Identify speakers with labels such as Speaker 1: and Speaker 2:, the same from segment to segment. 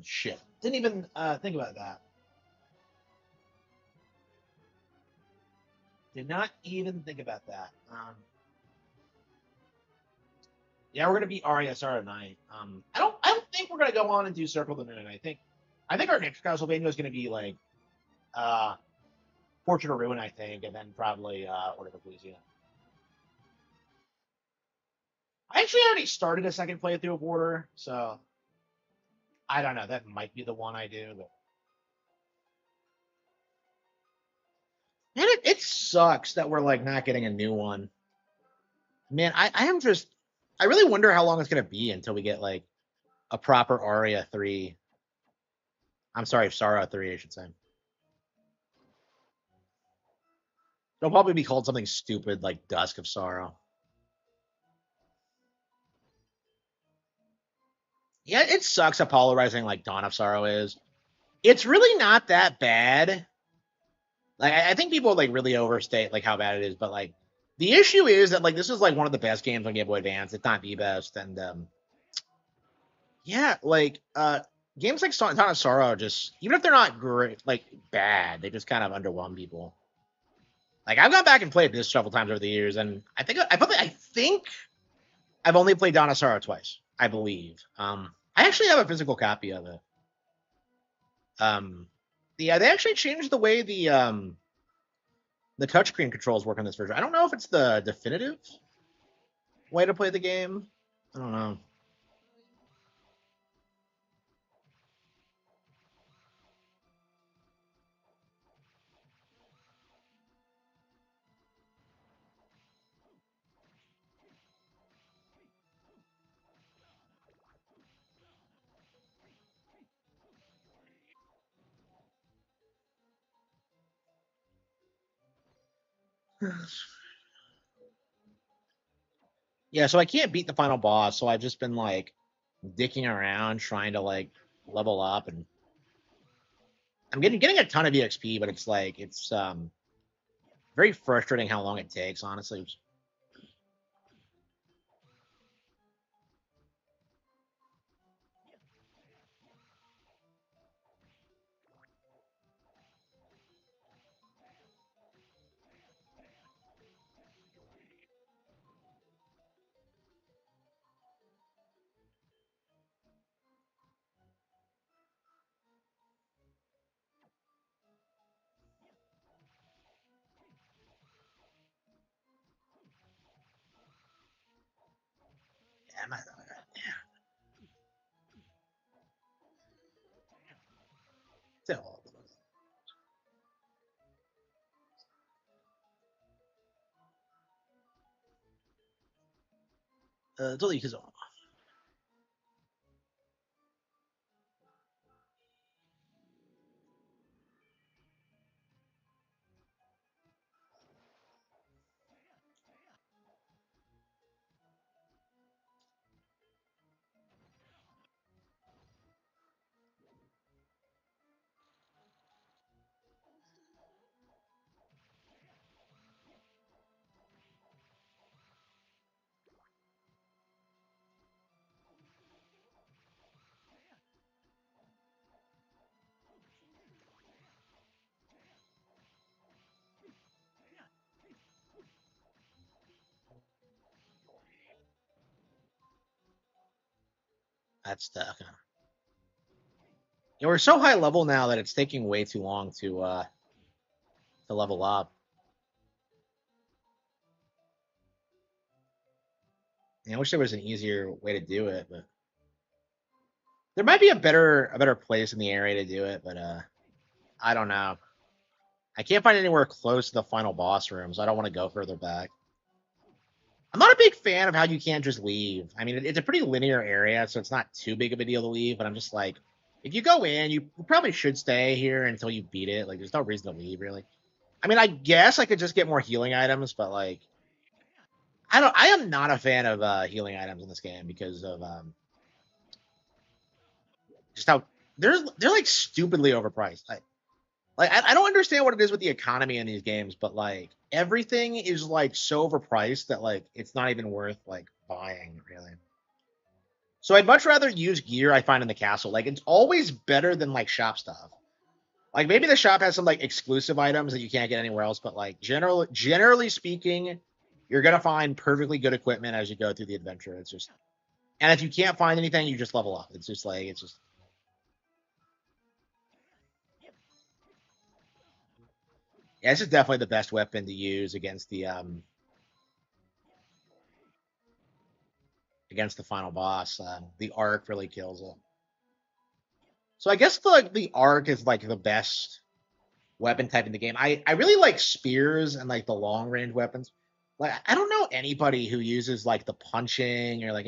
Speaker 1: Shit. Didn't even think about that. Did not even think about that. Yeah, we're gonna beat RESR tonight. I don't think we're gonna go on and do Circle the Moon. I think our next Castlevania is gonna be like uh Portrait of Ruin, I think, and then probably Order of Ecclesia. I actually already started a second playthrough of Order, so I don't know. That might be the one I do. But man, it sucks that we're like not getting a new one. Man, I am just I really wonder how long it's gonna be until we get like a proper Aria 3. I'm sorry, Sorrow 3, I should say. It'll probably be called something stupid like Dusk of Sorrow. Yeah, it sucks how polarizing like Dawn of Sorrow is. It's really not that bad. Like I think people like really overstate like how bad it is, but like the issue is that like this is like one of the best games on Game Boy Advance, if not the best. And yeah, like games like Dawn of Sorrow just even if they're not great like bad, they just kind of underwhelm people. Like I've gone back and played this several times over the years, and I think I've only played Dawn of Sorrow twice, I believe. I actually have a physical copy of it. Yeah, they actually changed the way the touchscreen controls work on this version. I don't know if it's the definitive way to play the game. I don't know. Yeah, so I can't beat the final boss, so I've just been like dicking around trying to like level up, and I'm getting a ton of EXP, but it's very frustrating how long it takes, honestly. Damn it. Still. 这里是什么？That's the. Okay. Yeah, we're so high level now that it's taking way too long to level up. Yeah, I wish there was an easier way to do it, but there might be a better place in the area to do it, but I don't know. I can't find anywhere close to the final boss room, so I don't want to go further back. I'm not a big fan of how you can't just leave. I mean, it's a pretty linear area, so it's not too big of a deal to leave. But I'm just like, if you go in, you probably should stay here until you beat it. Like, there's no reason to leave, really. I mean, I guess I could just get more healing items, but like, I don't. I am not a fan of healing items in this game because of just how they're like stupidly overpriced. I don't understand what it is with the economy in these games, but like everything is like so overpriced that like it's not even worth like buying really. So I'd much rather use gear I find in the castle. Like it's always better than like shop stuff. Like maybe the shop has some like exclusive items that you can't get anywhere else, but like generally speaking, you're gonna find perfectly good equipment as you go through the adventure. It's just, and if you can't find anything, you just level up. It's just like it's just yeah, this is definitely the best weapon to use against the final boss. The arc really kills it. So I guess the arc is like the best weapon type in the game. I really like spears and like the long range weapons. Like I don't know anybody who uses like the punching or like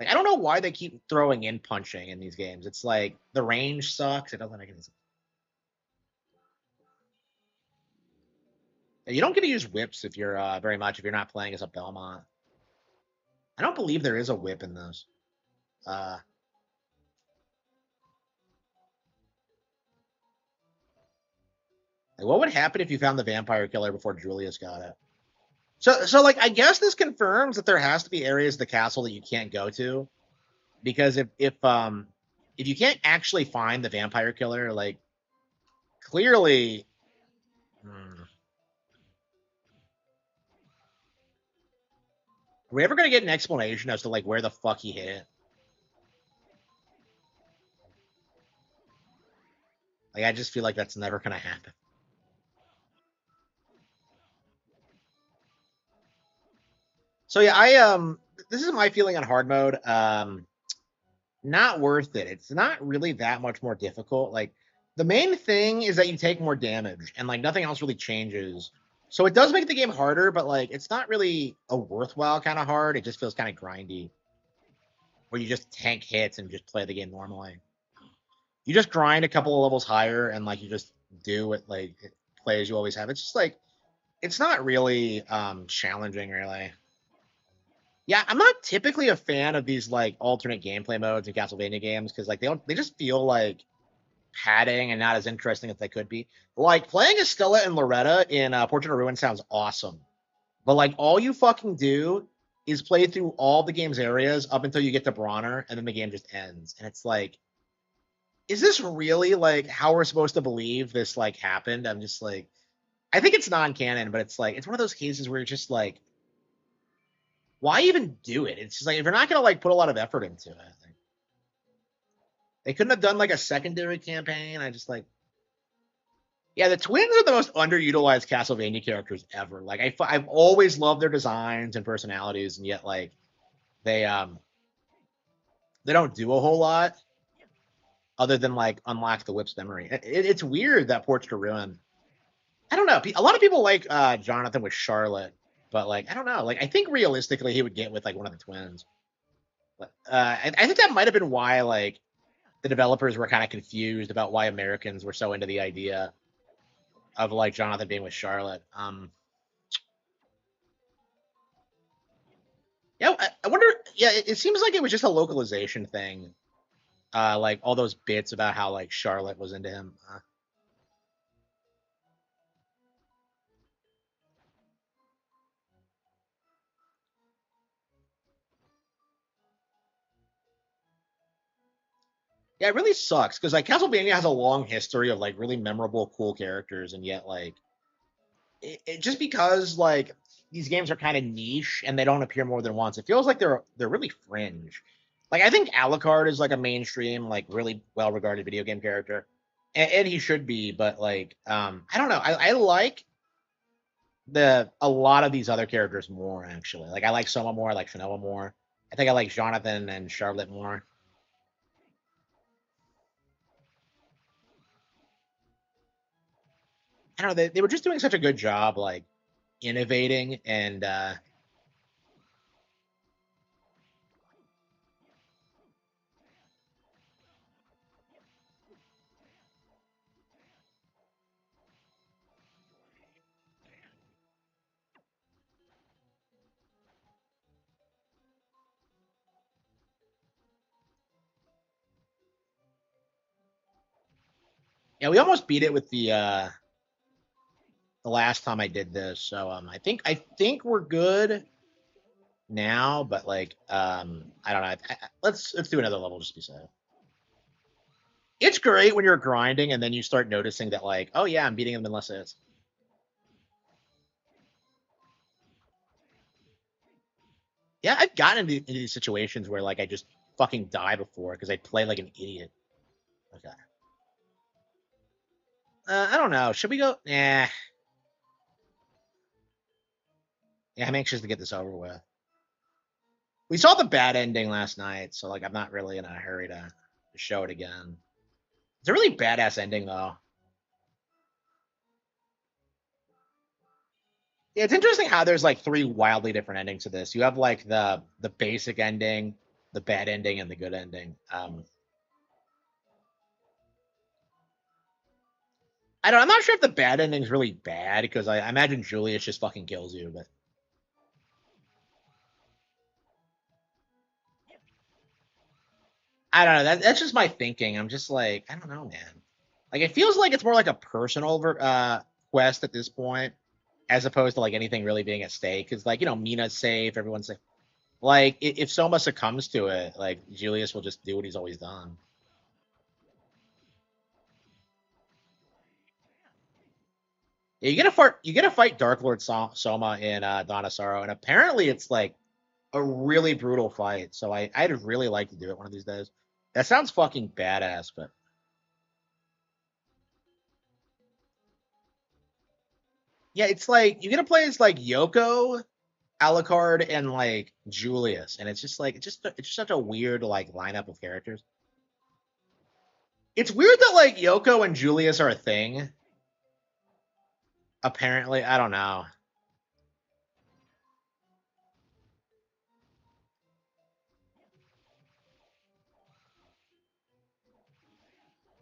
Speaker 1: I don't know why they keep throwing in punching in these games. It's like the range sucks. It doesn't make any sense. You don't get to use whips if you're very much if you're not playing as a Belmont. I don't believe there is a whip in those. Uh, like what would happen if you found the vampire killer before Julius got it? So like I guess this confirms that there has to be areas of the castle that you can't go to because if you can't actually find the vampire killer, like clearly, are we ever gonna get an explanation as to like where the fuck he hit it? Like I just feel like that's never gonna happen. So yeah, I this is my feeling on hard mode. Not worth it. It's not really that much more difficult. Like the main thing is that you take more damage and like nothing else really changes. So it does make the game harder, but like it's not really a worthwhile kind of hard. It just feels kind of grindy where you just tank hits and just play the game normally. You just grind a couple of levels higher and like you just do what like play as you always have. It's just like it's not really challenging really. Yeah, I'm not typically a fan of these like alternate gameplay modes in Castlevania games because like they just feel like padding and not as interesting as they could be. Like playing Estella and Loretta in Portrait of Ruin sounds awesome, but like all you fucking do is play through all the game's areas up until you get to Bronner, and then the game just ends. And it's like, is this really like how we're supposed to believe this like happened? I'm just like, I think it's non-canon, but it's like it's one of those cases where you're just like, why even do it? It's just like if you're not gonna like put a lot of effort into it, like, they couldn't have done like a secondary campaign. I just like yeah, the twins are the most underutilized Castlevania characters ever. Like I've always loved their designs and personalities, and yet like they um they don't do a whole lot other than like unlock the whip's memory. It's weird that Porch to Ruin. I don't know. A lot of people like Jonathan with Charlotte, but like I don't know. Like I think realistically he would get with like one of the twins. But I think that might have been why like the developers were kind of confused about why Americans were so into the idea of like Jonathan being with Charlotte. Yeah, I wonder. Yeah, it seems like it was just a localization thing. Like all those bits about how like Charlotte was into him. Yeah, it really sucks because like Castlevania has a long history of like really memorable, cool characters, and yet like just because like these games are kind of niche and they don't appear more than once, it feels like they're really fringe. Like I think Alucard is like a mainstream, like really well regarded video game character, and he should be. But like, I don't know. I like the a lot of these other characters more actually. Like I like Soma more, I like Shanoa more. I think I like Jonathan and Charlotte more. I don't know. They were just doing such a good job, like innovating and yeah, we almost beat it with the last time I did this. So I think we're good. now, but like I don't know. Let's do another level just to be safe. It's great when you're grinding and then you start noticing that like, oh yeah, I'm beating them in less hits. Yeah, I've gotten into these situations where like I just fucking die before because I play like an idiot. Okay. I don't know. Should we go? Yeah. Yeah, I'm anxious to get this over with. We saw the bad ending last night, so like I'm not really in a hurry to show it again. It's a really badass ending though. Yeah, it's interesting how there's like three wildly different endings to this. You have like the basic ending, the bad ending, and the good ending. I don't. I'm not sure if the bad ending's really bad because I imagine Julius just fucking kills you. But I don't know. That's just my thinking. I'm just like I don't know, man. Like it feels like it's more like a personal quest at this point, as opposed to like anything really being at stake. Because like Mina's safe, everyone's safe. Like if Soma succumbs to it, like Julius will just do what he's always done. Yeah, you get to fight Dark Lord Soma in Dawn of Sorrow, and apparently it's like a really brutal fight. So I'd really like to do it one of these days. That sounds fucking badass, but yeah, it's like you get to play as like Yoko, Alucard, and like Julius, and it's just like it's just such a weird like lineup of characters. It's weird that like Yoko and Julius are a thing. Apparently, I don't know.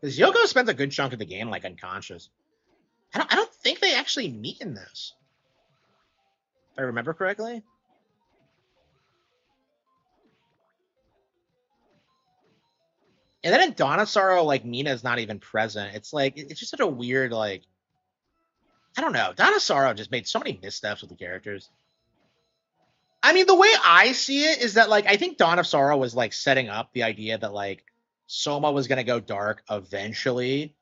Speaker 1: Because Yoko spends a good chunk of the game like unconscious. I don't think they actually meet in this, if I remember correctly. And then in Dawn of Sorrow, like Mina's not even present. It's like it's just such a weird like I don't know. Dawn of Sorrow just made so many missteps with the characters. I mean, the way I see it is that like I think Dawn of Sorrow was like setting up the idea that like Soma was gonna go dark eventually,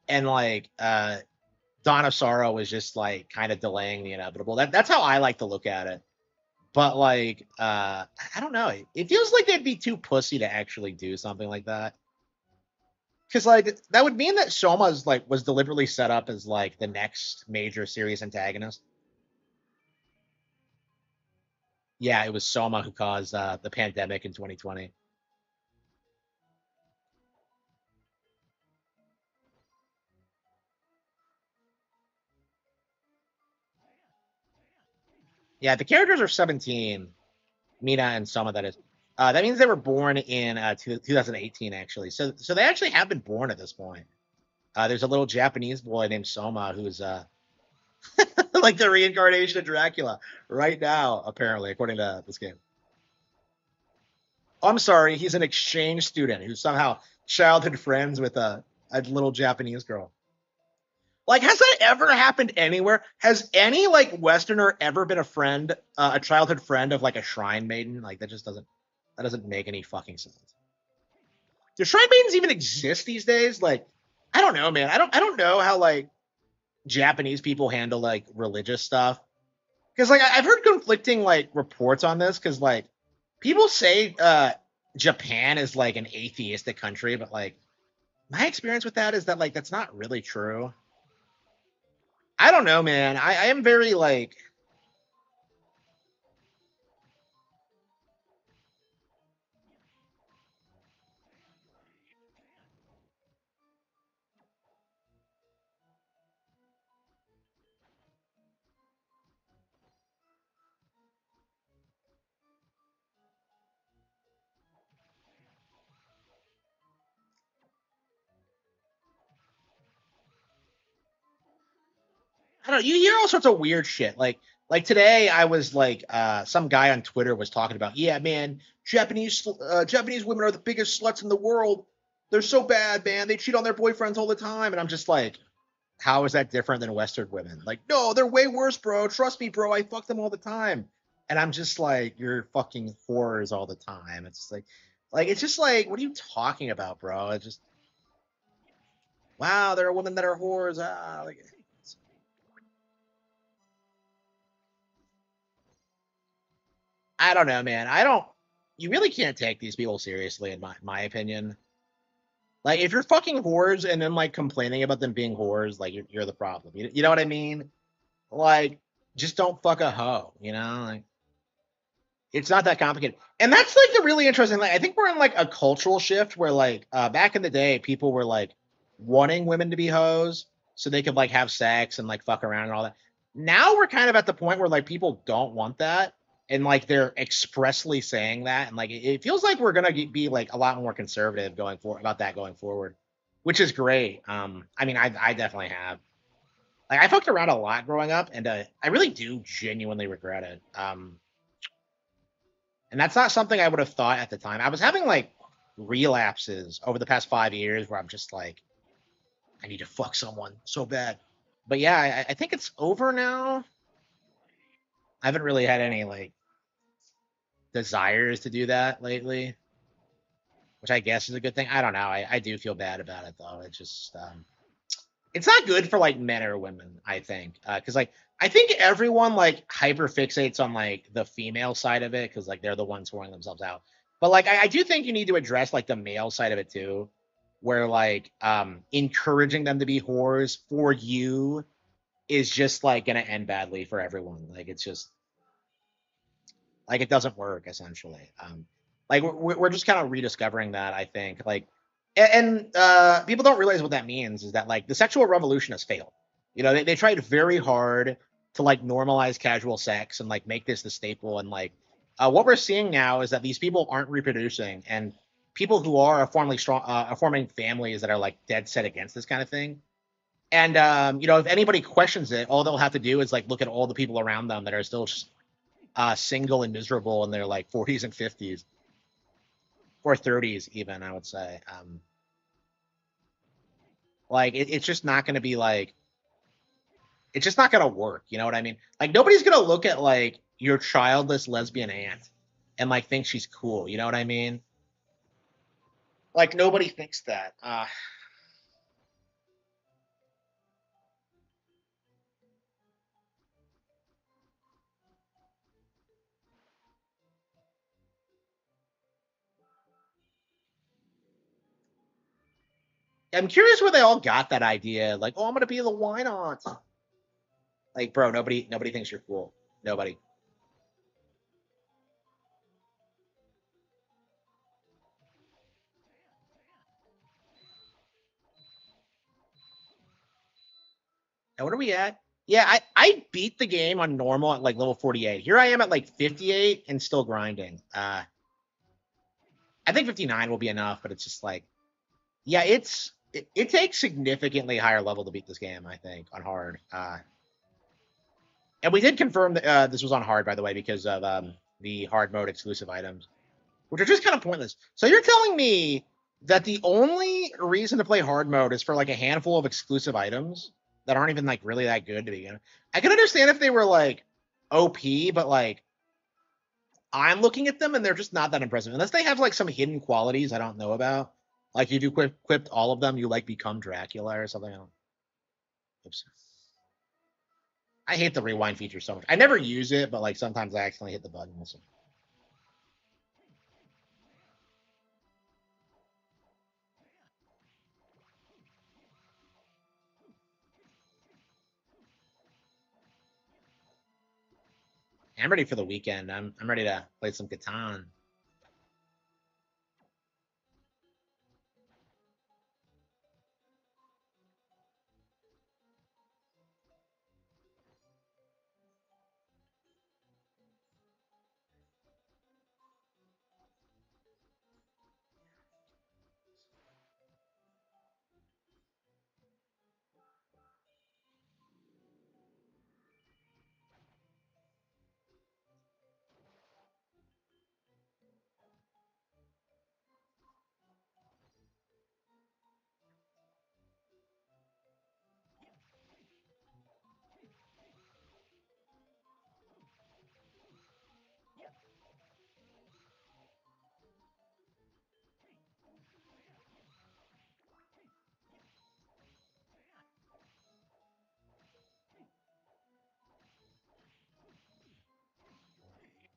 Speaker 1: and like Dawn of Sorrow was just like kind of delaying the inevitable. That's how I like to look at it. But like I don't know. It feels like they'd be too pussy to actually do something like that. Because like that would mean that Soma's like was deliberately set up as like the next major serious antagonist. Yeah, it was Soma who caused the pandemic in 2020. Yeah, the characters are 17. Mina and Soma, that is. That means they were born in 2018, actually. So they actually have been born at this point. There's a little Japanese boy named Soma who's like the reincarnation of Dracula right now, apparently, according to this game. I'm sorry, he's an exchange student who's somehow childhood friends with a little Japanese girl. Like, has that ever happened anywhere? Has any like Westerner ever been a friend, a childhood friend of like a shrine maiden? Like, that doesn't make any fucking sense. Do shrine maidens even exist these days? Like, I don't know, man. I don't know how like Japanese people handle like religious stuff because like I've heard conflicting like reports on this because like people say Japan is like an atheistic country, but like my experience with that is that like that's not really true. I don't know, man. I am very like I don't know. You hear all sorts of weird shit. Like today, I was like, some guy on Twitter was talking about, yeah, man, Japanese women are the biggest sluts in the world. They're so bad, man. They cheat on their boyfriends all the time, and I'm just like, how is that different than Western women? Like, no, they're way worse, bro. Trust me, bro. I fuck them all the time. and I'm just like, you're fucking whores all the time. It's just like it's just like, what are you talking about, bro? It's just, wow, there are women that are whores. Ah, like, I don't know, man. I don't. You really can't take these people seriously, in my opinion. Like, if you're fucking whores and then like complaining about them being whores, like you're the problem. You know what I mean? Like, just don't fuck a hoe. You know, like it's not that complicated. And that's like the really interesting. Like, I think we're in like a cultural shift where like back in the day, people were like wanting women to be hoes so they could like have sex and like fuck around and all that. Now we're kind of at the point where like people don't want that, and like they're expressly saying that, and like it feels like we're gonna be like a lot more conservative going for about that going forward, which is great. I mean, I definitely have. Like, I fucked around a lot growing up, and I really do genuinely regret it. And that's not something I would have thought at the time. I was having like relapses over the past 5 years where I'm just like, I need to fuck someone so bad. But yeah, I think it's over now. I haven't really had any like desires to do that lately, which I guess is a good thing. I don't know. I do feel bad about it though. It's just it's not good for like men or women, I think, because like I think everyone like hyper fixates on like the female side of it because like they're the ones whoring themselves out. But like I do think you need to address like the male side of it too, where like encouraging them to be whores for you is just like gonna end badly for everyone. Like it's just like it doesn't work essentially. Like we're just kind of rediscovering that, I think. Like, and people don't realize what that means is that like the sexual revolution has failed. You know, they tried very hard to like normalize casual sex and like make this the staple. And like what we're seeing now is that these people aren't reproducing, and people who are formally strong, are forming families that are like dead set against this kind of thing. And you know, if anybody questions it, all they'll have to do is like look at all the people around them that are still single and miserable in their like 40s and 50s or 30s, even, I would say. Like it's just not going to be like it's just not going to work. You know what I mean? Like nobody's going to look at like your childless lesbian aunt and like think she's cool. You know what I mean? Like nobody thinks that. I'm curious where they all got that idea. Like, oh, I'm going to be the wine aunt. Like, bro, nobody thinks you're cool. Nobody. And what are we at? Yeah, I beat the game on normal at like level 48. Here I am at like 58 and still grinding. I think 59 will be enough, but it's just like, yeah, it takes significantly higher level to beat this game, I think, on hard. And we did confirm that this was on hard, by the way, because of the hard mode exclusive items, which are just kind of pointless. So you're telling me that the only reason to play hard mode is for like a handful of exclusive items that aren't even like really that good to begin with? I can understand if they were like OP, but like I'm looking at them and they're just not that impressive unless they have like some hidden qualities I don't know about. Like if you equipped all of them, you like become Dracula or something. Oops. I hate the rewind feature so much. I never use it, but like sometimes I accidentally hit the button. I'm ready for the weekend. I'm ready to play some Catan.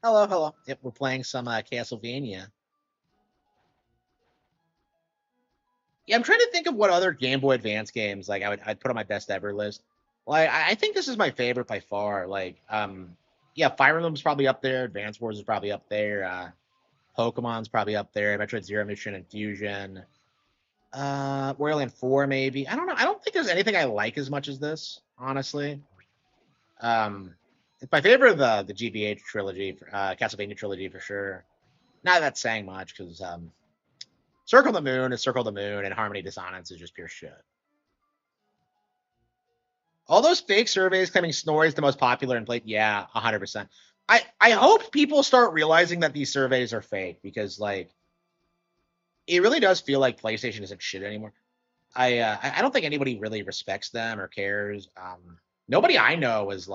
Speaker 1: Hello, hello. Yep, we're playing some Castlevania. Yeah, I'm trying to think of what other Game Boy Advance games like I'd put on my best ever list. Like I think this is my favorite by far. Yeah, Fire Emblem's probably up there. Advance Wars is probably up there. Pokemon's probably up there. Metroid Zero Mission and Fusion. Wario Land 4 maybe. I don't know. I don't think there's anything I like as much as this, honestly. Um, it's my favorite of the GBH trilogy, Castlevania trilogy for sure. Not that that's saying much because Circle the Moon is Circle the Moon, and Harmony Dissonance is just pure shit. All those fake surveys claiming Snorri is the most popular and played, yeah, 100%. I hope people start realizing that these surveys are fake because like it really does feel like PlayStation isn't shit anymore. I don't think anybody really respects them or cares. Nobody I know is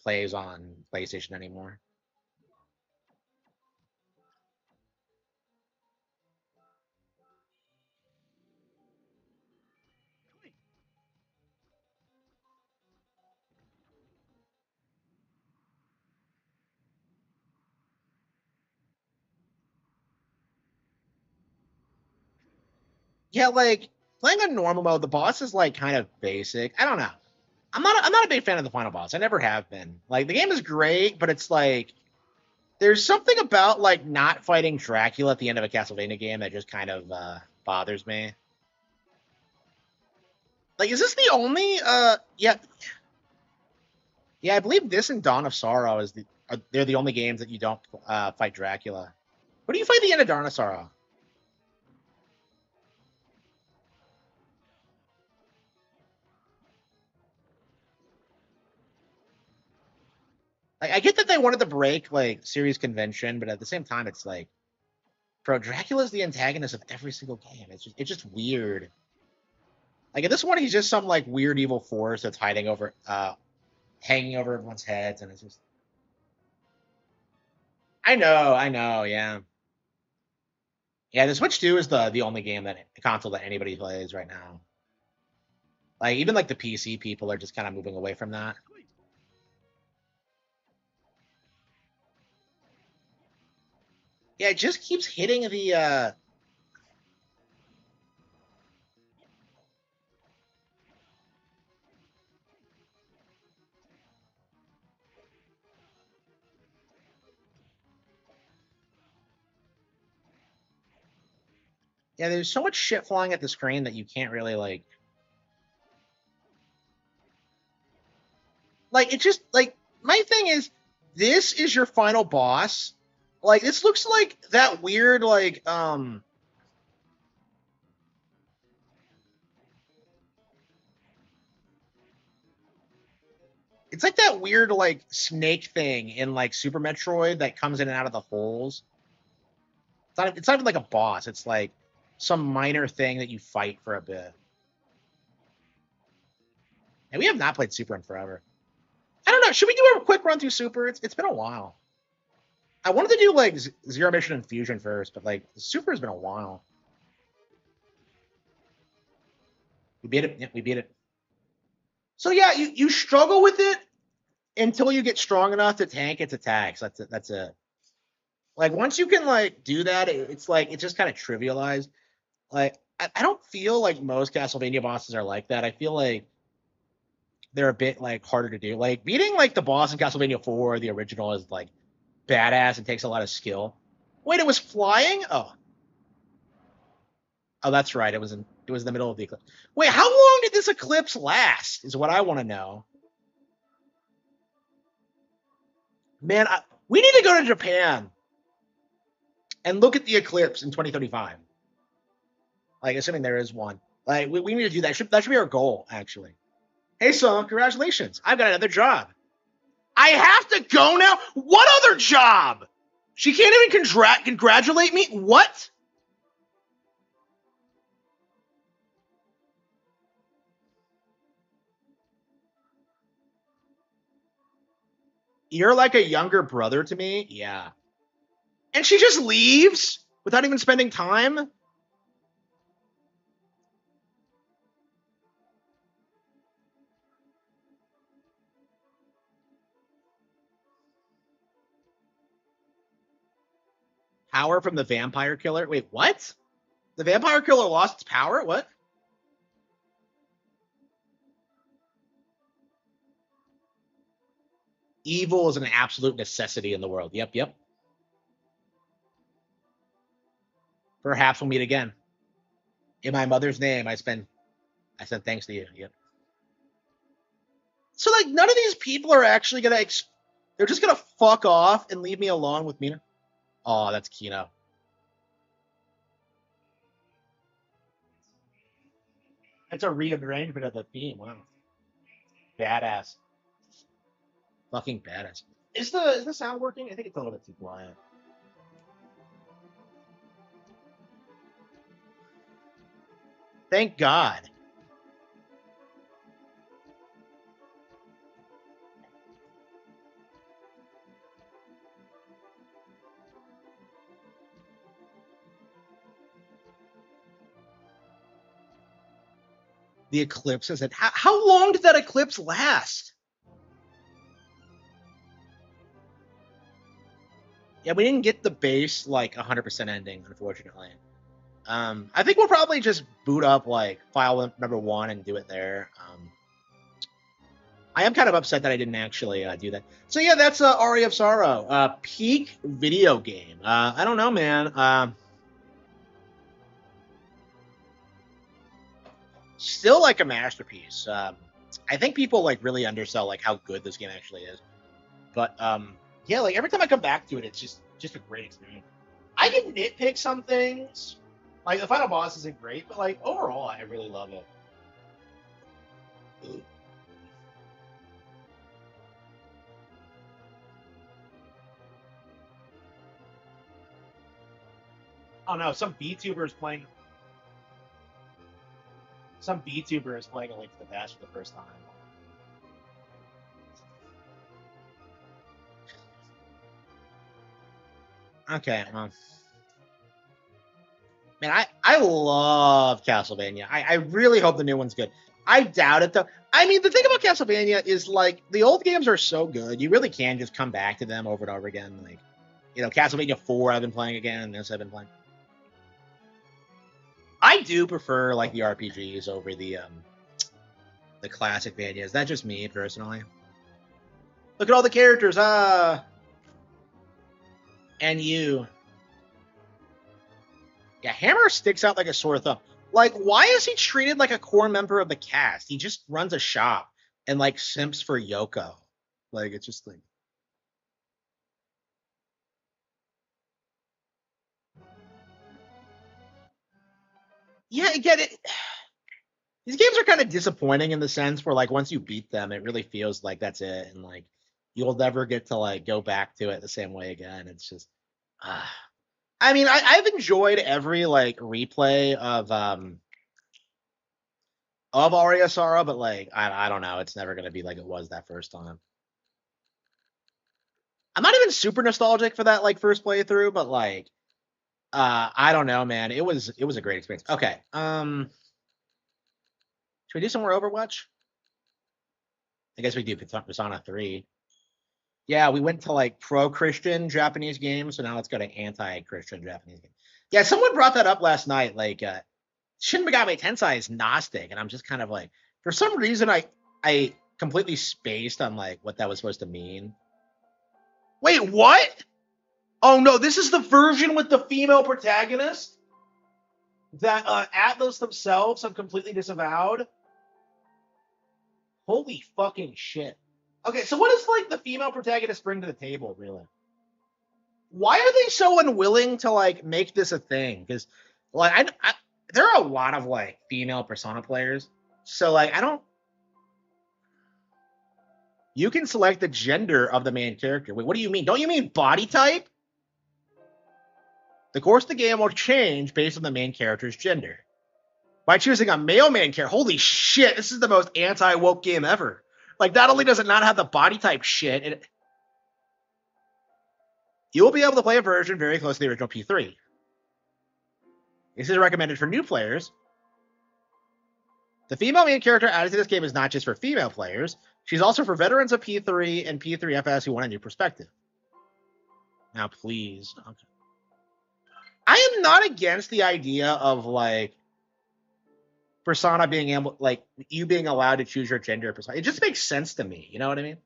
Speaker 1: plays on PlayStation anymore. Yeah, like playing on normal mode, the boss is like kind of basic. I don't know. I'm not a big fan of the final boss. I never have been. Like the game is great, but it's like there's something about like not fighting Dracula at the end of a Castlevania game that just kind of bothers me. Like, is this the only? Yeah, I believe this and Dawn of Sorrow they're the only games that you don't fight Dracula. What do you fight at the end of Dawn of Sorrow? Like, I get that they wanted to break like series convention, but at the same time, it's like, bro, Dracula's the antagonist of every single game. It's just weird. Like in this one, he's just some like weird evil force that's hanging over everyone's heads, and it's just. I know, yeah, yeah. The Switch 2 is the only game that console that anybody plays right now. Like even like the PC people are just kind of moving away from that. Yeah, it just keeps hitting the. Yeah, there's so much shit flying at the screen that you can't really like. It just like my thing is this is your final boss. Like this looks like that weird it's like that weird like snake thing in like Super Metroid that comes in and out of the holes. It's not even like a boss. It's like some minor thing that you fight for a bit. And we have not played Super in forever. I don't know. Should we do a quick run through Super? It's been a while. I wanted to do like Zero Mission and Fusion first, but like Super has been a while. We beat it. Yeah, we beat it. So yeah, you struggle with it until you get strong enough to tank its attacks. That's it. Like once you can like do that, it's like it's just kind of trivialized. Like I don't feel like most Castlevania bosses are like that. I feel like they're a bit like harder to do. Like beating like the boss in Castlevania 4, the original, is like badass and takes a lot of skill. Wait, it was flying? Oh, that's right. It was in the middle of the eclipse. Wait, how long did this eclipse last? Is what I want to know. Man, we need to go to Japan and look at the eclipse in 2035. Like, assuming there is one. Like, we need to do that. That should be our goal, actually. Hey, son, congratulations. I've got another job. I have to go now? What other job? She can't even congratulate me? What? You're like a younger brother to me? Yeah. And she just leaves without even spending time? Power from the vampire killer. Wait, what? The vampire killer lost its power? What? Evil is an absolute necessity in the world. Yep, yep. Perhaps we'll meet again. In my mother's name, I said thanks to you. Yep. So like none of these people are actually gonna they're just gonna fuck off and leave me alone with Mina. Oh, that's Kino. That's a rearrangement of the theme. Wow. Badass. Fucking badass. Is the sound working? I think it's a little bit too quiet. Thank God. The eclipse is it? How long did that eclipse last? Yeah, we didn't get the base like 100% ending, unfortunately. I think we'll probably just boot up like file number 1 and do it there. I am kind of upset that I didn't actually do that. So yeah, that's Aria of Sorrow. Peak video game. I don't know, man. Still like a masterpiece. I think people like really undersell like how good this game actually is. But yeah, like every time I come back to it, it's just a great experience. I can nitpick some things. Like the final boss isn't great, but like overall, I really love it. Oh no, some VTuber is playing. Some VTuber is playing A Link to the Past for the first time. Okay. Man, I love Castlevania. I really hope the new one's good. I doubt it though. I mean, the thing about Castlevania is like the old games are so good, you really can just come back to them over and over again. Like, you know, Castlevania 4 I've been playing again, and this I've been playing. I do prefer like the RPGs over the classic Vanias. That's just me personally. Look at all the characters, and you. Yeah, Hammer sticks out like a sore thumb. Like, why is he treated like a core member of the cast? He just runs a shop and like simps for Yoko. Like, it's just like. Yeah, I get it. These games are kind of disappointing in the sense where like once you beat them, it really feels like that's it, and like you'll never get to like go back to it the same way again. It's just. Uh, I mean, I've enjoyed every like replay of Aria Sorrow, but like I don't know, it's never gonna be like it was that first time. I'm not even super nostalgic for that like first playthrough, but like I don't know, man. It was a great experience. Okay. Should we do some more Overwatch? I guess we do Persona 3. Yeah, we went to like pro-Christian Japanese games, so now let's go to anti-Christian Japanese games. Yeah, someone brought that up last night. Like Shin Megami Tensei is Gnostic, and I'm just kind of like, for some reason, I completely spaced on like what that was supposed to mean. Wait, what? Oh no, this is the version with the female protagonist that Atlas themselves have completely disavowed. Holy fucking shit. Okay, so what does like the female protagonist bring to the table, really? Why are they so unwilling to like make this a thing? Because like there are a lot of like female Persona players, so like I don't. You can select the gender of the main character. Wait, what do you mean? Don't you mean body type? The course of the game will change based on the main character's gender. By choosing a male main character, holy shit, this is the most anti-woke game ever. Like, not only does it not have the body type shit, you will be able to play a version very close to the original P3. This is recommended for new players. The female main character added to this game is not just for female players. She's also for veterans of P3 and P3FS who want a new perspective. Now, please. Okay. I am not against the idea of like Persona being able, like you being allowed to choose your gender. Persona. It just makes sense to me. You know what I mean?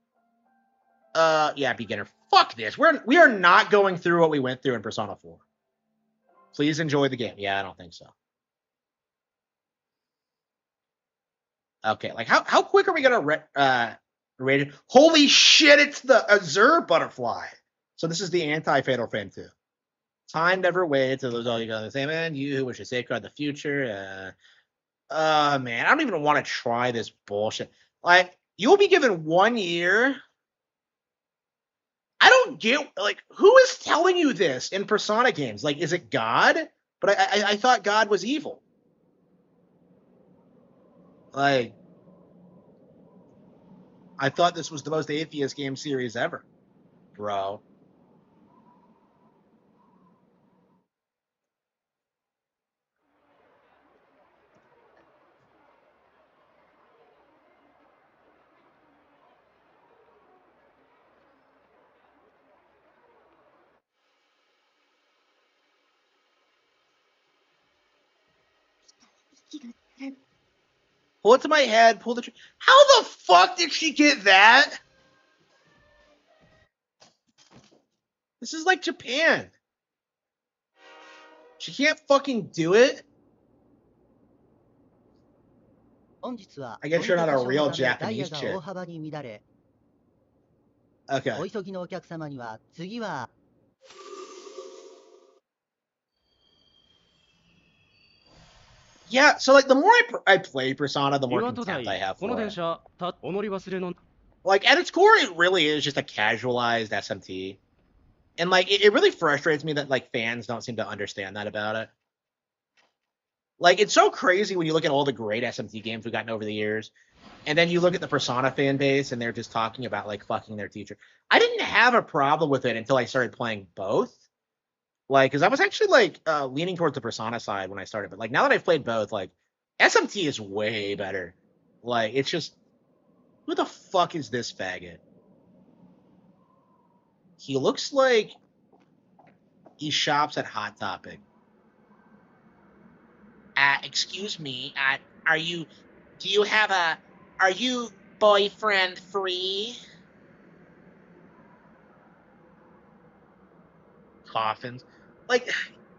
Speaker 1: Yeah, beginner. Fuck this. We are not going through what we went through in Persona 4. Please enjoy the game. Yeah, I don't think so. Okay, like how quick are we gonna rate it? Holy shit! It's the Azure butterfly. So this is the anti-Fatal Frame 2. Time never waits. So those all you got the same end. You who wish to safeguard the future. Man, I don't even want to try this bullshit. Like, you will be given 1 year. I don't get, like, who is telling you this in Persona games? Like, is it God? But I thought God was evil. Like, I thought this was the most atheist game series ever, bro. Pull it to my head. Pull the. How the fuck did she get that? This is like Japan. She can't fucking do it. I guess you're not a real Japanese chick. Okay. Yeah, so like the more I play Persona, the more contempt I have for it. Like at its core, it really is just a casualized SMT, and like it really frustrates me that like fans don't seem to understand that about it. Like it's so crazy when you look at all the great SMT games we've gotten over the years, and then you look at the Persona fan base and they're just talking about like fucking their teacher. I didn't have a problem with it until I started playing both. Like, because I was actually like leaning towards the Persona side when I started, but like now that I've played both, like SMT is way better. Like, it's just who the fuck is this faggot? He looks like he shops at Hot Topic. Excuse me. Are you? Do you have a? Are you boyfriend free? Coffins. Like,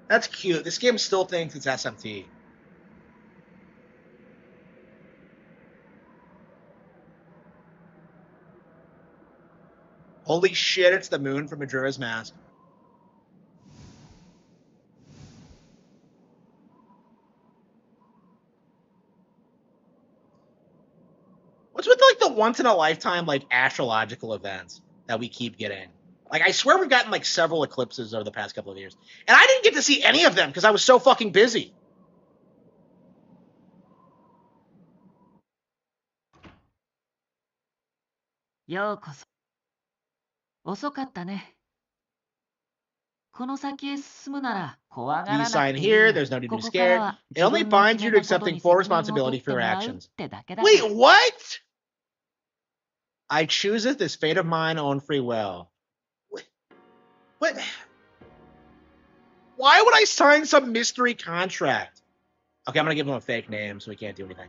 Speaker 1: that's cute. This game still thinks it's SMT. Holy shit! It's the moon from Majora's Mask. What's with like the once in a lifetime like astrological events that we keep getting? Like I swear we've gotten like several eclipses over the past couple of years, and I didn't get to see any of them because I was so fucking busy. You sign here. There's no need to be scared. It only binds you to accepting full responsibility for your actions. Wait, what? I choose it. This fate of mine on free will. What? Why would I sign some mystery contract? Okay, I'm gonna give him a fake name so we can't do anything.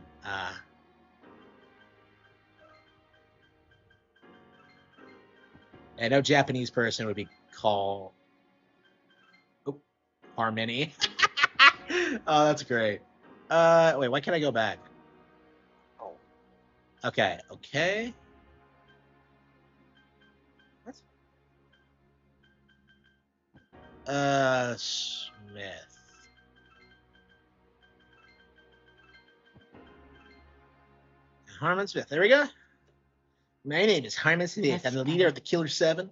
Speaker 1: And no Japanese person would be called Harmony. Oh, that's great. Wait, why can't I go back? Oh. Okay, okay. Smith. Harmon Smith. There we go. My name is Harmon Smith. I'm the leader of the Killer Seven.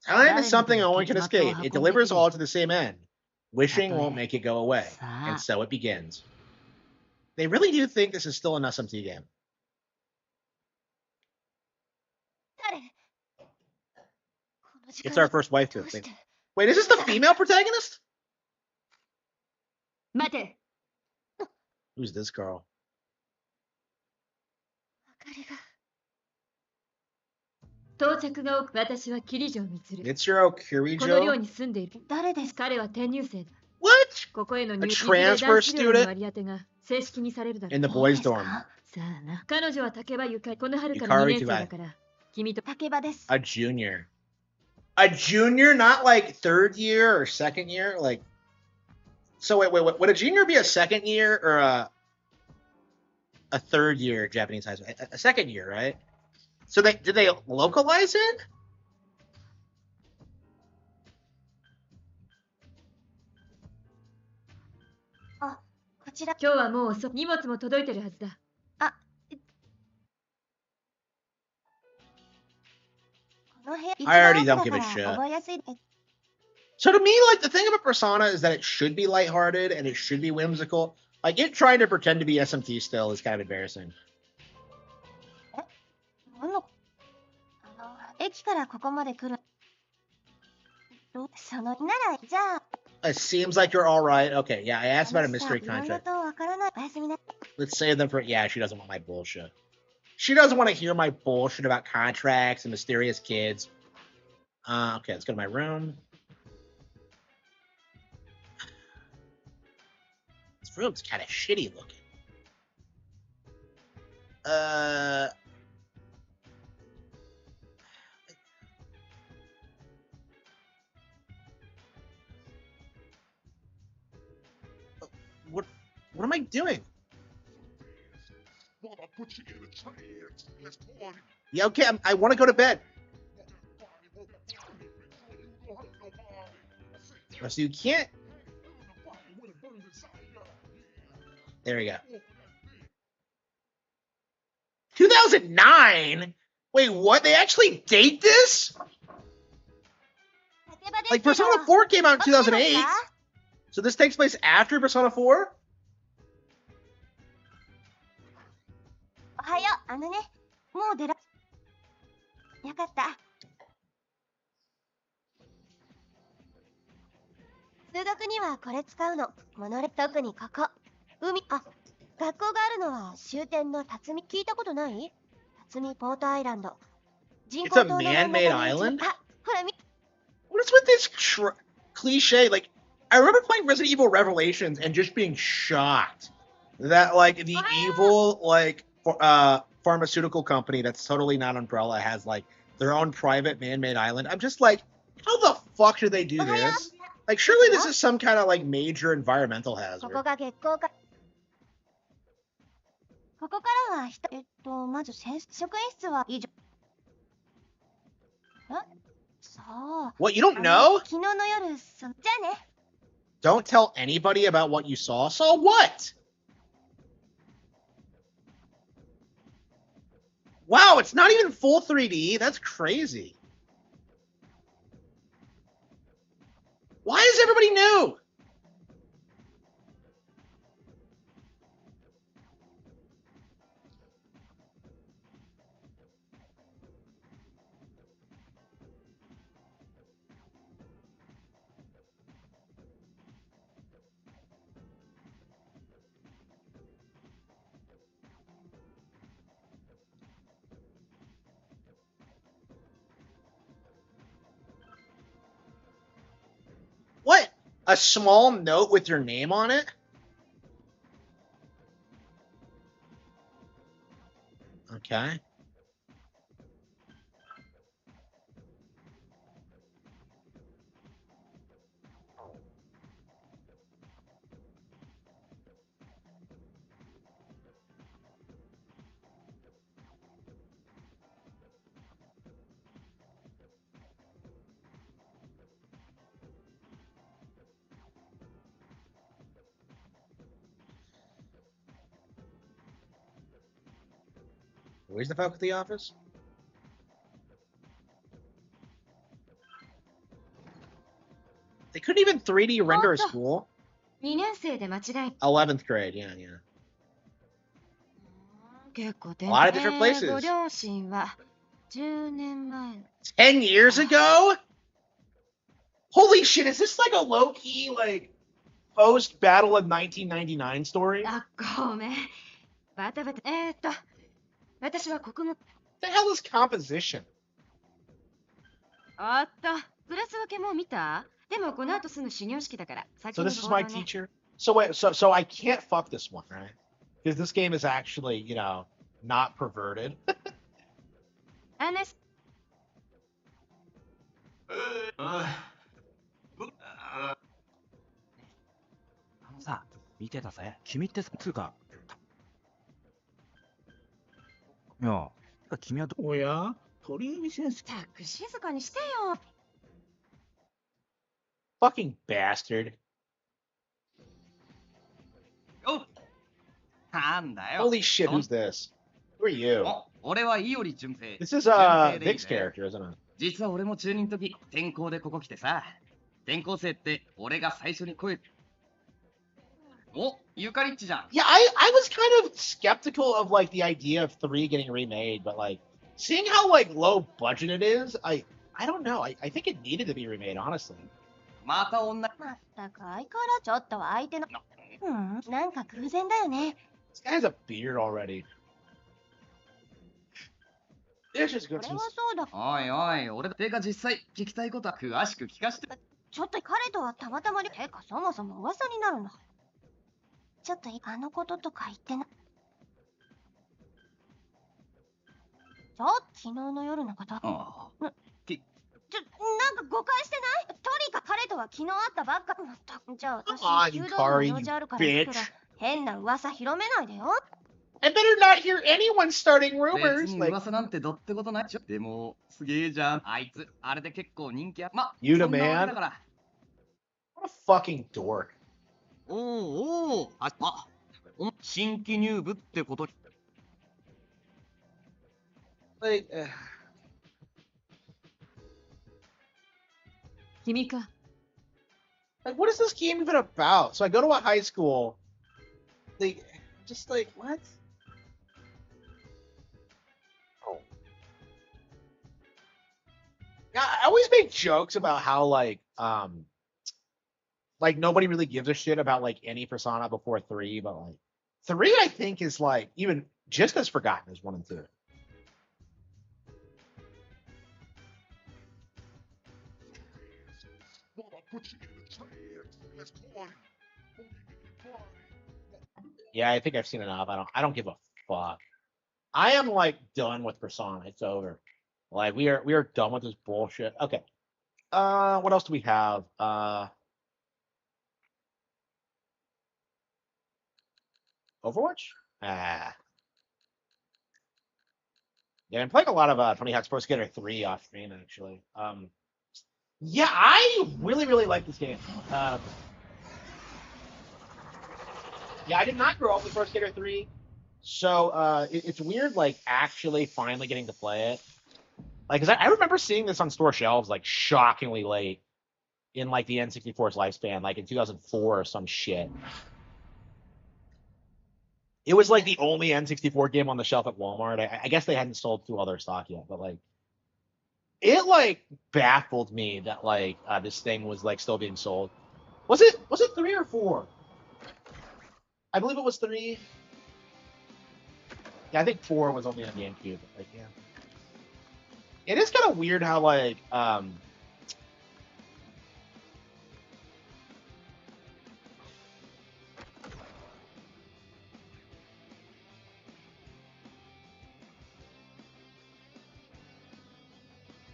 Speaker 1: Time is something no one can escape. It delivers all to the same end. Wishing won't make it go away. And so it begins. They really do think this is still an SMT game. It's our first wife thing. Wait, is this the female protagonist? Who's this girl? Mitsuru Kurijo? What? A transfer student? In the boys' dorm. Yukari Tubai. A junior. A junior, not like third year or second year? Like, so wait. Would a junior be a second year or a third year Japanese high school? A second year, right? So did they localize it? I already don't give a shit. So to me, like, the thing about Persona is that it should be lighthearted and it should be whimsical. Like, it trying to pretend to be SMT still is kind of embarrassing. It seems like you're all right. Okay, yeah, I asked about a mystery contract. Let's save them for... Yeah, she doesn't want my bullshit. She doesn't want to hear my bullshit about contracts and mysterious kids. Okay, let's go to my room. This room's kind of shitty looking. What am I doing? Yeah, okay, I want to go to bed. So you can't... There we go. 2009? Wait, what? They actually date this? Like, Persona 4 came out in 2008. So this takes place after Persona 4? It's a man-made island? What is with this cliche? Like, I remember playing Resident Evil Revelations and just being shocked that, like, the evil, like, pharmaceutical company that's totally not Umbrella has, like, their own private man-made island. I'm just like, how the fuck did they do this? Like, surely this is some kind of, like, major environmental hazard. What, you don't know? Don't tell anybody about what you saw. Saw what? Wow, it's not even full 3D. That's crazy. Why is everybody new? What? A small note with your name on it? Okay. Where's the faculty office? They couldn't even 3D render a school? 11th grade, yeah. A lot of different places. 10 years ago? Holy shit, is this like a low-key, like, post-battle of 1999 story? What the hell is composition?
Speaker 2: あった。クラス分けもう見た？でもこの後すぐ始業式だから
Speaker 1: So
Speaker 2: 先
Speaker 1: this
Speaker 2: に
Speaker 1: is
Speaker 2: 行
Speaker 1: my
Speaker 2: 動ね。
Speaker 1: teacher. So wait, so I can't fuck this one, right? Because this game is actually, not perverted.
Speaker 2: あなす。
Speaker 3: さ、見てたぜ。君ってさ、つうか、いや、君はおや鳥海先生。
Speaker 2: たく静かにしてよ。
Speaker 1: Fucking bastard.
Speaker 4: おなんだよ。
Speaker 1: Holy shit, who's this? Who are you?
Speaker 4: 俺は伊織淳平。
Speaker 1: This is
Speaker 4: 順平でいい
Speaker 1: Vic's
Speaker 4: ね。
Speaker 1: character, isn't it?
Speaker 4: 実は俺も中二の時、転校でここ来てさ。転校生って俺が最初に声。お、ゆかりっちじゃん。
Speaker 1: Yeah, I was kind of skeptical of like the idea of 3 getting remade, but like seeing how like low budget it is, I don't know. I think it needed to be remade, honestly.
Speaker 4: また女。
Speaker 2: まったく相変わらずちょっとは相手の。なんか偶然だよね。
Speaker 1: This guy has a beard already. This is
Speaker 2: そ
Speaker 1: good.
Speaker 2: れはそうだ。
Speaker 4: おいおい、俺てか実際聞きたいことは詳しく聞かして。
Speaker 2: ちょっと彼とはたまたまで。てかそもそも噂になるの。ちょっとあのこととか言ってな。昨日の夜のこと。
Speaker 4: ああ。
Speaker 2: なんか誤解してない？とにかく彼とは昨日会ったばっか。じゃあ私、弓道の用事あるから行くけど、変な噂広めないでよ。
Speaker 1: I better not hear anyone starting
Speaker 4: 別
Speaker 1: rumors.
Speaker 4: に
Speaker 1: Like
Speaker 4: 噂なんてどってことないでしょ。でも、すげえじゃん。あいつ、あれで結構人気あ。ま、
Speaker 1: You the
Speaker 4: そんなわ
Speaker 1: man?
Speaker 4: けだから。
Speaker 1: what a fucking dork.
Speaker 4: おうおう、新規入部ってこと。
Speaker 1: Like,
Speaker 2: 君か。
Speaker 1: like, what is this game even about? So I go to a high school. Like, just like what? Oh. Yeah, I always make jokes about how like nobody really gives a shit about like any Persona before 3, but like 3 I think is like even just as forgotten as 1 and 2. Yeah, I think I've seen enough. I don't give a fuck. I am like done with Persona. It's over. Like we are done with this bullshit. Okay. What else do we have? Overwatch? Yeah, I'm playing a lot of Tony Hawk's Pro Skater 3 off stream actually. Yeah, I really like this game. Yeah, I did not grow up with Pro Skater 3, so it's weird like actually finally getting to play it. Like, cause I remember seeing this on store shelves like shockingly late in like the N64's lifespan, like in 2004 or some shit. It was like the only N64 game on the shelf at Walmart. I guess they hadn't sold through all their stock yet, but like, it like baffled me that like this thing was like still being sold. Was it 3 or 4? I believe it was 3. Yeah, I think 4 was only on GameCube. But like, yeah, it is kind of weird how like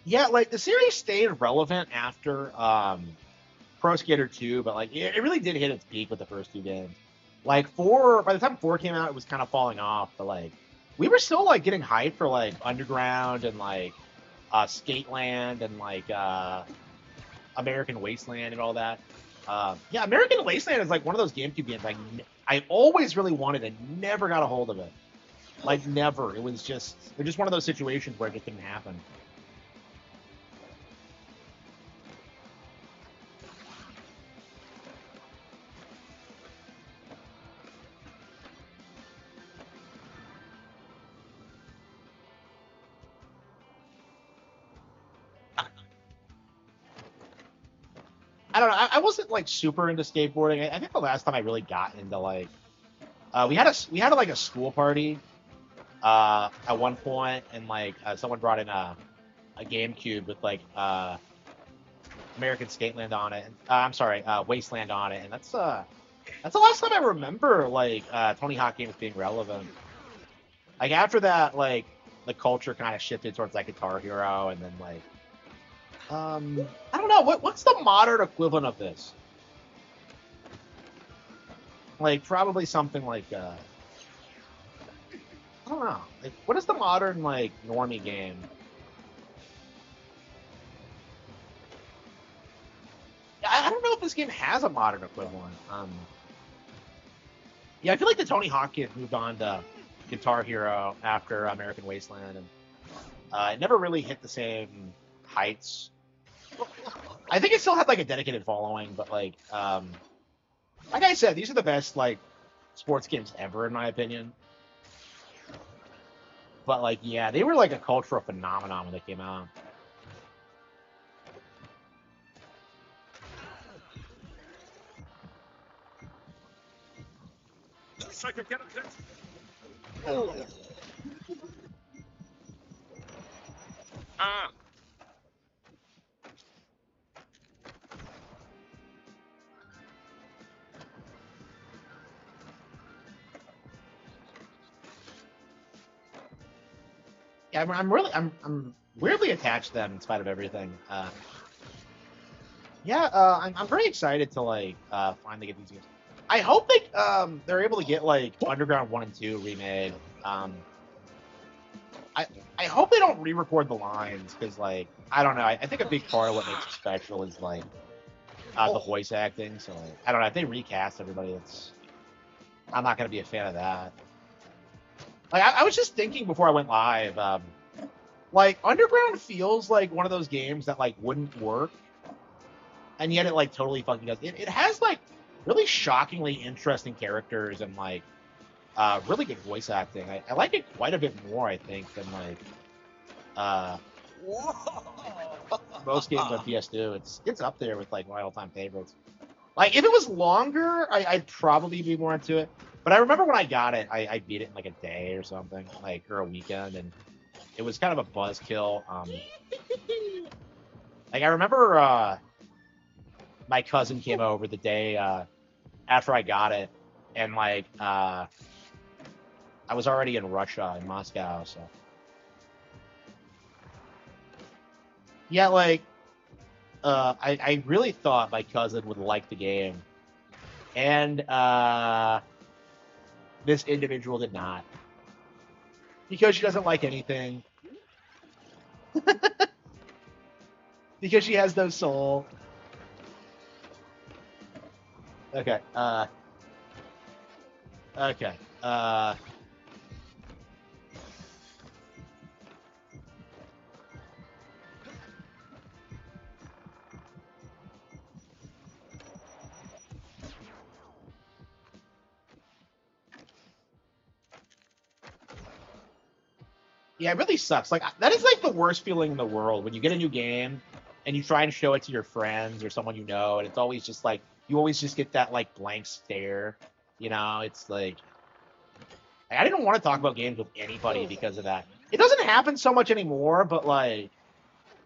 Speaker 1: yeah, like the series stayed relevant after Pro Skater 2, but like it really did hit its peak with the first 2 games. Like 4, by the time 4 came out, it was kind of falling off, but like we were still like getting hyped for like Underground and like Skateland and like American Wasteland and all that. Yeah, American Wasteland is like one of those GameCube games I always really wanted and never got a hold of it. Like never. It was just one of those situations where it just didn't happen. I don't know. I wasn't like super into skateboarding. I think the last time I really got into like, we had like a school party, at one point, and like someone brought in a GameCube with like American Skateland on it. I'm sorry, Wasteland on it, and that's the last time I remember like Tony Hawk games being relevant. Like after that, like the culture kind of shifted towards like Guitar Hero, and then like I don't know what's the modern equivalent of this. Like probably something like I don't know. Like what is the modern like normie game? I don't know if this game has a modern equivalent. Yeah, I feel like the Tony Hawk kids moved on to Guitar Hero after American Wasteland, and it never really hit the same heights. I think it still had like a dedicated following, but like I said, these are the best like sports games ever in my opinion. But like, yeah, they were like a cultural phenomenon when they came out. Yeah, I'm weirdly attached to them in spite of everything. Yeah, I'm very excited to like finally get these games. I hope they're able to get like Underground 1 and 2 remade. I hope they don't re-record the lines because like I don't know. I think a big part of what makes it special is like the voice acting. So like, I don't know if they recast everybody. I'm not gonna be a fan of that. Like I was just thinking before I went live. Like Underground feels like one of those games that like wouldn't work, and yet it like totally fucking does. It has like really shockingly interesting characters and like really good voice acting. I like it quite a bit more, I think, than like most games on PS2. It's up there with like my all-time favorites. Like if it was longer, I'd probably be more into it. But I remember when I got it, I beat it in like a day or something, like or a weekend, and it was kind of a buzzkill. Like I remember my cousin came over the day after I got it, and like I was already in Russia, in Moscow, so yeah, like I really thought my cousin would like the game, and this individual did not, because she doesn't like anything, because she has no soul. Okay. Okay. Yeah, it really sucks. Like that is like the worst feeling in the world when you get a new game and you try and show it to your friends or someone you know, and it's always just like you always just get that like blank stare. You know, it's like I didn't want to talk about games with anybody because of that. It doesn't happen so much anymore, but like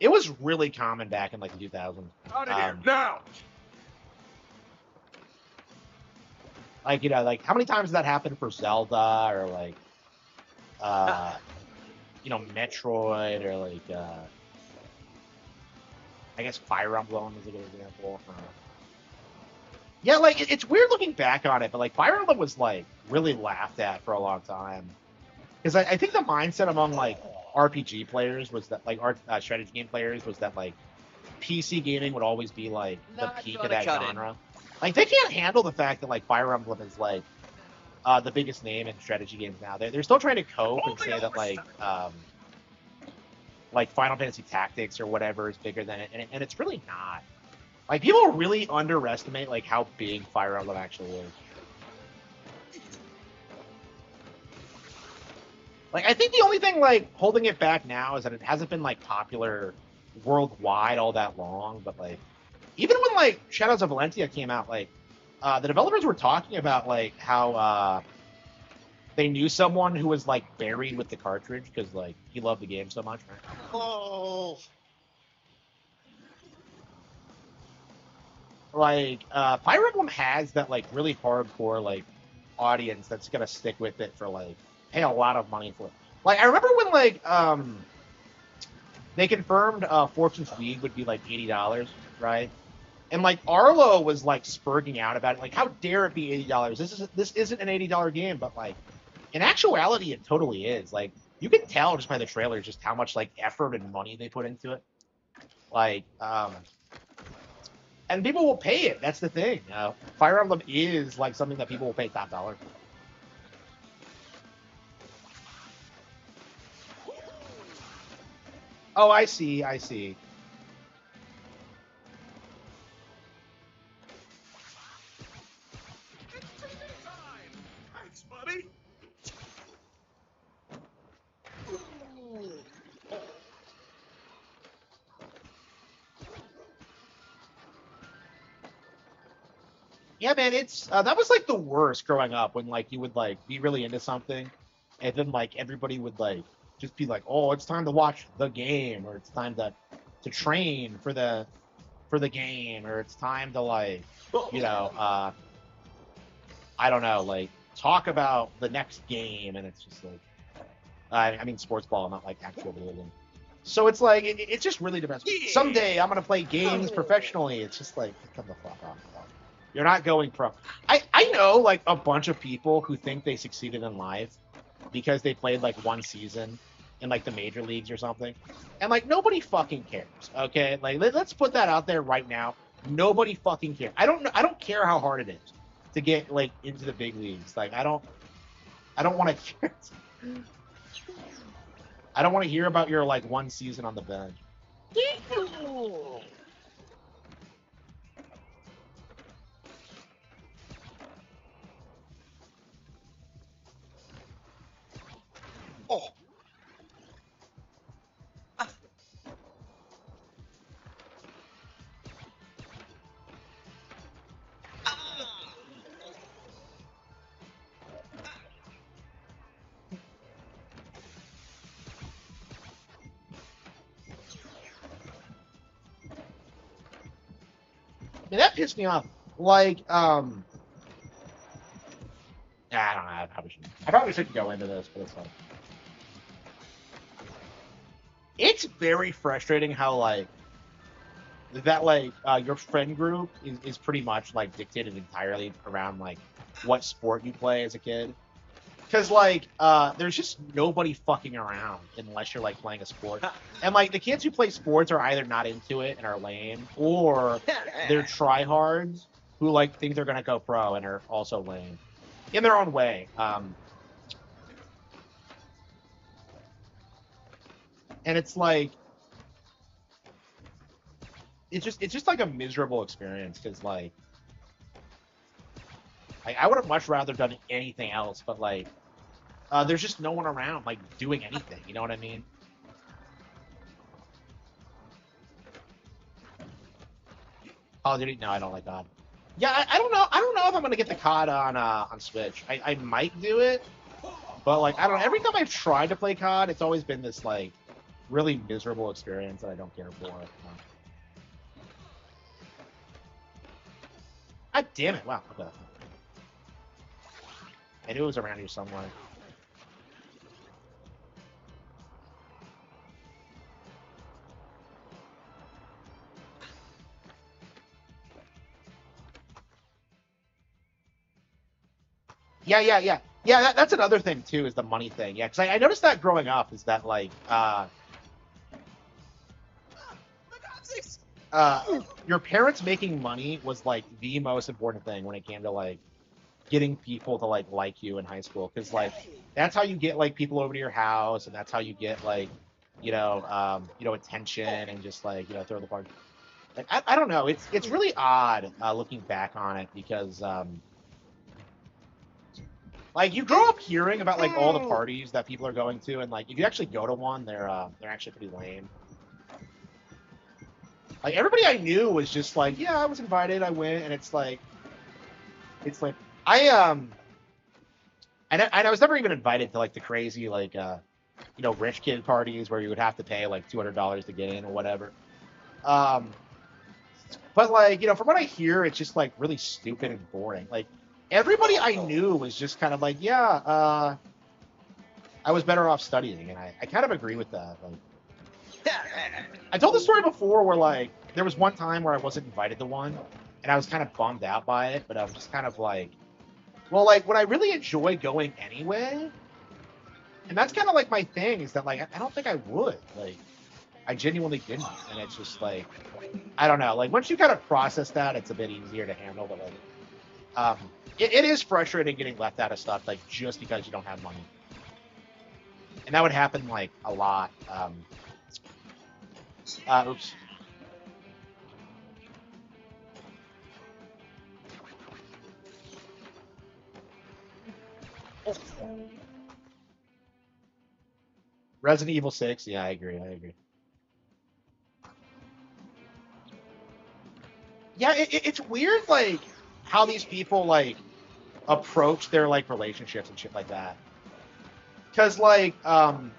Speaker 1: it was really common back in like the 2000s.
Speaker 5: Out of here now!
Speaker 1: Like you know, like how many times has that happened for Zelda or like you know, Metroid or like I guess Fire Emblem is a good example. Yeah, like it's weird looking back on it, but like Fire Emblem was like really laughed at for a long time because I think the mindset among like RPG players was that like strategy game players was that like PC gaming would always be like the peak of that genre. Like they can't handle the fact that like Fire Emblem is like the biggest name in strategy games now. They're still trying to cope and say that like Final Fantasy Tactics or whatever is bigger than it, and it's really not. Like people really underestimate like how big Fire Emblem actually is. Like I think the only thing like holding it back now is that it hasn't been like popular worldwide all that long. But like even when like Shadows of Valentia came out, like the developers were talking about like how they knew someone who was like buried with the cartridge because like he loved the game so much. Right?
Speaker 5: Oh.
Speaker 1: Like Fire Emblem has that like really hardcore like audience that's gonna stick with it for like pay a lot of money for it. Like I remember when like they confirmed Fortune's League would be like $80, right? And like Arlo was like spurging out about it, like how dare it be $80? This isn't an $80 game, but like in actuality, it totally is. Like you can tell just by the trailers just how much like effort and money they put into it. Like and people will pay it. That's the thing. Fire Emblem is like something that people will pay top dollar for. Oh, I see. I see.
Speaker 5: Thanks, buddy.
Speaker 1: Yeah, man, it's that was like the worst growing up when like you would like be really into something, and then like everybody would like just be like, "Oh, it's time to watch the game," or "It's time to train for the game," or "It's time to like, you know, I don't know, like talk about the next game," and it's just like, I mean, sports ball, not like actual video game. So it's like it's just really depressing. Someday I'm gonna play games professionally. It's just like come the fuck off. You're not going pro. I know like a bunch of people who think they succeeded in life because they played like one season in like the major leagues or something, and like nobody fucking cares. Okay, like let's put that out there right now. Nobody fucking cares. I don't know. I don't care how hard it is to get like into the big leagues. Like I don't want to. I don't want to hear about your like one season on the bench.
Speaker 5: Oh.
Speaker 1: Man, that pissed me off. Like, I don't know. I probably shouldn't go into this, but it's like, it's very frustrating how like that like your friend group is pretty much like dictated entirely around like what sport you play as a kid. Because like there's just nobody fucking around unless you're like playing a sport, and like the kids who play sports are either not into it and are lame, or they're tryhards who like think they're gonna go pro and are also lame in their own way. And it's like it's just like a miserable experience because like I would have much rather done anything else, but like there's just no one around like doing anything. You know what I mean? Call of Duty? No, I don't like COD. Yeah, I don't know. I don't know if I'm gonna get the COD on Switch. I might do it, but like I don't know. Every time I've tried to play COD, it's always been this like really miserable experience that I don't care for. God damn it! Wow. Okay. I knew it was around here somewhere. Yeah. That's another thing too, is the money thing. Yeah, because I noticed that growing up is that like your parents making money was like the most important thing when it came to like getting people to like you in high school, because like that's how you get like people over to your house, and that's how you get like attention and just like throw the party. Like I don't know, it's really odd looking back on it because like you grow up hearing about like all the parties that people are going to, and like if you actually go to one, they're actually pretty lame. Like everybody I knew was just like, yeah, I was invited, I went, and it's like I And I was never even invited to like the crazy like rich kid parties where you would have to pay like $200 to get in or whatever. Um, but like from what I hear, it's just like really stupid and boring. Like everybody I knew was just kind of like, yeah, I was better off studying, and I kind of agree with that. Like, I told the story before where like there was one time where I wasn't invited to one, and I was kind of bummed out by it, but I was just kind of like, well, like would I really enjoy going anyway? And that's kind of like my thing is that like I don't think I would. Like I genuinely didn't, and it's just like I don't know. Like once you kind of process that, it's a bit easier to handle. But like, it is frustrating getting left out of stuff like just because you don't have money, and that would happen like a lot. Oops. Resident Evil 6. Yeah, I agree. I agree. Yeah, it's weird like how these people like approach their like relationships and shit like that. Because like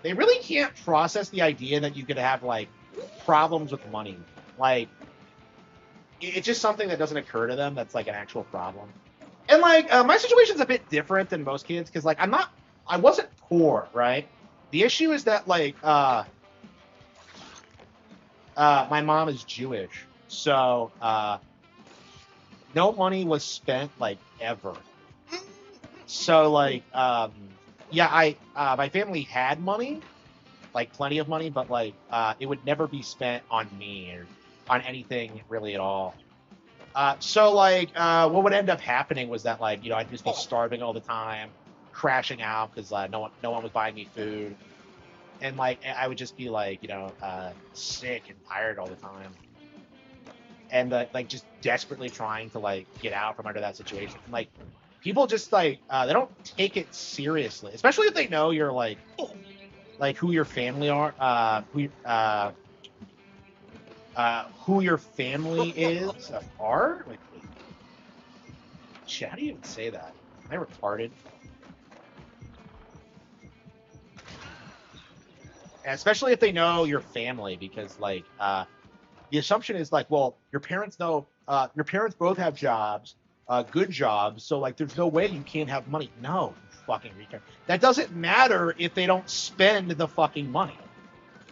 Speaker 1: they really can't process the idea that you could have like problems with money. Like it's just something that doesn't occur to them that's like an actual problem. And like my situation's a bit different than most kids because like I wasn't poor, right? The issue is that like my mom is Jewish, so no money was spent like ever. So like yeah, I my family had money, like plenty of money, but like it would never be spent on me or on anything really at all. So like what would end up happening was that like I'd just be starving all the time, crashing out because no one was buying me food, and like I would just be like sick and tired all the time, and like just desperately trying to like get out from under that situation. And, like people just like they don't take it seriously, especially if they know you're like who your family are, who your family is are. Like, shit, how do you even say that? Am I retarded? And especially if they know your family, because like the assumption is like, well, your parents both have jobs, good jobs, so like there's no way you can't have money. No, you fucking retard. That doesn't matter if they don't spend the fucking money.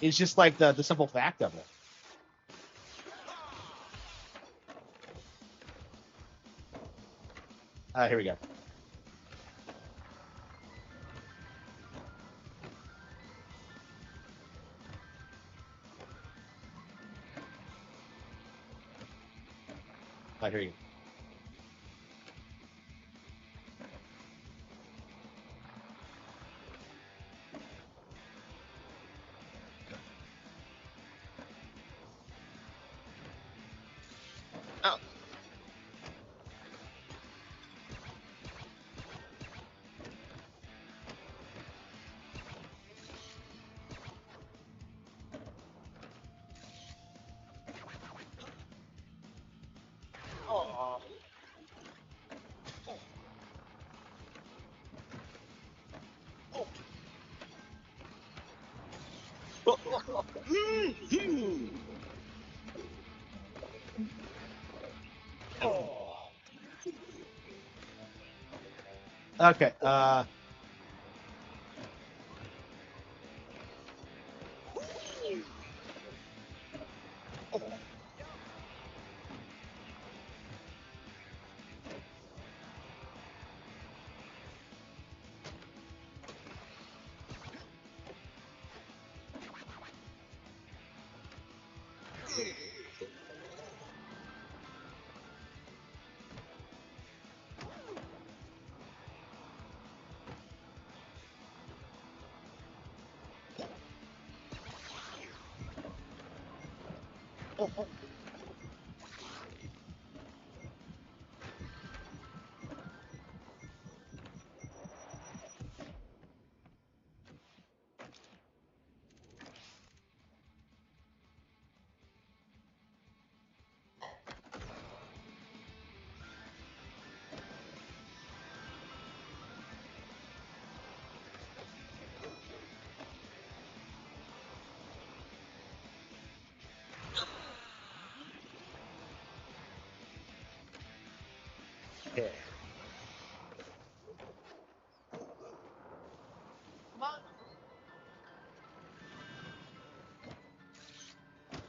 Speaker 1: It's just like the simple fact of it. Here we go. Here you go.
Speaker 5: Oh. Oh. Oh. Mhm. Oh.
Speaker 1: Okay.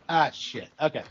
Speaker 1: Ah, shit. Okay.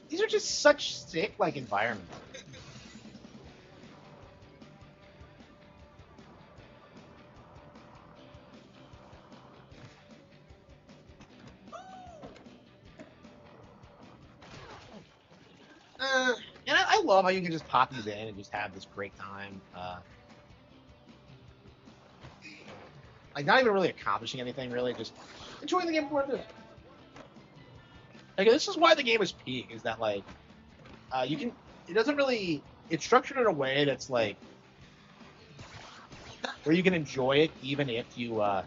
Speaker 1: These are just such sick, like, environments. And I love how you can just pop these in and just have this great time. Like, not even really accomplishing anything, really, just enjoying the game for what it is. Like, this is why the game is peak, is that, like, you can, it doesn't really, it's structured in a way that's, like, where you can enjoy it even if you're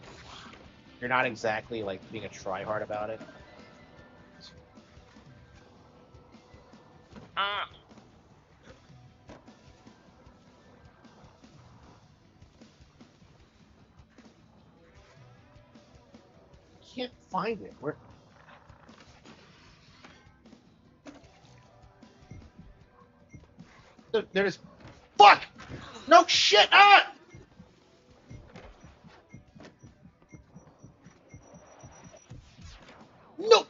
Speaker 1: not exactly, like, being a tryhard about it. Can't find it. Where? There's. Fuck! No shit! Ah! No!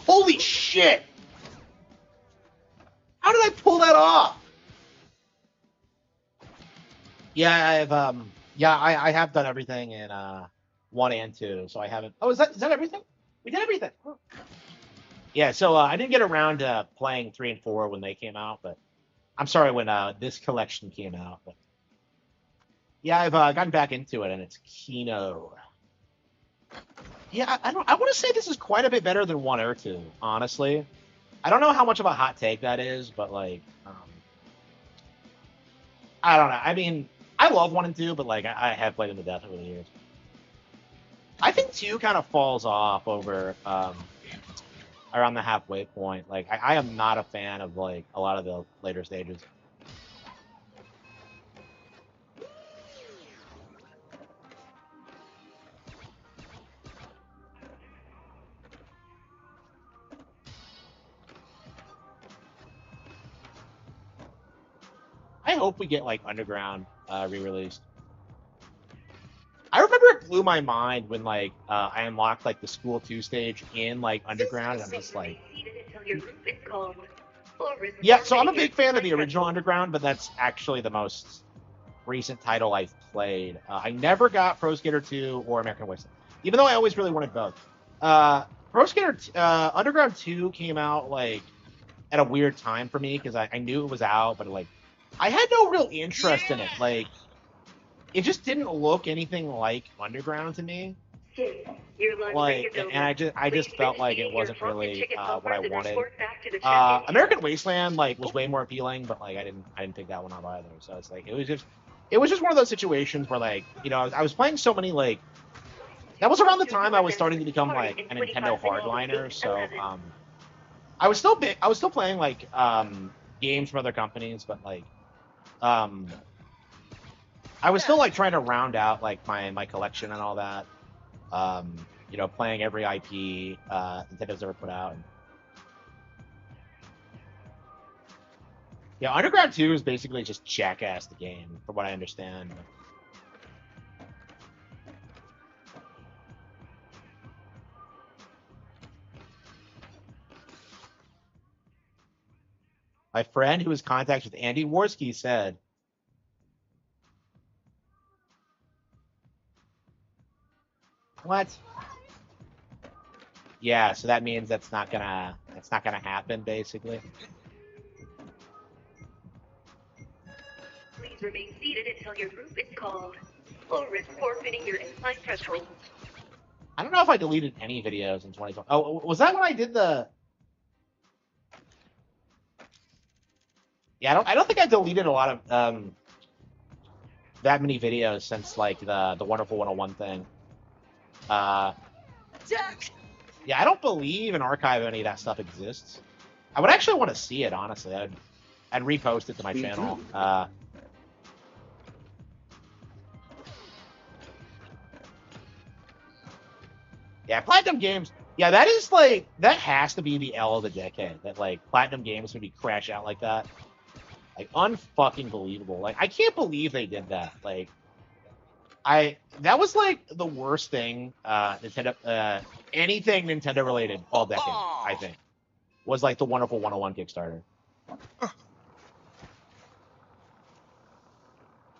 Speaker 1: Holy shit! How did I pull that off? Yeah, I have done everything in 1 and 2, so I haven't. Oh, is that everything? We did everything. Oh. Yeah, so I didn't get around to playing 3 and 4 when they came out, but I'm sorry when this collection came out. But yeah, I've gotten back into it, and it's Kino. Yeah, I want to say this is quite a bit better than 1 or 2, honestly. I don't know how much of a hot take that is, but like, I don't know. I mean, I love 1 and 2, but like, I have played them to death over the years. I think 2 kind of falls off over around the halfway point. Like, I am not a fan of like a lot of the later stages. I hope we get like Underground re-released. I remember it blew my mind when like I unlocked like the School 2 stage in like Underground, and I'm just like, yeah. So I'm a big fan of the original Underground, but that's actually the most recent title I've played. I never got Pro Skater 2 or American Wasteland, even though I always really wanted both. Pro Skater Underground 2 came out like at a weird time for me because I knew it was out, but like I had no real interest in it. Like, it just didn't look anything like Underground to me. Like, and I just felt like it wasn't really what I wanted. American Wasteland like was way more appealing, but like I didn't pick that one up either. So it's like it was just one of those situations where like, you know, I was playing so many like That was around the time I was starting to become like a Nintendo hardliner. So I was still playing like games from other companies, but like I was still like trying to round out like my collection and all that. You know, playing every IP Nintendo's ever put out. Yeah, Underground 2 is basically just Jackass the game, from what I understand. My friend who was in contact with Andy Worski said, "What? Yeah, so that means that's not gonna happen, basically."
Speaker 6: Please remain seated until your group is called. Or risk forfeiting your incline threshold.
Speaker 1: I don't know if I deleted any videos in 2020. Oh, was that when I did the? Yeah, I don't think I deleted a lot of that many videos since like the Wonderful 101 thing. Yeah, I don't believe an archive of any of that stuff exists. I would actually want to see it, honestly. I'd repost it to my channel. Yeah, Platinum Games. Yeah, that is like that has to be the L of the decade. That like Platinum Games would be crash out like that. Like unfucking believable. Like I can't believe they did that. Like that was like the worst thing Nintendo anything Nintendo related all decade, I think. Was like the Wonderful 101 Kickstarter.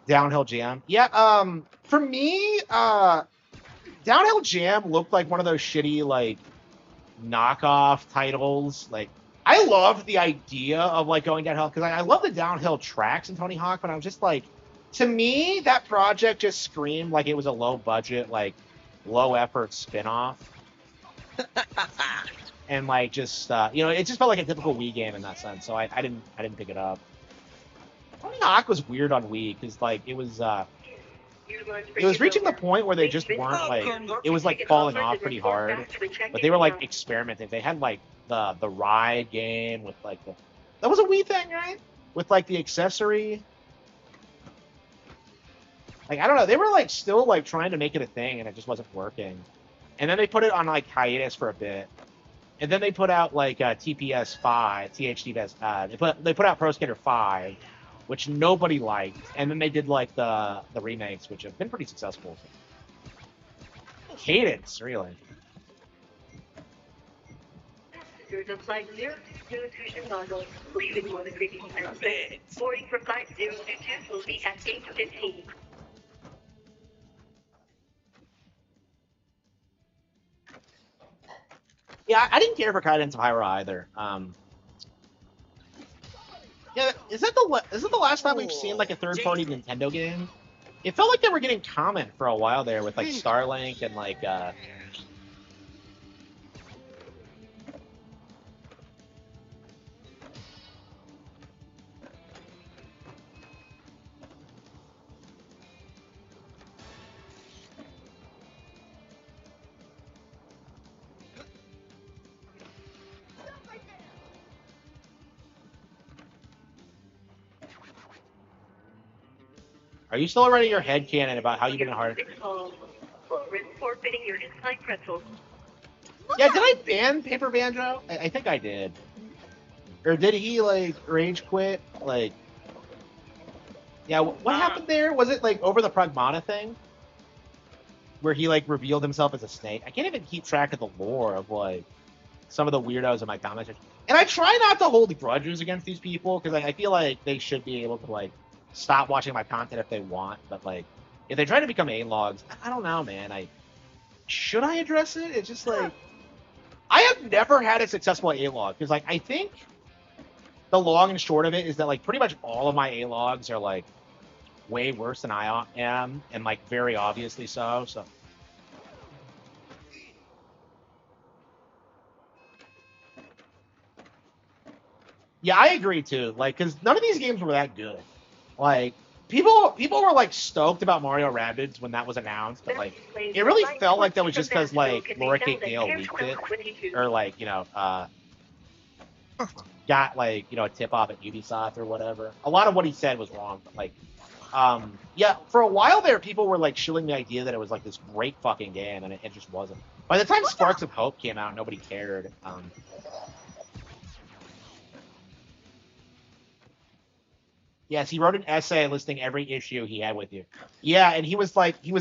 Speaker 1: Downhill Jam. Yeah, for me, Downhill Jam looked like one of those shitty like knockoff titles. Like I loved the idea of like going downhill because I love the downhill tracks in Tony Hawk, but I was just like, to me, that project just screamed like it was a low budget, like low effort spin-off. And like just you know, it just felt like a typical Wii game in that sense. So I didn't pick it up. Tony Hawk was weird on Wii because like it was reaching the point where they just weren't like, it was like falling off pretty hard, but they were like experimenting. They had like the ride game with like that was a Wii thing, right? With like the accessory. Like I don't know, they were like still like trying to make it a thing and it just wasn't working. And then they put it on like hiatus for a bit. And then they put out like TPS 5, they put out Pro Skater 5, which nobody liked, and then they did like the remakes, which have been pretty successful. Cadence, really.
Speaker 6: Passengers of flight 020 Chicago, leaving for the Greek Airways. Boarding for flight 022 will be at 8:15.
Speaker 1: Yeah, I didn't care for Cadence of Hyrule either. Yeah, is that the last time we've seen like a third-party Nintendo game? It felt like they were getting comment for a while there with like Starlink and like Are you still running your headcanon about how you've been hard?
Speaker 6: Forfeiting your incline pretzel.
Speaker 1: Yeah, did I ban Paper Banjo? I think I did. Or did he like rage quit? Like, yeah, what happened there? Was it like over the Pragmata thing? Where he like revealed himself as a snake? I can't even keep track of the lore of like some of the weirdos in my comment section. And I try not to hold grudges against these people because I feel like they should be able to like stop watching my content if they want. But like, if they try to become A-logs, I don't know, man. Should I address it? It's just like, I have never had a successful A-log because like I think the long and short of it is that like pretty much all of my A-logs are like way worse than I am, and like very obviously so. So. Yeah, I agree too. Like, because none of these games were that good. Like, people were like stoked about Mario Rabbids when that was announced, but like it really felt like that was just because like Laura Kate Gale leaked it, or like got like a tip off at Ubisoft or whatever. A lot of what he said was wrong, but like yeah, for a while there, people were like shilling the idea that it was like this great fucking game, and it just wasn't. By the time Sparks of Hope came out, nobody cared. Yes, he wrote an essay listing every issue he had with you. Yeah, and he was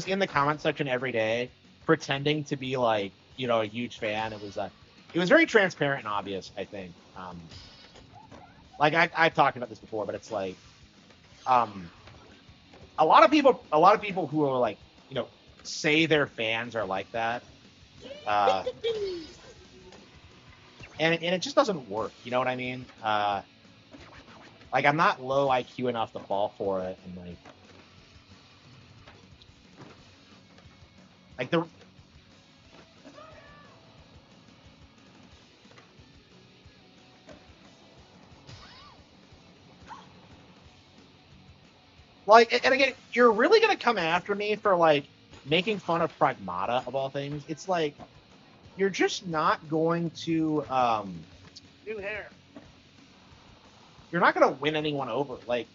Speaker 1: in the comment section every day, pretending to be like a huge fan. It was very transparent and obvious. I think. Like I've talked about this before, but it's like, a lot of people who are like say their fans are like that, and it just doesn't work. You know what I mean? Like I'm not low IQ enough to fall for it, and like the. Like, and again, you're really gonna come after me for like making fun of Pragmata of all things. It's like you're just not going to
Speaker 5: New hair.
Speaker 1: you're not gonna win anyone over. Like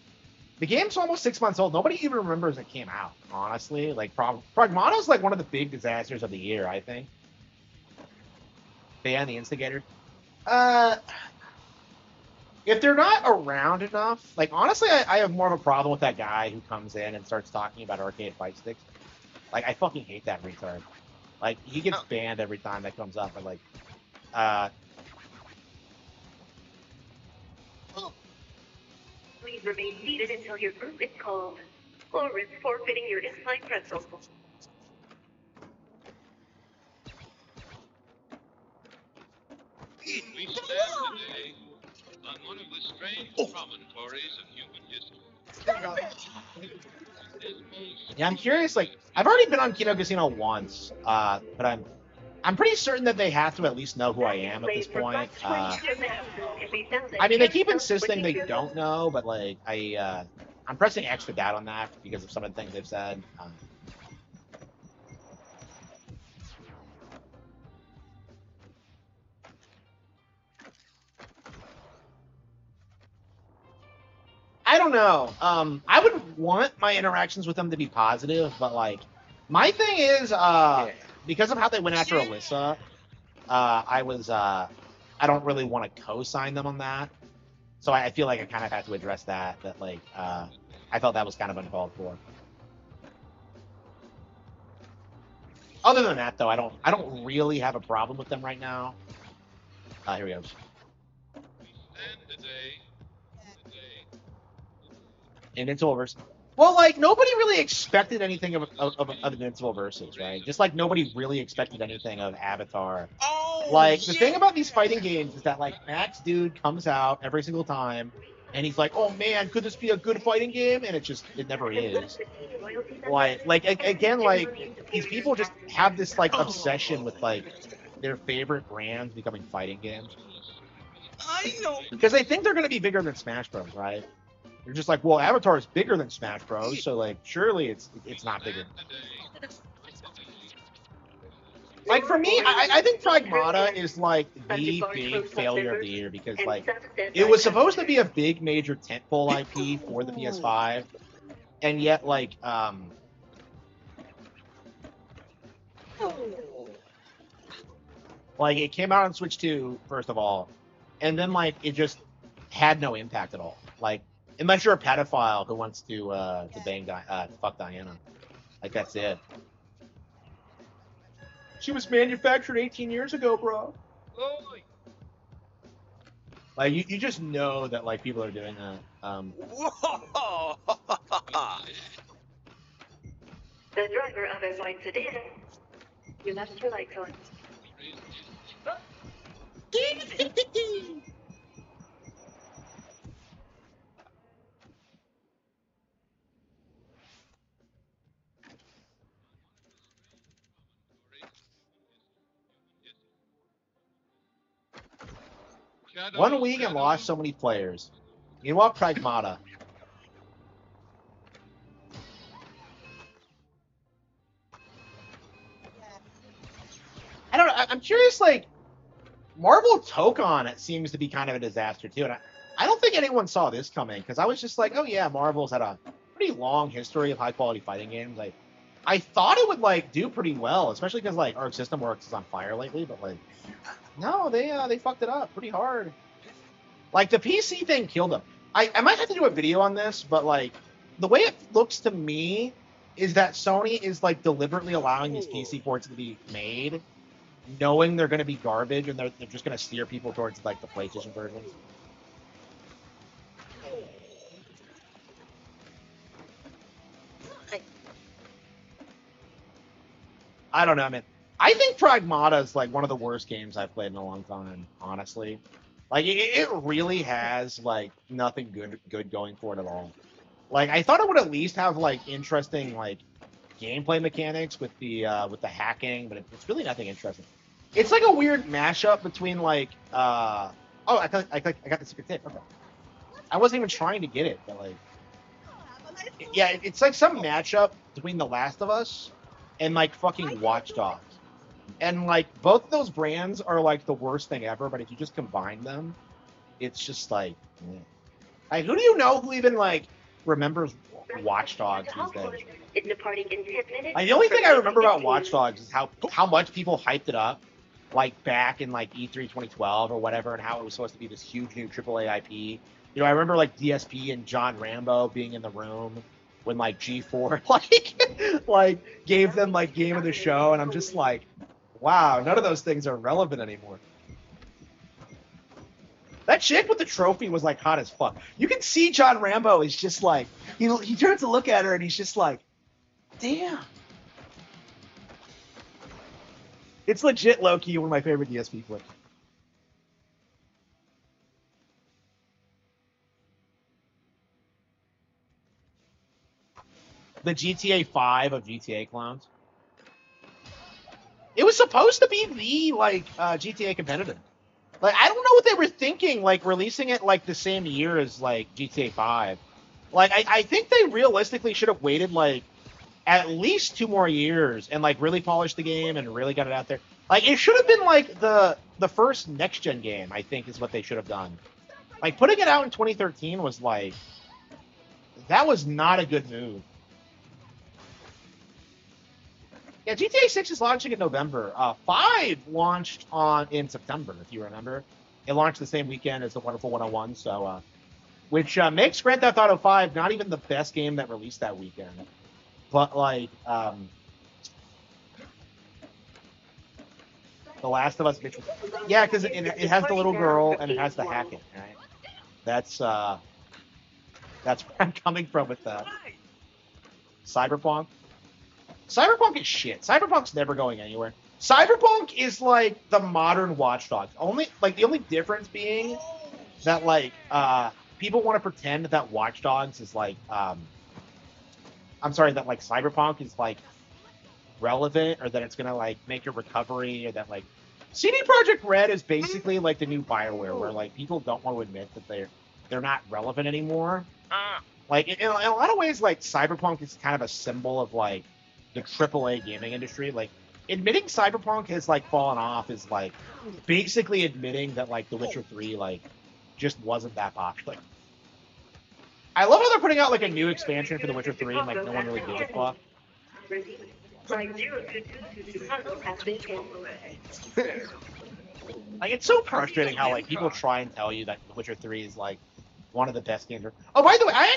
Speaker 1: the game's almost 6 months old. Nobody even remembers it came out. Honestly, like Pragmata's like one of the big disasters of the year. I think. Ban the instigator. If they're not around enough, like honestly, I have more of a problem with that guy who comes in and starts talking about arcade fight sticks. Like I fucking hate that retard. Like he gets banned every time that comes up. But like,
Speaker 6: Please remain seated until your group is called, or risk forfeiting your incline pretzel.
Speaker 7: We stand today on one of the strange promontories of human history.
Speaker 1: yeah, I'm curious. Like I've already been on Kino Casino once, but I'm pretty certain that they have to at least know who I am at this point. I mean, they keep insisting they don't know, but like I'm pressing X for that on that because of some of the things they've said. I don't know. I would want my interactions with them to be positive, but like, my thing is, because of how they went after Alyssa, I don't really want to co-sign them on that. So I feel like I kind of have to address that. That like, I felt that was kind of uncalled for. Other than that, though, I don't really have a problem with them right now. Here we go. Invincible versus. Well, like nobody really expected anything of Invincible versus, right? Just like nobody really expected anything of Avatar.
Speaker 5: Oh,
Speaker 1: like the thing about these fighting games is that like Max Dude comes out every single time, and he's like, "Oh man, could this be a good fighting game?" And it never is. Like again, like these people just have this like obsession with like their favorite brands becoming fighting games.
Speaker 5: I know.
Speaker 1: Because they think they're going to be bigger than Smash Bros, right? They're just like, well, Avatar is bigger than Smash Bros, so like surely it's not bigger. Like for me, I think Pragmata is like the big failure of the year because like it was supposed to be a big major tentpole IP for the PS5, and yet like it came out on Switch 2 first of all, and then like it just had no impact at all. Like unless you're a pedophile who wants to fuck Diana, like that's it. She was manufactured 18 years ago, bro. Like you just know that like people are doing that.
Speaker 5: Whoa!
Speaker 6: The driver of a white sedan. You left your lights on.
Speaker 1: One week and lost so many players. You know what, Pragmata? I'm curious, like, Marvel Tokon, it seems to be kind of a disaster, too. And I don't think anyone saw this coming, because I was just like, oh, yeah, Marvel's had a pretty long history of high-quality fighting games. Like, I thought it would, like, do pretty well, especially because, like, Arc System Works is on fire lately, but, like, no, they fucked it up pretty hard. Like, the PC thing killed them. I might have to do a video on this, but, like, the way it looks to me is that Sony is, like, deliberately allowing these PC ports to be made, knowing they're going to be garbage, and they're just going to steer people towards, like, the PlayStation versions. I don't know, man. I think Pragmata is, like, one of the worst games I've played in a long time, honestly. Like, it really has, like, nothing good going for it at all. Like, I thought it would at least have, like, interesting, like, gameplay mechanics with the hacking, but it's really nothing interesting. It's like a weird mashup between, like, oh, I got the secret tip. Okay. I wasn't even trying to get it, but, like, yeah, it's like some matchup between The Last of Us and, like, fucking Watch Dogs. And, like, both of those brands are, like, the worst thing ever, but if you just combine them, it's just, like, yeah. Like, who do you know who even, like, remembers Watch Dogs these days? Like, the only thing I remember about Watch Dogs is how much people hyped it up, like, back in, like, E3 2012 or whatever, and how it was supposed to be this huge new AAA IP. You know, I remember, like, DSP and John Rambo being in the room when, like, G4, like, gave them, like, game of the show, and I'm just like, wow, none of those things are relevant anymore. That chick with the trophy was, like, hot as fuck. You can see John Rambo is just like, he turns to look at her and he's just like, damn. It's legit low-key one of my favorite DSP flips. The GTA 5 of GTA clones. It was supposed to be the, like, GTA competitive. Like, I don't know what they were thinking, like, releasing it, like, the same year as, like, GTA 5. Like, I think they realistically should have waited, like, at least 2 more years and, like, really polished the game and really got it out there. Like, it should have been, like, the first next-gen game, I think, is what they should have done. Like, putting it out in 2013 was, like, that was not a good move. Yeah, GTA 6 is launching in November. 5 launched in September, if you remember. It launched the same weekend as the Wonderful 101, so which makes Grand Theft Auto 5 not even the best game that released that weekend. But, like, The Last of Us, bitch. Yeah, because it has the little girl and it has the hacking, right? That's where I'm coming from with that. Cyberpunk. Cyberpunk is shit. Cyberpunk's never going anywhere. Cyberpunk is like the modern Watch Dogs. The only difference being that, like, people want to pretend that Watch Dogs is like that, like, Cyberpunk is, like, relevant, or that it's gonna, like, make a recovery, or that, like, CD Projekt Red is basically like the new BioWare, where, like, people don't want to admit that they're not relevant anymore. Like, in a lot of ways, like, Cyberpunk is kind of a symbol of, like, the AAA gaming industry. Like, admitting Cyberpunk has, like, fallen off is, like, basically admitting that, like, The Witcher 3, like, just wasn't that popular. I love how they're putting out, like, a new expansion for The Witcher 3 and, like, no one really gives a fuck. Like, it's so frustrating how, like, people try and tell you that The Witcher 3 is, like, one of the best games. Oh, by the way, I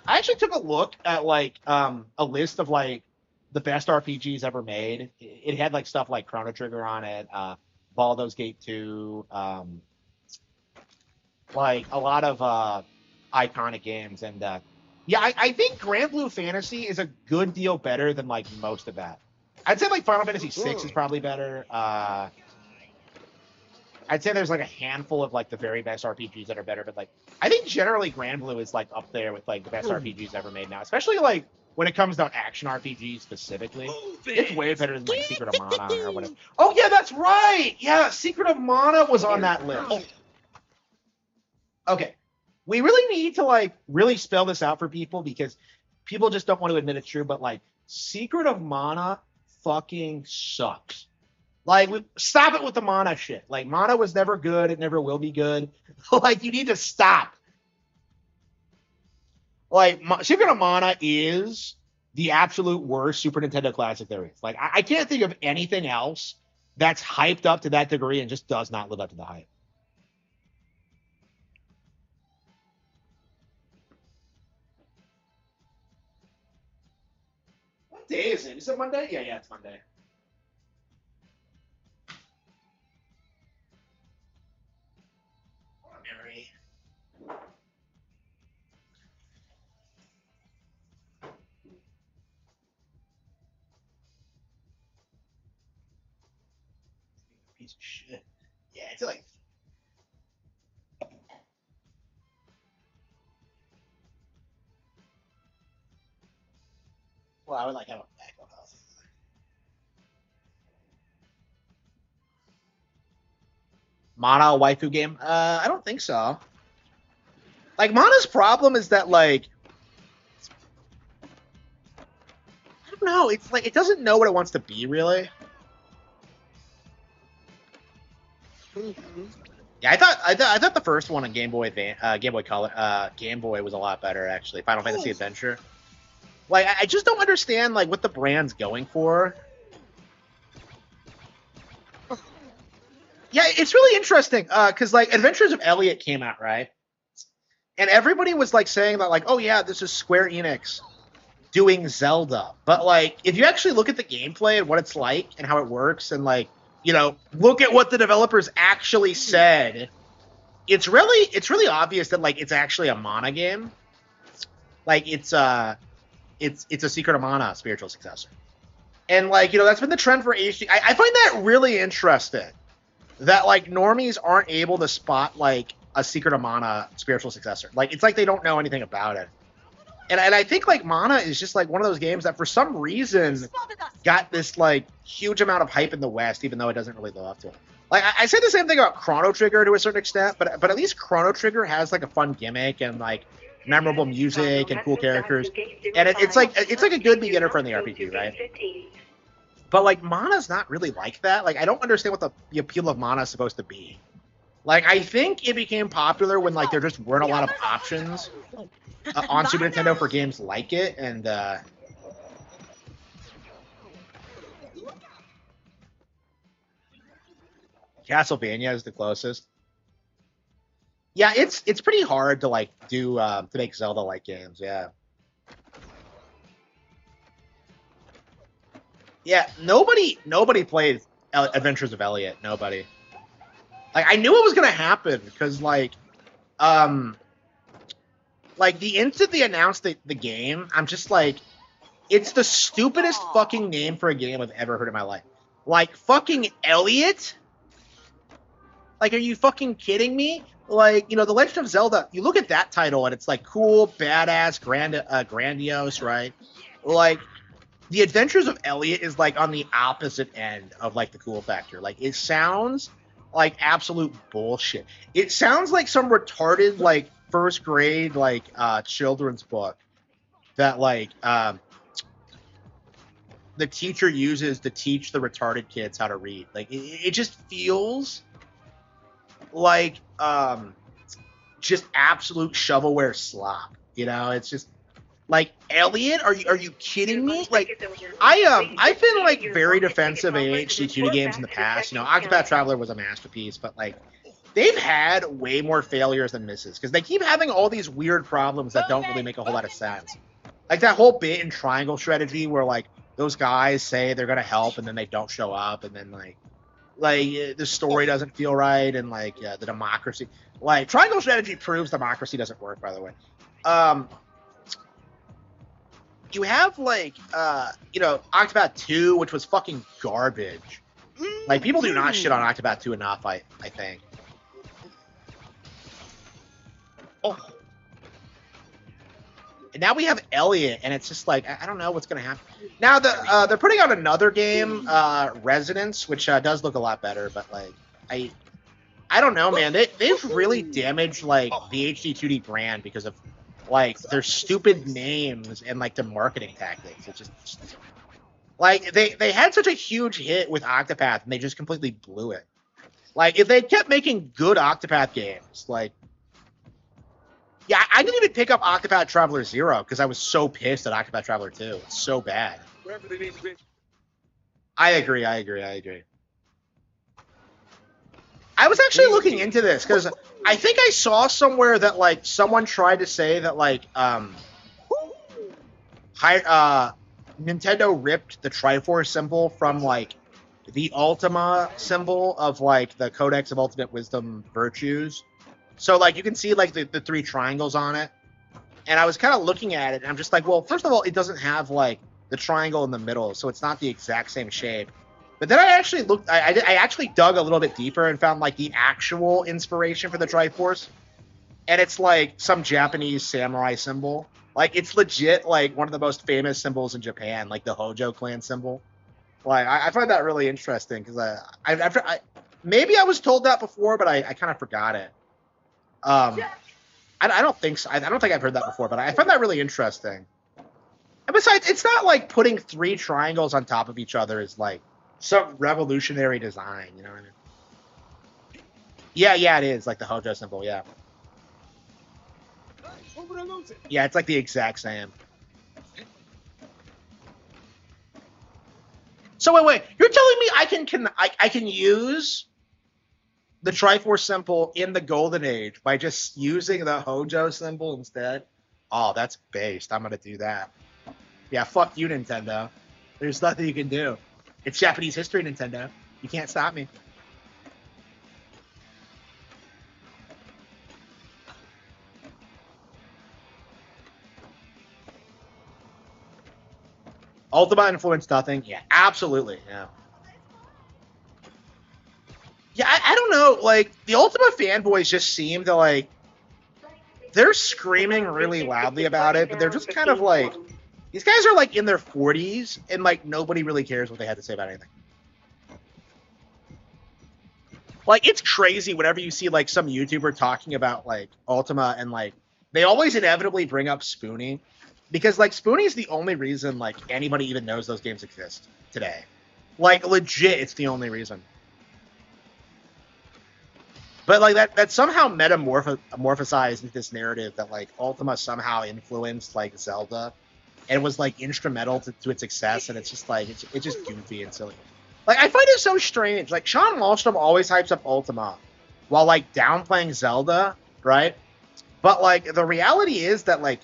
Speaker 1: actually took a look at, like, a list of, like, the best RPGs ever made. It had, like, stuff like Chrono Trigger on it, Baldur's Gate 2, like, a lot of iconic games. And yeah, I think Grand Blue Fantasy is a good deal better than, like, most of that. I'd say, like, Final Fantasy VI is probably better. I'd say there's, like, a handful of, like, the very best RPGs that are better, but, like, I think generally Grand Blue is, like, up there with, like, the best RPGs ever made now, especially, like, when it comes to action RPGs specifically. It's way better than, like, Secret of Mana or whatever. Oh, yeah, that's right! Yeah, Secret of Mana was on that list. Okay. We really need to, like, really spell this out for people, because people just don't want to admit it's true, but, like, Secret of Mana fucking sucks. Like, stop it with the mana shit. Like, mana was never good. It never will be good. Like, you need to stop. Like, Secret of Mana is the absolute worst Super Nintendo classic there is. Like, I can't think of anything else that's hyped up to that degree and just does not live up to the hype. What day is it? Is it Monday? Yeah, it's Monday. Mary. Piece of shit. Yeah, it's like. Well, I would like have a backup health. Mana waifu game? I don't think so. Like, Mana's problem is that, like, I don't know. It's like it doesn't know what it wants to be, really. Yeah, I thought the first one on Game Boy Color, Game Boy was a lot better, actually. Final Fantasy Adventure. Like, I just don't understand like what the brand's going for. Yeah, it's really interesting because like Adventures of Elliot came out, right? And everybody was like saying that like, oh yeah, this is Square Enix doing Zelda. But like, if you actually look at the gameplay and what it's like and how it works, and like, you know, look at what the developers actually said, it's really obvious that like it's actually a Mana game. Like it's a Secret of Mana spiritual successor. And like, you know, that's been the trend for HD. I find that really interesting. That like normies aren't able to spot like a Secret of Mana spiritual successor. Like it's like they don't know anything about it. And I think like Mana is just like one of those games that for some reason got this like huge amount of hype in the West, even though it doesn't really live up to it. Like I said the same thing about Chrono Trigger to a certain extent, but at least Chrono Trigger has like a fun gimmick and like memorable music and cool characters, and it's like a good beginner friendly RPG, right? But like Mana's not really like that. Like I don't understand what the appeal of Mana is supposed to be. Like I think it became popular when like there just weren't a lot of options on Super Nintendo for games like it, and Castlevania is the closest. Yeah, it's pretty hard to like do to make Zelda like games. Yeah. Yeah, nobody played Adventures of Elliot. Nobody. Like I knew it was gonna happen because like the instant they announced the game, I'm just like, it's the stupidest fucking name for a game I've ever heard in my life. Like fucking Elliot. Like, are you fucking kidding me? Like, you know, The Legend of Zelda, you look at that title and it's like cool, badass, grandiose, right? Like, The Adventures of Elliot is like on the opposite end of like the cool factor. Like, it sounds like absolute bullshit. It sounds like some retarded, like, first grade, like, children's book that, like, the teacher uses to teach the retarded kids how to read. Like, it just feels like just absolute shovelware slop, you know. It's just like, Elliot, are you kidding me? Like I've been like very defensive of HD 2D games in the past. You know, Octopath Traveler was a masterpiece, but like they've had way more failures than misses because they keep having all these weird problems that don't really make a whole lot of sense. Like that whole bit in Triangle Strategy where like those guys say they're gonna help and then they don't show up, and then like the story doesn't feel right, and like the democracy, like Triangle Strategy proves democracy doesn't work, by the way. You have like you know, Octopath 2, which was fucking garbage. Like people do not shit on Octopath 2 enough, I think. Oh. And now we have Elliot, and it's just like, I don't know what's gonna happen. Now they're putting out another game, Resonance, which does look a lot better, but like I don't know, man. They've really damaged like the HD 2D brand because of like their stupid names and like their marketing tactics. It's just Like they had such a huge hit with Octopath, and they just completely blew it. Like if they kept making good Octopath games, like yeah, I didn't even pick up Octopath Traveler 0 because I was so pissed at Octopath Traveler 2. It's so bad.
Speaker 5: Wherever they need to be.
Speaker 1: I agree. I was actually looking into this because I think I saw somewhere that like someone tried to say that like Nintendo ripped the Triforce symbol from like the Ultima symbol of like the Codex of Ultimate Wisdom Virtues. So like you can see like the 3 triangles on it. And I was kind of looking at it and I'm just like, well, first of all, it doesn't have like the triangle in the middle, so it's not the exact same shape. But then I actually looked, I actually dug a little bit deeper and found like the actual inspiration for the Triforce. And it's like some Japanese samurai symbol. Like it's legit like one of the most famous symbols in Japan, like the Hojo clan symbol. Like I find that really interesting because I maybe I was told that before, but I kind of forgot it. I don't think so. I don't think I've heard that before, but I find that really interesting. And besides, it's not like putting 3 triangles on top of each other is like some revolutionary design, you know what I mean? Yeah, it is like the Hojo symbol, yeah. Yeah, it's like the exact same. So wait, you're telling me I can use the Triforce symbol in the Golden Age by just using the Hojo symbol instead? Oh, that's based. I'm gonna do that. Yeah, fuck you, Nintendo. There's nothing you can do. It's Japanese history, Nintendo. You can't stop me. Ultima influenced nothing? Yeah, absolutely. Yeah. Yeah, I don't know. Like, the Ultima fanboys just seem to, like, they're screaming really loudly about it, but they're just kind of like, these guys are, like, in their 40s, and, like, nobody really cares what they had to say about anything. Like, it's crazy whenever you see, like, some YouTuber talking about, like, Ultima, and, like, they always inevitably bring up Spoonie. Because, like, Spoonie's the only reason, like, anybody even knows those games exist today. Like, legit, it's the only reason. But, like, that somehow metamorphosized into this narrative that, like, Ultima somehow influenced, like, Zelda and was, like, instrumental to its success, and it's just, like, it's just goofy and silly. Like, I find it so strange. Like, Sean Malmstrom always hypes up Ultima while, like, downplaying Zelda, right? But, like, the reality is that, like,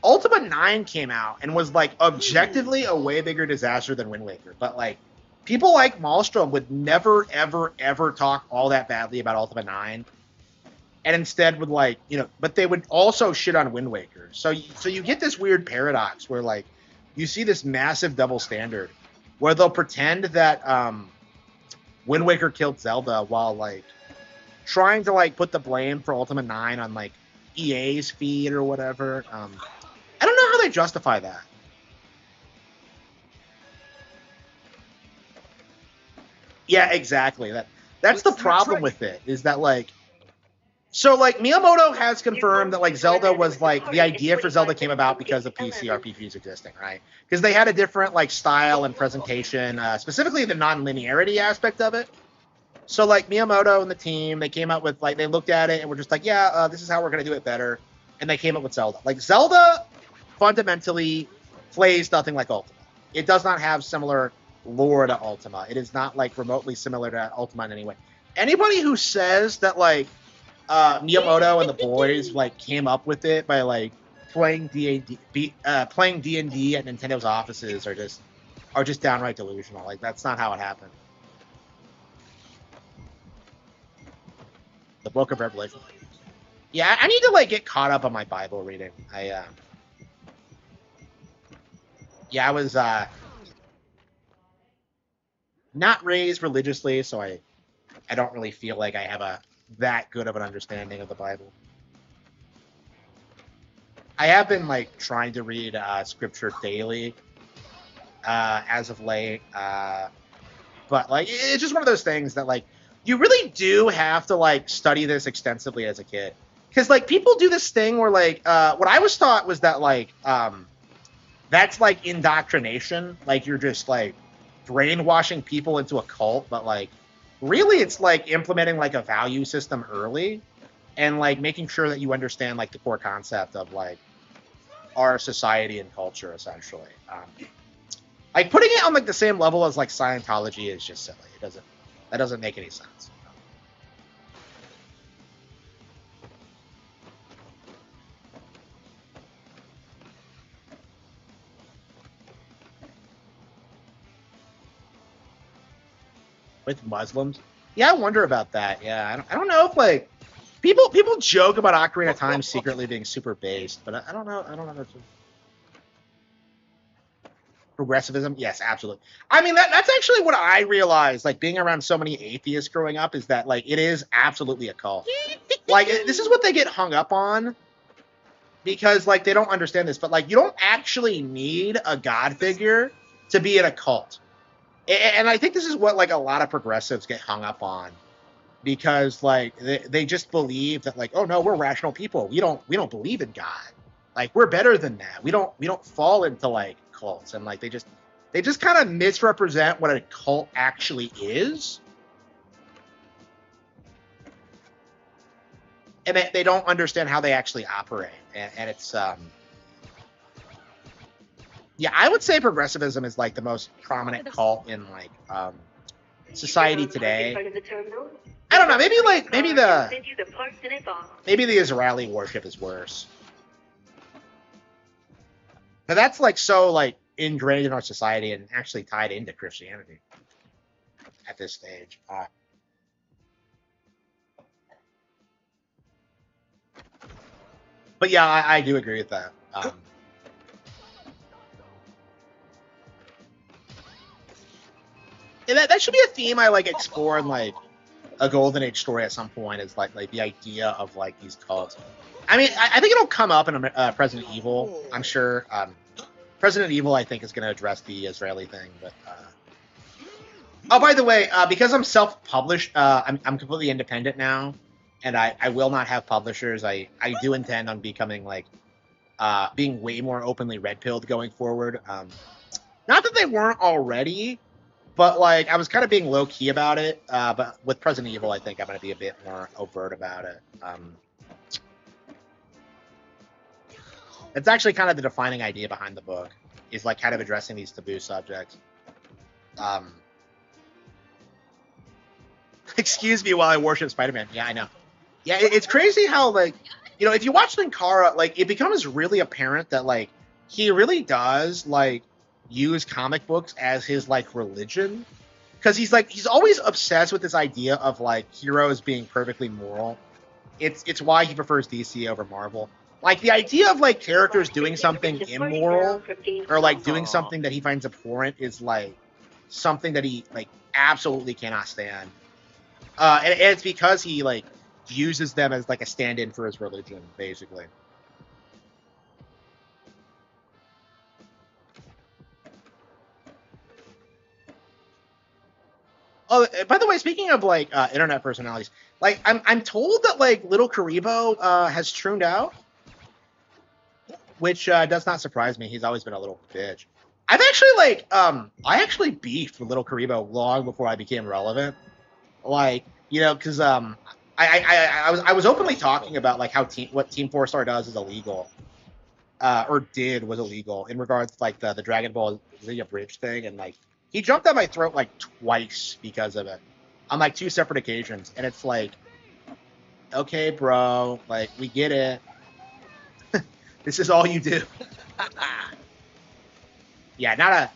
Speaker 1: Ultima 9 came out and was, like, objectively a way bigger disaster than Wind Waker. But, like, people like Malmstrom would never, ever, ever talk all that badly about Ultima 9. And instead would, like, you know, but they would also shit on Wind Waker. So you get this weird paradox where, like, you see this massive double standard where they'll pretend that Wind Waker killed Zelda while, like, trying to, like, put the blame for Ultima 9 on, like, EA's feed or whatever. I don't know how they justify that. Yeah, exactly. That's the problem with it, is that, like, so, like, Miyamoto has confirmed that, like, Zelda was, like, the idea for Zelda came about because of PC RPGs existing, right? Because they had a different, like, style and presentation, specifically the non-linearity aspect of it. So, like, Miyamoto and the team, they came up with, like, they looked at it and were just like, yeah, this is how we're going to do it better. And they came up with Zelda. Like, Zelda fundamentally plays nothing like Ultima. It does not have similar lore to Ultima. It is not, like, remotely similar to Ultima in any way. Anybody who says that, like, Miyamoto and the boys, like, came up with it by, like, playing D&D at Nintendo's offices are just downright delusional. Like, that's not how it happened. The Book of Revelation. Yeah, I need to, like, get caught up on my Bible reading. I was not raised religiously, so I don't really feel like I have that good of an understanding of the Bible. I have been, like, trying to read scripture daily as of late, but, like, it's just one of those things that, like, you really do have to, like, study this extensively as a kid. Because, like, people do this thing where, like, what I was taught was that, like, that's like indoctrination. Like you're just like brainwashing people into a cult, but like really it's like implementing like a value system early and like making sure that you understand like the core concept of like our society and culture essentially. Like putting it on like the same level as like Scientology is just silly. That doesn't make any sense. With Muslims, yeah, I wonder about that. Yeah, I don't know if like people joke about Ocarina of Time secretly being super based, but I don't know. I don't know. Progressivism, yes, absolutely. I mean, that's actually what I realized. Like being around so many atheists growing up is that like it is absolutely a cult. Like this is what they get hung up on because like they don't understand this, but like you don't actually need a god figure to be in a cult. And I think this is what like a lot of progressives get hung up on because like they just believe that like, oh no, we're rational people. We don't believe in God. Like we're better than that. We don't fall into like cults, and like they just kind of misrepresent what a cult actually is. And they don't understand how they actually operate. And it's yeah, I would say progressivism is like the most prominent cult in like society today. I don't know, maybe the Israeli worship is worse. But that's like so like ingrained in our society and actually tied into Christianity at this stage. But yeah, I do agree with that. And that should be a theme I like explore in like a Golden Age story at some point. Is like the idea of like these cults. I mean, I think it'll come up in President Evil. I'm sure. President Evil, I think, is going to address the Israeli thing. But oh, by the way, because I'm self-published, I'm completely independent now, and I will not have publishers. I do intend on becoming like being way more openly red-pilled going forward. Not that they weren't already, but like I was kind of being low-key about it. But with President Evil, I think I'm going to be a bit more overt about it. It's actually kind of the defining idea behind the book, is like kind of addressing these taboo subjects. Excuse me while I worship Spider-Man. Yeah, I know. Yeah, it's crazy how like, you know, if you watch Linkara, like it becomes really apparent that like he really does like use comic books as his like religion, because he's always obsessed with this idea of like heroes being perfectly moral. It's why he prefers DC over Marvel. Like the idea of like characters doing something immoral or like doing something that he finds abhorrent is like something that he like absolutely cannot stand. And it's because he like uses them as like a stand-in for his religion, basically. Oh, by the way, speaking of like internet personalities, like I'm told that like Little Karibo has tuned out, which does not surprise me. He's always been a little bitch. I've actually like I actually beefed with Little Karibo long before I became relevant. Like, you know, because I was openly talking about like how what Team 4-Star does is illegal, or was illegal in regards to like the Dragon Ball Z Bridge thing, and like he jumped on my throat like twice because of it on like 2 separate occasions, and it's like, okay, bro, like we get it. This is all you do. Yeah, not a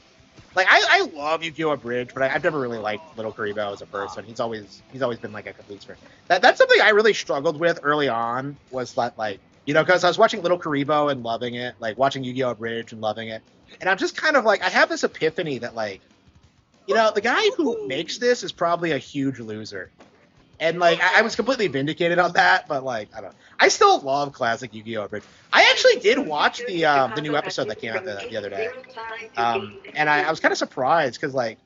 Speaker 1: like I love Yu-Gi-Oh! Bridge, but I've never really liked Little Karibo as a person. He's always been like a complete stranger. That's something I really struggled with early on, was that like, you know, because I was watching Little Karibo and loving it, like watching Yu-Gi-Oh! Bridge and loving it, and I'm just kind of like, I have this epiphany that like, you know, the guy who makes this is probably a huge loser. And like I was completely vindicated on that, but like I don't know. I still love classic Yu-Gi-Oh! Bridge. I actually did watch the new episode that came out the other day, and I was kind of surprised because like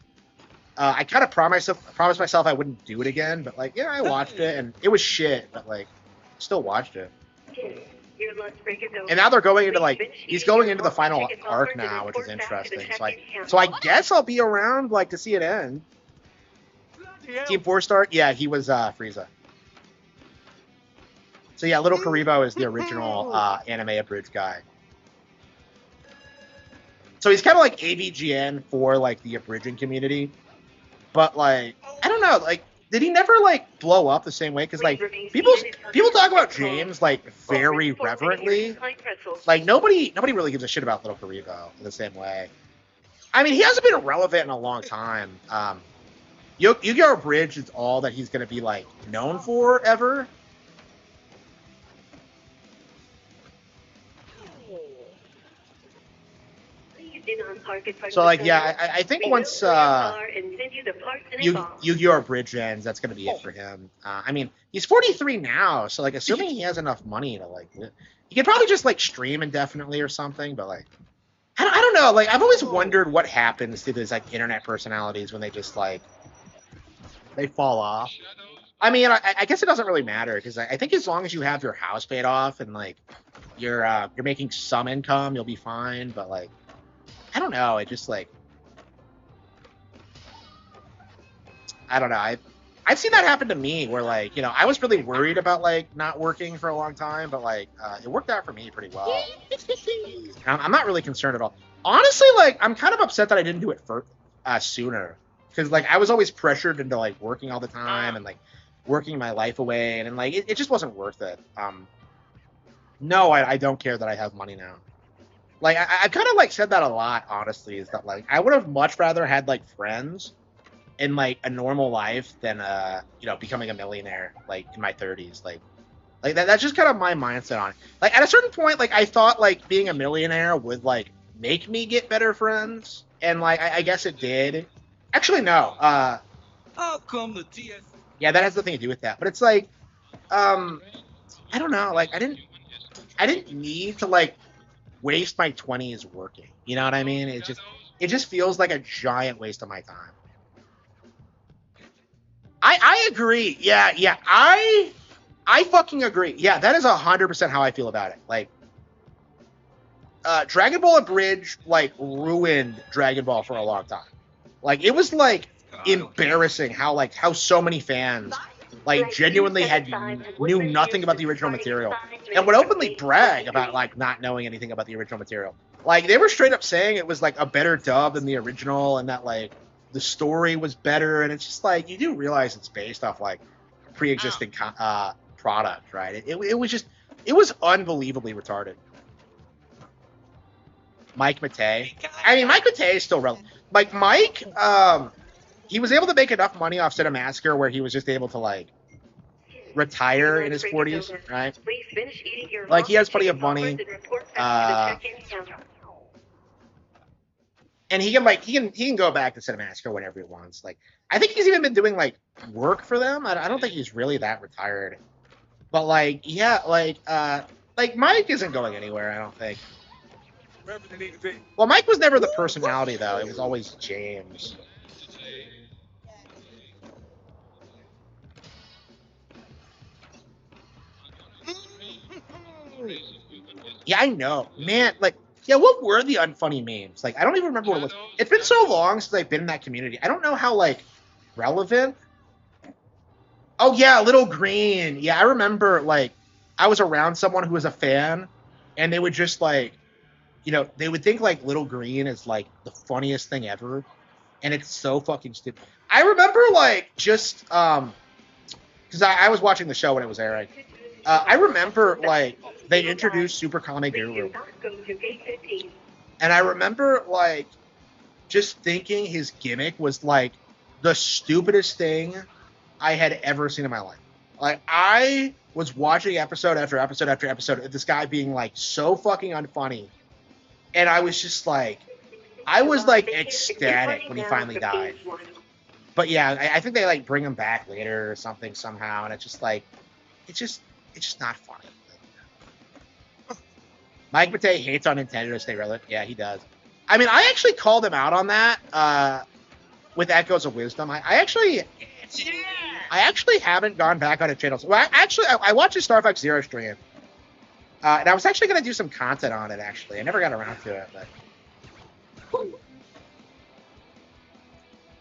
Speaker 1: I kind of promised myself I wouldn't do it again, but like yeah, I watched it and it was shit, but like still watched it.
Speaker 6: Your lunch break is over.
Speaker 1: And now they're going into like
Speaker 6: Please
Speaker 1: he's
Speaker 6: finish
Speaker 1: going
Speaker 6: eating
Speaker 1: into
Speaker 6: your
Speaker 1: the final
Speaker 6: lunch. Tickets
Speaker 1: arc
Speaker 6: offered to
Speaker 1: now, which is
Speaker 6: report back to the
Speaker 1: interesting.
Speaker 6: check-in
Speaker 1: So I
Speaker 6: counter.
Speaker 1: guess I'll be around like to see it end. Team 4-star, yeah, he was Frieza. So yeah, Little Karibo is the original anime abridged guy. So he's kind of like AVGN for like the abridging community, but like I don't know, like did he never like blow up the same way? Because like people talk about James like very reverently. Like nobody really gives a shit about Little Karibo in the same way. I mean, he hasn't been relevant in a long time. Yu-Gi-Oh! Abridged is all that he's gonna be like known for ever. So like yeah, I think once Yu-Gi-Oh! Abridged ends, that's gonna be it for him. I mean, he's 43 now, so like assuming he has enough money to like, he could probably just like stream indefinitely or something. But like, I don't know. Like I've always wondered what happens to these like internet personalities when they just like they fall off. I mean, I guess it doesn't really matter because I think as long as you have your house paid off and like you're making some income, you'll be fine. But like, I don't know. It just like, I don't know. I've seen that happen to me where like, you know, I was really worried about like not working for a long time, but like it worked out for me pretty well. I'm not really concerned at all. Honestly, like I'm kind of upset that I didn't do it for sooner because like I was always pressured into like working all the time and like working my life away and like it just wasn't worth it. No, I don't care that I have money now. Like I kind of like said that a lot, honestly, is that like I would have much rather had like friends in like a normal life than you know, becoming a millionaire like in my 30s. Like that's just kind of my mindset on it. Like at a certain point, like I thought like being a millionaire would like make me get better friends, and like I guess it did. Actually, no.
Speaker 5: How come the TS?
Speaker 1: Yeah, that has nothing to do with that. But it's like, I don't know. Like I didn't need to like waste my 20s working. You know what I mean? It just feels like a giant waste of my time. I agree. Yeah. I fucking agree. Yeah, that is 100% how I feel about it. Like, Dragon Ball Abridged like ruined Dragon Ball for a long time. Like it was like embarrassing how so many fans like genuinely knew nothing about the original material and would openly brag about like not knowing anything about the original material. Like they were straight up saying it was like a better dub than the original and that like the story was better, and it's just like you do realize it's based off like pre-existing product, right? It was unbelievably retarded. Mike Matei. I mean, Mike Matei is still relevant. Like Mike, he was able to make enough money off Cinemassacre where he was just able to like retire in his 40s, right? Like he has plenty of money, and he can go back to Cinemassacre whenever he wants. Like I think he's even been doing like work for them. I don't think he's really that retired, but like yeah, like Mike isn't going anywhere. I don't think. Well, Mike was never the personality though. It was always James. Yeah, I know, man. Like, yeah, what were the unfunny memes? Like, I don't even remember what it was. It's been so long since I've been in that community. I don't know how like relevant. Oh yeah, Little Green. Yeah, I remember. Like, I was around someone who was a fan, and they would just like, you know, they would think like Little Green is like the funniest thing ever, and it's so fucking stupid. I remember like just because I was watching the show when it was airing. I remember like they introduced Super Kame Guru, and I remember like just thinking his gimmick was like the stupidest thing I had ever seen in my life. Like I was watching episode after episode after episode of this guy being like so fucking unfunny. And I was just like, I was like ecstatic when he finally died. But yeah, I think they like bring him back later or something somehow, and it's just like, it's just not funny. Mike Matei hates on Nintendo to stay relevant. Yeah, he does. I mean, I actually called him out on that with Echoes of Wisdom. I actually haven't gone back on his channel. Well, I watched his Star Fox Zero stream. And I was actually going to do some content on it, actually. I never got around to it,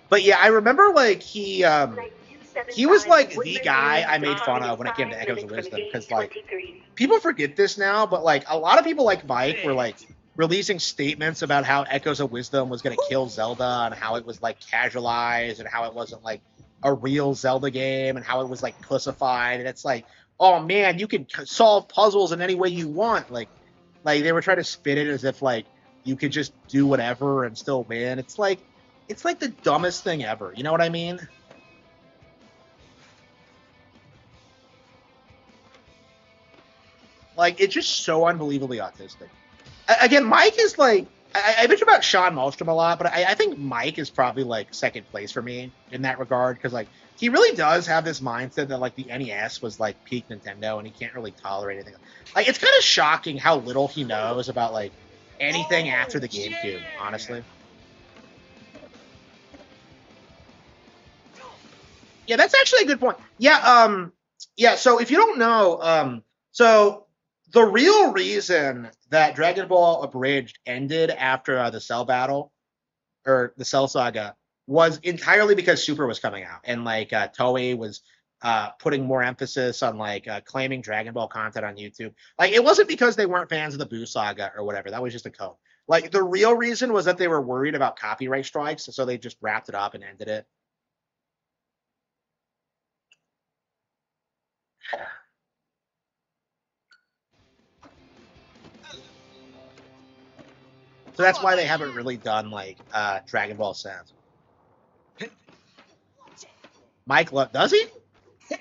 Speaker 1: but yeah, I remember, like, he was, like, the guy I made fun of when it came to Echoes of Wisdom, because, like, people forget this now, but, like, a lot of people like Mike were, like, releasing statements about how Echoes of Wisdom was going to kill Zelda, and how it was, like, casualized, and how it wasn't, like, a real Zelda game, and how it was, like, pussified, and it's like, oh, man, you can solve puzzles in any way you want. Like they were trying to spin it as if, like, you could just do whatever and still win. It's like the dumbest thing ever. You know what I mean? Like, it's just so unbelievably autistic. Again, Mike is, like, I bitch about Sean Malmstrom a lot, but I think Mike is probably, like, second place for me in that regard, because, like, he really does have this mindset that, like, the NES was, like, peak Nintendo, and he can't really tolerate anything. Like, it's kind of shocking how little he knows about, like, anything after the GameCube, honestly. Yeah, that's actually a good point. Yeah, so if you don't know, so the real reason that Dragon Ball Abridged ended after the Cell battle, or the Cell Saga, was entirely because Super was coming out, and, like, Toei was putting more emphasis on, like, claiming Dragon Ball content on YouTube. Like, it wasn't because they weren't fans of the Buu Saga or whatever. That was just a code. Like, the real reason was that they were worried about copyright strikes, so they just wrapped it up and ended it. So that's why they haven't really done, like, Dragon Ball since. Mike, does he? Yeah.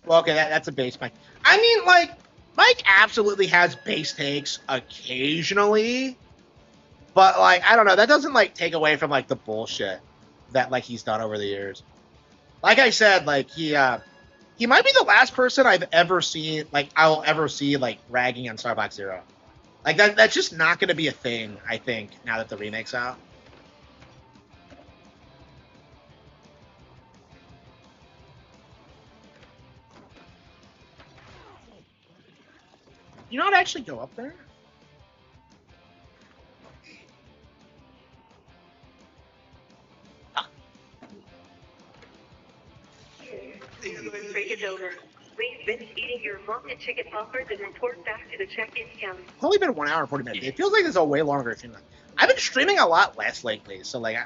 Speaker 1: Well, okay, that's a base Mike. I mean, like, Mike absolutely has base takes occasionally, but, like, I don't know. That doesn't, like, take away from, like, the bullshit that, like, he's done over the years. Like I said, like, he might be the last person I've ever seen, like, I'll ever see, like, ragging on Star Fox Zero. Like, that's just not going to be a thing, I think, now that the remake's out. You not actually go up there?
Speaker 6: Break it over. We've been eating your mom and chicken poppers and report back to the check-in counter.
Speaker 1: It's only been 1 hour and 40 minutes. It feels like this is a way longer stream. I've been streaming a lot less lately, so, like,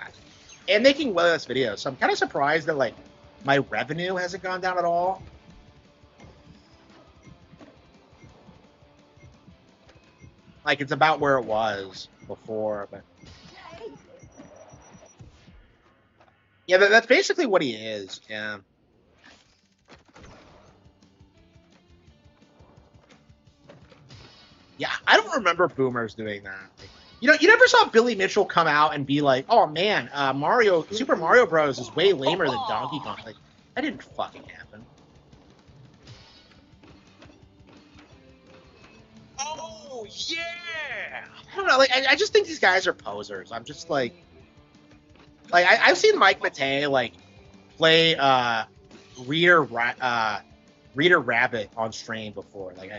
Speaker 1: and making way less videos. So I'm kind of surprised that, like, my revenue hasn't gone down at all. Like, it's about where it was before, but yeah, that's basically what he is. Yeah. Yeah, I don't remember boomers doing that. Like, you know, you never saw Billy Mitchell come out and be like, "Oh man, Super Mario Bros. Is way lamer than Donkey Kong." Like, that didn't fucking happen.
Speaker 5: Oh yeah!
Speaker 1: I don't know. Like, I just think these guys are posers. I'm just like I've seen Mike Matei, like, play Reader Rabbit on stream before. Like,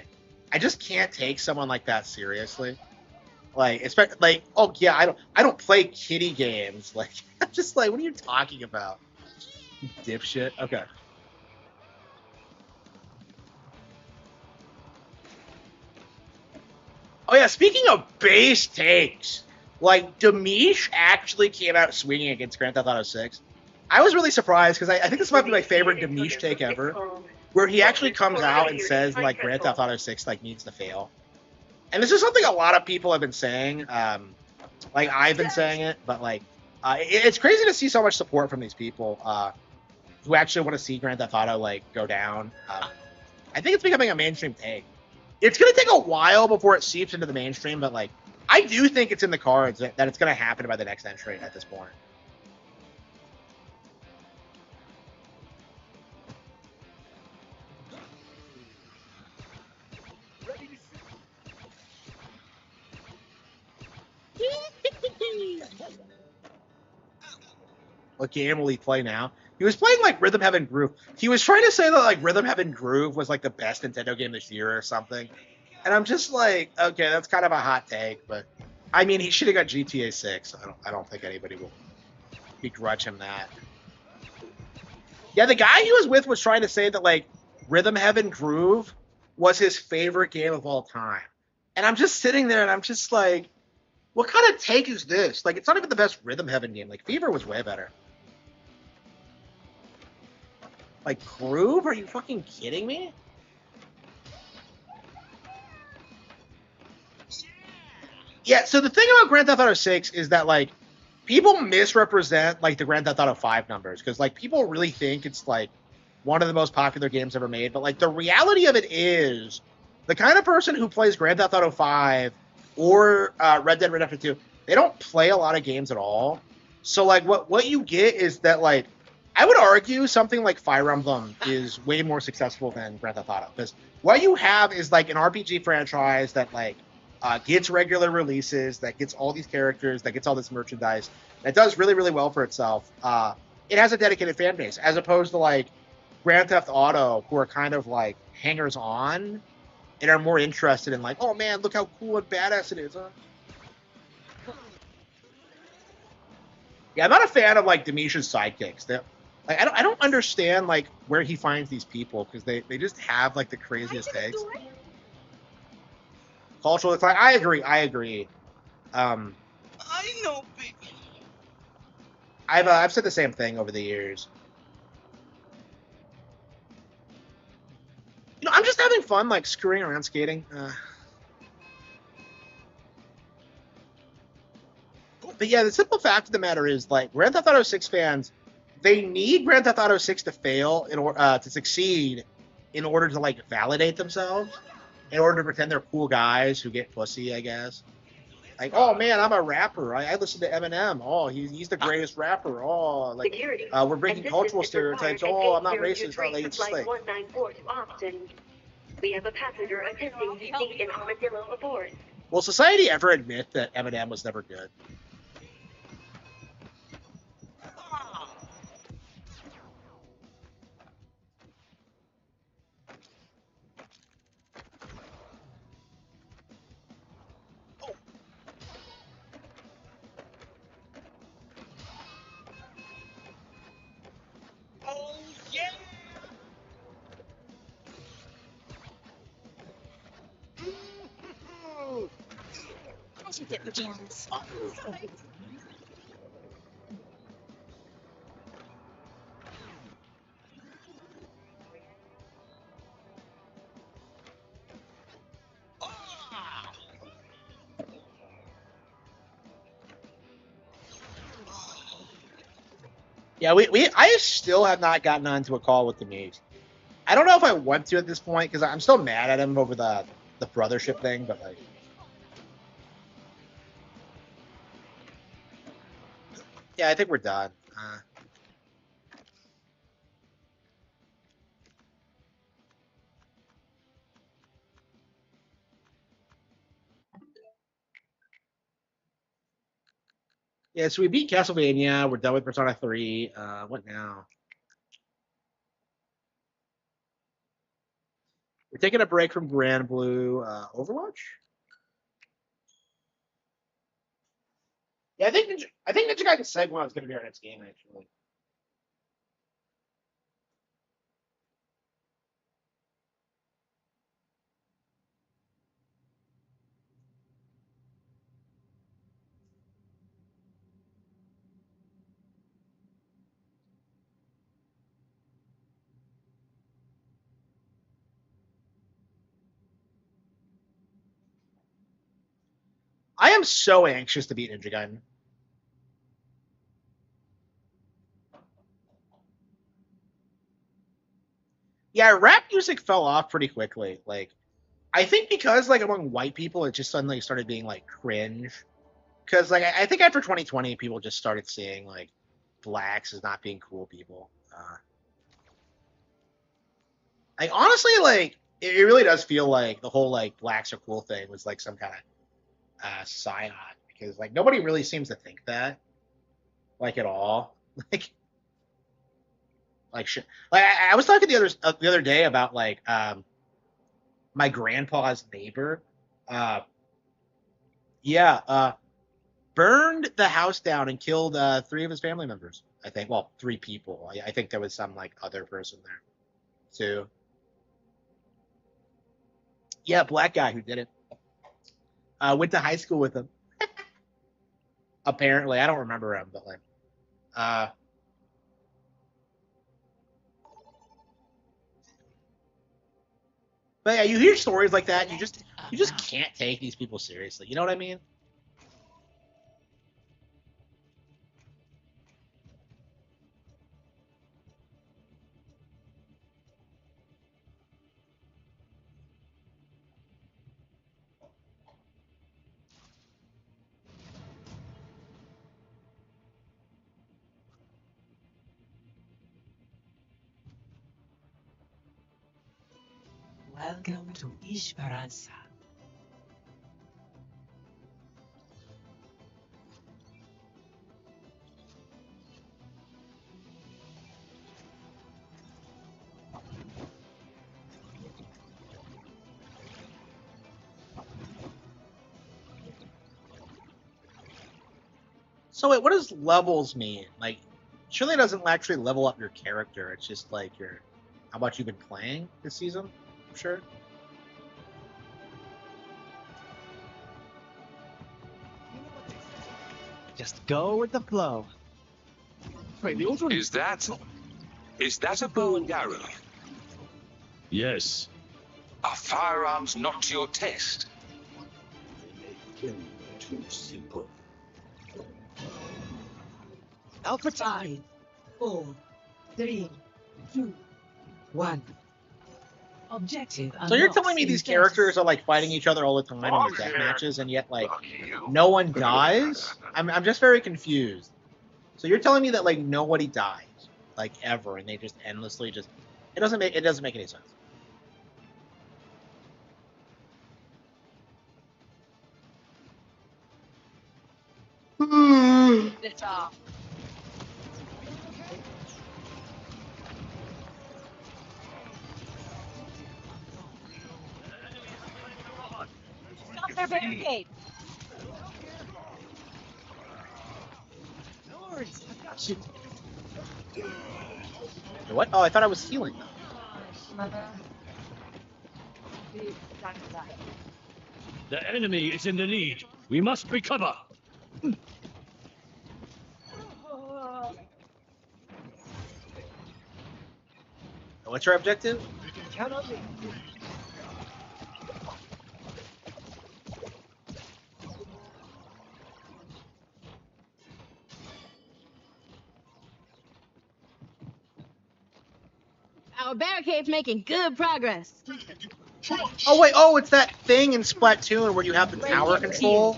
Speaker 1: I just can't take someone like that seriously. Like, especially, like, oh yeah, I don't play kiddie games. Like, I'm just like, what are you talking about, you dipshit? Okay. Oh yeah, speaking of base takes, like, Demish actually came out swinging against Grand Theft Auto 6. I was really surprised, because I think this might be my favorite Demish take ever, where he actually comes out and says, like, Grand Theft Auto 6, like, needs to fail. And this is something a lot of people have been saying. Like, I've been saying it, but, like, it's crazy to see so much support from these people who actually want to see Grand Theft Auto, like, go down. I think it's becoming a mainstream take. It's going to take a while before it seeps into the mainstream, but, like, I do think it's in the cards that it's going to happen by the next entry at this point. What game will he play now? He was playing, like, Rhythm Heaven Groove. He was trying to say that, like, Rhythm Heaven Groove was, like, the best Nintendo game this year or something. And I'm just like, okay, that's kind of a hot take, but I mean, he should have got GTA 6. I don't think anybody will begrudge him that. Yeah, the guy he was with was trying to say that like Rhythm Heaven Groove was his favorite game of all time. And I'm just sitting there and I'm just like, what kind of take is this? Like, it's not even the best Rhythm Heaven game. Like, Fever was way better. Like, Groove? Are you fucking kidding me? Yeah, so the thing about Grand Theft Auto 6 is that, like, people misrepresent, like, the Grand Theft Auto 5 numbers. Because, like, people really think it's, like, one of the most popular games ever made. But, like, the reality of it is the kind of person who plays Grand Theft Auto 5 or Red Dead Redemption 2, they don't play a lot of games at all. So, like, what you get is that, like, I would argue something like Fire Emblem is way more successful than Grand Theft Auto. Because what you have is, like, an RPG franchise that, like, gets regular releases, that gets all these characters, that gets all this merchandise, that does really, really well for itself. It has a dedicated fan base, as opposed to, like, Grand Theft Auto, who are kind of, like, hangers-on and are more interested in, like, oh, man, look how cool and badass it is, huh? Yeah, I'm not a fan of, like, Demisha's sidekicks. Like, I don't understand, like, where he finds these people, because they just have, like, the craziest takes. Cultural decline. I agree.
Speaker 5: I know, baby.
Speaker 1: I've said the same thing over the years. You know, I'm just having fun, like, screwing around skating. But yeah, the simple fact of the matter is, like, Grand Theft Auto 6 fans, they need Grand Theft Auto 6 to fail in order to succeed, in order to, like, validate themselves, in order to pretend they're cool guys who get pussy, I guess. Like, oh man, I'm a rapper. I listen to Eminem. Oh, he's the greatest rapper. Oh, like, we're breaking cultural stereotypes. Oh, I'm not racist. Oh, like, it's just like,
Speaker 6: 194 to Austin. We have a passenger attempting to sneak an armadillo aboard.
Speaker 1: will society ever admit that Eminem was never good?
Speaker 5: Oh, yeah.
Speaker 2: I should get pajamas.
Speaker 1: Yeah, I still have not gotten onto a call with Denise. I don't know if I want to at this point, because I'm still mad at him over the brothership thing, but, like, yeah, I think we're done. Yeah, so we beat Castlevania. We're done with Persona 3. What now? We're taking a break from Grand Blue. Overwatch? Yeah, I think Ninja Gaiden Segway is going to be our next game, actually. I am so anxious to beat Ninja Gaiden. Yeah, rap music fell off pretty quickly. Like, I think because, like, among white people, it just suddenly started being, like, cringe. Because, like, I think after 2020, people just started seeing, like, blacks as not being cool people. Like, honestly, like, it really does feel like the whole, like, blacks are cool thing was, like, some kind of psyop. Because, like, nobody really seems to think that, like, at all. Like shit. Like, I was talking the other day about, like, my grandpa's neighbor, burned the house down and killed 3 of his family members. I think. Well, 3 people. I think there was some like other person there too. Yeah, black guy who did it. Went to high school with him. Apparently, I don't remember him, but like, but yeah, you hear stories like that, you just can't take these people seriously. You know what I mean?
Speaker 8: Welcome to Esperanza.
Speaker 1: So wait, what does levels mean? Like, surely it doesn't actually level up your character. It's just like how much you've been playing this season. I'm sure.
Speaker 9: Just go with the flow.
Speaker 7: Is that a bow and arrow?
Speaker 10: Yes.
Speaker 7: Are firearms not to your taste?
Speaker 10: Too simple.
Speaker 8: Alpha 5, 4, 3, 2, 1. Objective.
Speaker 1: So you're telling me these characters are like fighting each other all the time in these death matches, and yet like no one dies? I'm just very confused. So you're telling me that like nobody dies, like ever, and they just endlessly just it doesn't make any sense.
Speaker 8: It's off. Stop their barricade.
Speaker 9: No worries, I got you.
Speaker 1: What? Oh, I thought I was healing.
Speaker 10: The enemy is in the lead. We must recover.
Speaker 1: What's your objective?
Speaker 9: Count on me.
Speaker 11: Our barricade's making good progress.
Speaker 1: Oh wait, it's that thing in Splatoon where you have the tower control.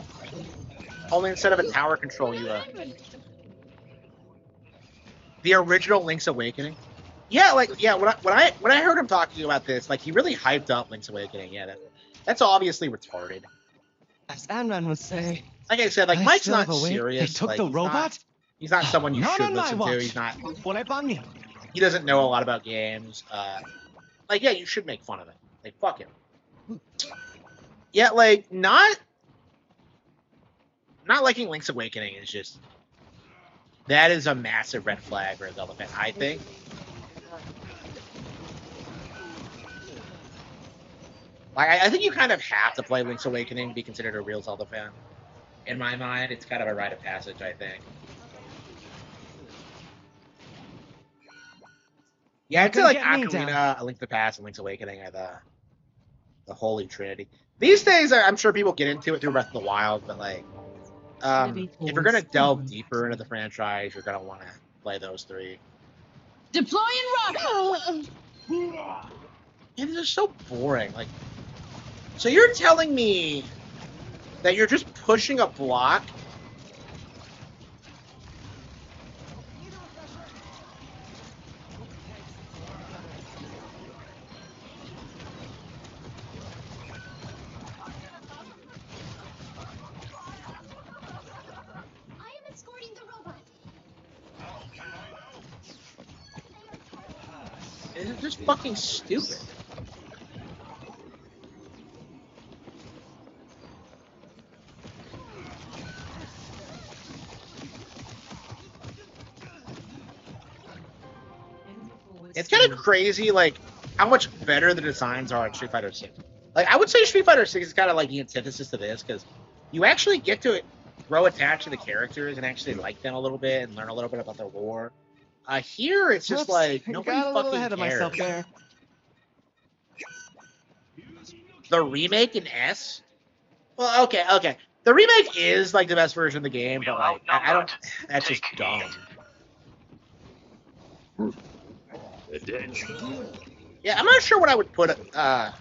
Speaker 1: Only instead of a tower control, you the original Link's Awakening. Yeah, when I heard him talking about this, like he really hyped up Link's Awakening. Yeah, that's obviously retarded.
Speaker 9: As Anran would say.
Speaker 1: Like I said, like Mike's not serious.
Speaker 9: They took
Speaker 1: like,
Speaker 9: the robot?
Speaker 1: He's not someone you
Speaker 9: Not
Speaker 1: should
Speaker 9: on my
Speaker 1: listen
Speaker 9: watch.
Speaker 1: to. He's not.
Speaker 9: Polepanya.
Speaker 1: He doesn't know a lot about games. Like yeah, you should make fun of him. Like fuck him. Yeah, like not liking Link's Awakening is just that is a massive red flag for a Zelda fan, I think. Like I think you kind of have to play Link's Awakening to be considered a real Zelda fan. In my mind, it's kind of a rite of passage, I think. Yeah, I'd say like Ocarina, A Link to the Past, and Link's Awakening are the holy trinity. These days, I'm sure people get into it through Breath of the Wild, but like, if you're gonna delve deeper into the franchise, you're gonna want to play those 3.
Speaker 11: Deploying rocket!
Speaker 1: Yeah, these are so boring. Like, so you're telling me that you're just pushing a block? It's just fucking stupid. It's kind of crazy, like, how much better the designs are on Street Fighter 6. Like, I would say Street Fighter 6 is kind of like the antithesis to this, because you actually get to grow attached to the characters and actually like them a little bit and learn a little bit about their lore. Here, it's just like, nobody
Speaker 9: got a little
Speaker 1: fucking
Speaker 9: ahead of
Speaker 1: cares.
Speaker 9: myself there.
Speaker 1: The remake in S? Well, okay. The remake is, like, the best version of the game, but, like, I don't... That's just dumb. Yeah, I'm not sure what I would put. Yeah,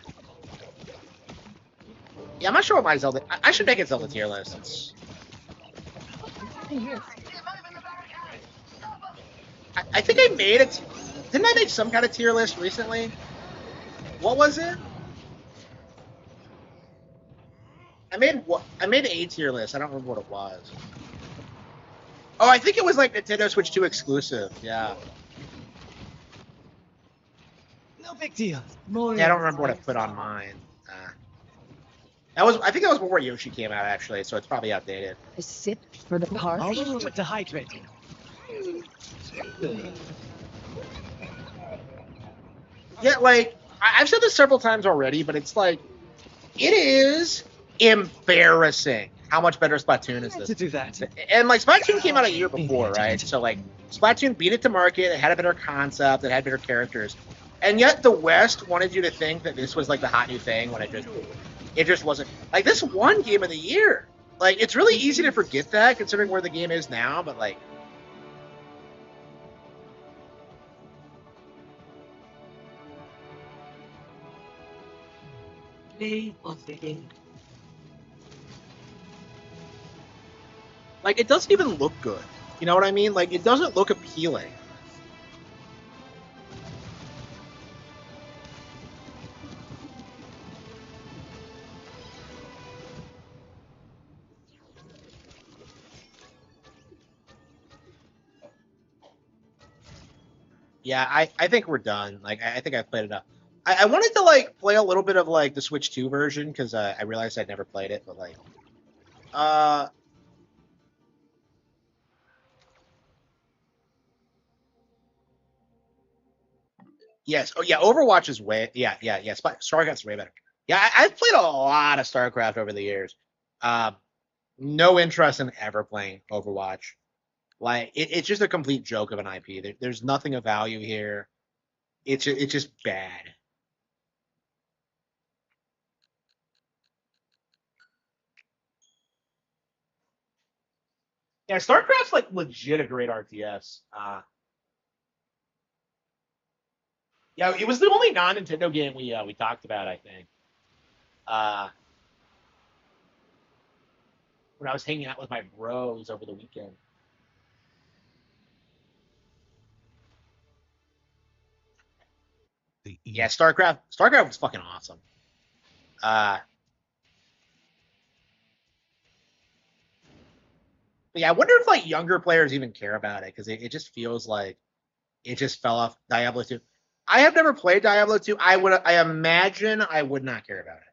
Speaker 1: I'm not sure what my Zelda. I should make a Zelda tier list. I think I made it. Didn't I make some kind of tier list recently? What was it? I made a tier list. I don't remember what it was. Oh, I think it was like Nintendo Switch 2 exclusive. Yeah.
Speaker 9: No big deal.
Speaker 1: Yeah, I don't remember what I put on mine. I think that was before Yoshi came out, actually, so it's probably outdated.
Speaker 11: A sip for the park.
Speaker 9: I'll remember to hydrate.
Speaker 1: Yeah, like, I've said this several times already, but it's like, it is embarrassing how much better Splatoon is this.
Speaker 9: To do that.
Speaker 1: And, like, Splatoon came out a year before, right? So, like, Splatoon beat it to market, it had a better concept, it had better characters. And yet the West wanted you to think that this was, like, the hot new thing when it just wasn't. Like, this won Game of the Year. Like, it's really easy to forget that, considering where the game is now, but, like...
Speaker 8: Play of the game.
Speaker 1: Like, it doesn't even look good. You know what I mean? Like, it doesn't look appealing. Yeah, I think we're done. Like, I think I've played enough. I wanted to, like, play a little bit of, like, the Switch 2 version, because I realized I'd never played it, but, like... Yes. Oh, yeah, Overwatch is way... Yeah. StarCraft's way better. Yeah, I've played a lot of StarCraft over the years. No interest in ever playing Overwatch. Like, it's just a complete joke of an IP. There's nothing of value here. It's just bad. Yeah, StarCraft's, like, legit a great RTS. Yeah, it was the only non-Nintendo game we talked about, I think. When I was hanging out with my bros over the weekend. Yeah, StarCraft was fucking awesome. Yeah, I wonder if, like, younger players even care about it, because it just feels like it just fell off Diablo 2. I have never played Diablo 2. I imagine I would not care about it.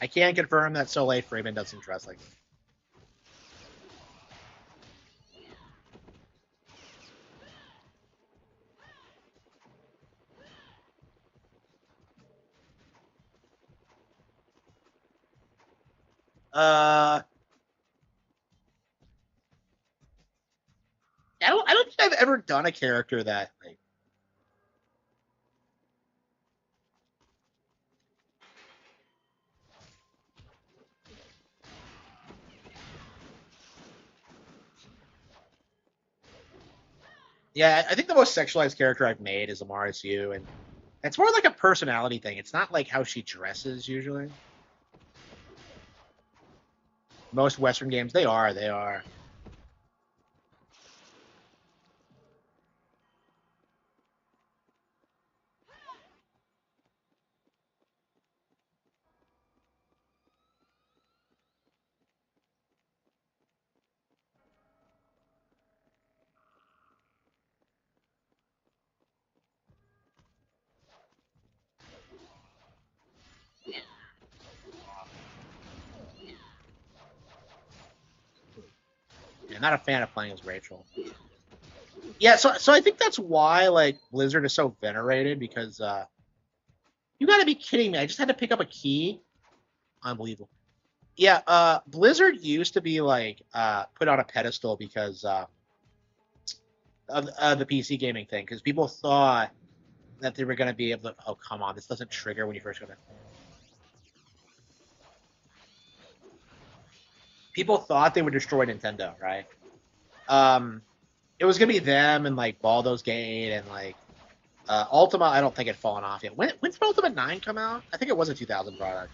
Speaker 1: I can confirm that Soleil Freeman doesn't dress like me. I don't think I've ever done a character that, like... Yeah, I think the most sexualized character I've made is Amara's Yu, and it's more like a personality thing. It's not like how she dresses usually. Most Western games, they are. I'm not a fan of playing as Rachel. Yeah, so I think that's why like Blizzard is so venerated, because you gotta be kidding me. I just had to pick up a key. Unbelievable. Yeah, Blizzard used to be like put on a pedestal because of the PC gaming thing, because people thought that they were gonna be able to. Oh, come on, this doesn't trigger when you first go to. People thought they would destroy Nintendo, right? It was gonna be them and like Baldur's Gate and like Ultima. I don't think it fallen off yet. When did Ultima 9 come out? I think it was a 2000 product.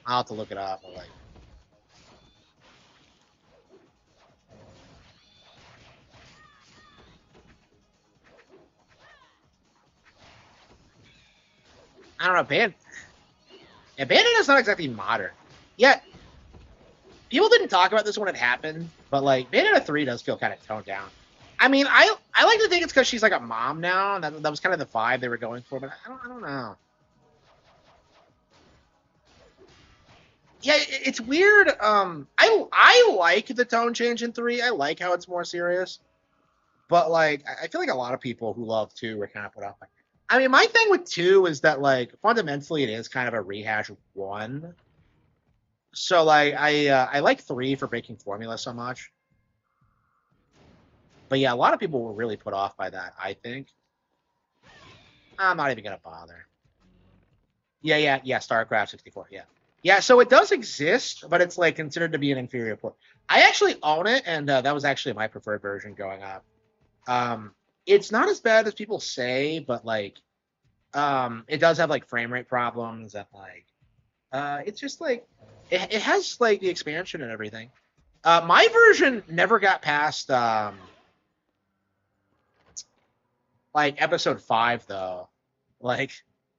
Speaker 1: I'll have to look it up. But like, I don't know. Bayonetta's not exactly modern. Yeah, people didn't talk about this when it happened, but like Bayonetta 3 does feel kind of toned down. I mean, I like to think it's because she's like a mom now, and that was kind of the vibe they were going for. But I don't know. Yeah, it's weird. I like the tone change in 3. I like how it's more serious. But like, I feel like a lot of people who love 2 were kind of put off by. I mean, my thing with 2 is that like fundamentally it is kind of a rehash of 1. So like I like 3 for breaking formula so much. But yeah, a lot of people were really put off by that, I think. I'm not even gonna bother. Yeah, StarCraft 64, yeah. Yeah, so it does exist, but it's like considered to be an inferior port. I actually own it, and that was actually my preferred version growing up. It's not as bad as people say, but like it does have like frame rate problems, and like it's just like it has like the expansion and everything. My version never got past like episode 5 though. Like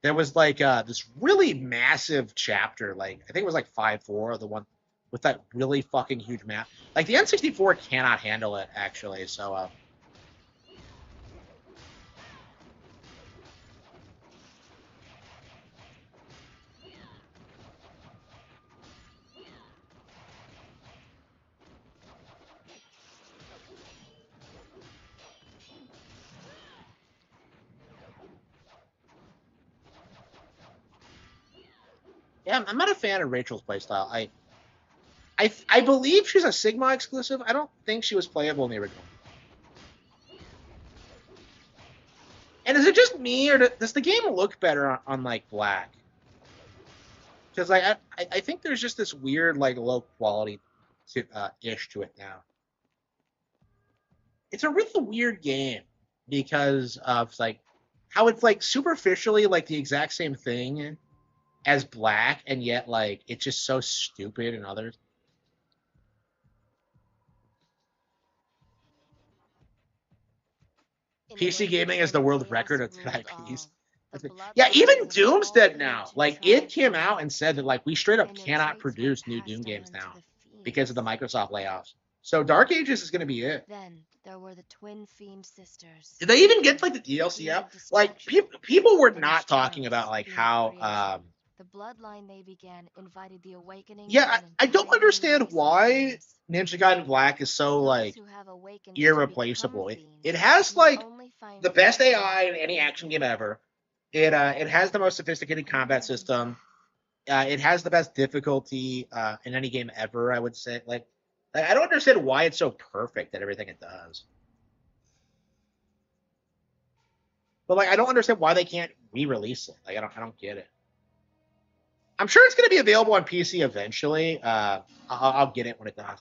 Speaker 1: there was like this really massive chapter, like I think it was like 5-4, the one with that really fucking huge map. Like the N64 cannot handle it actually, so yeah, I'm not a fan of Rachel's playstyle. I believe she's a Sigma exclusive. I don't think she was playable in the original. And is it just me, or does the game look better on like black? Because like I think there's just this weird like low quality to ish to it now. It's a really weird game because of like how it's like superficially like the exact same thing as black, and yet like it's just so stupid in others. PC gaming is the world record of 10 IPs. Yeah, even Doom's dead now. Like it came out and said that like we straight up cannot produce new Doom games now because of the Microsoft layoffs. So Dark Ages is going to be it.
Speaker 12: Then there were the twin fiend sisters.
Speaker 1: Did they even get like the DLC out? Like people were not talking about like how
Speaker 12: the bloodline they began invited the awakening.
Speaker 1: Yeah, I don't understand why Ninja Gaiden Black is so like irreplaceable. It has like the best AI in any action game ever. It has the most sophisticated combat system. It has the best difficulty in any game ever, I would say. Like I don't understand why it's so perfect at everything it does. But like I don't understand why they can't re-release it. Like I don't get it. I'm sure it's going to be available on PC eventually. I'll get it when it does.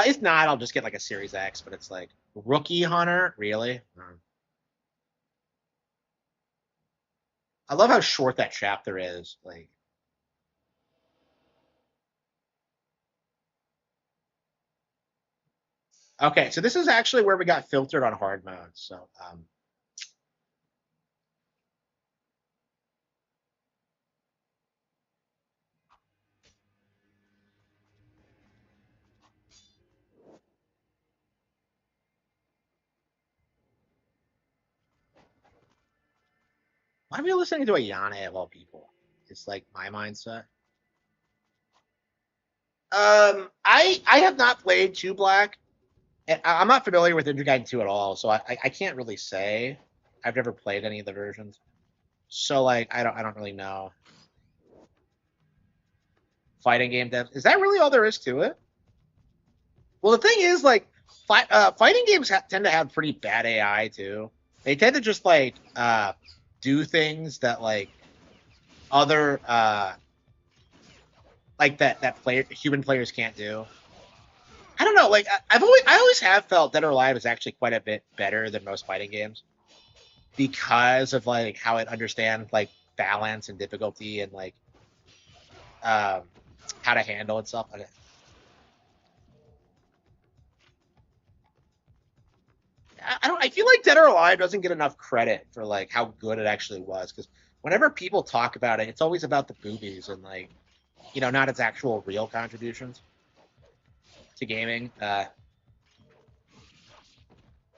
Speaker 1: If not, I'll just get like a Series X. But it's like Rookie Hunter, really? I love how short that chapter is. Like, okay, so this is actually where we got filtered on hard mode. So, why are we listening to a Yana of all people? It's like my mindset. I have not played 2 Black. And I'm not familiar with Ninja Gaiden 2 at all, so I can't really say. I've never played any of the versions. So like I don't really know. Fighting game dev. Is that really all there is to it? Well, the thing is, like, fighting games tend to have pretty bad AI too. They tend to just like do things that like other like that human players can't do. I don't know. Like I always have felt Dead or Alive is actually quite a bit better than most fighting games because of like how it understands like balance and difficulty and like how to handle and stuff. Okay. I don't. I feel like Dead or Alive doesn't get enough credit for like how good it actually was because whenever people talk about it, it's always about the boobies and like not its actual real contributions to gaming. Like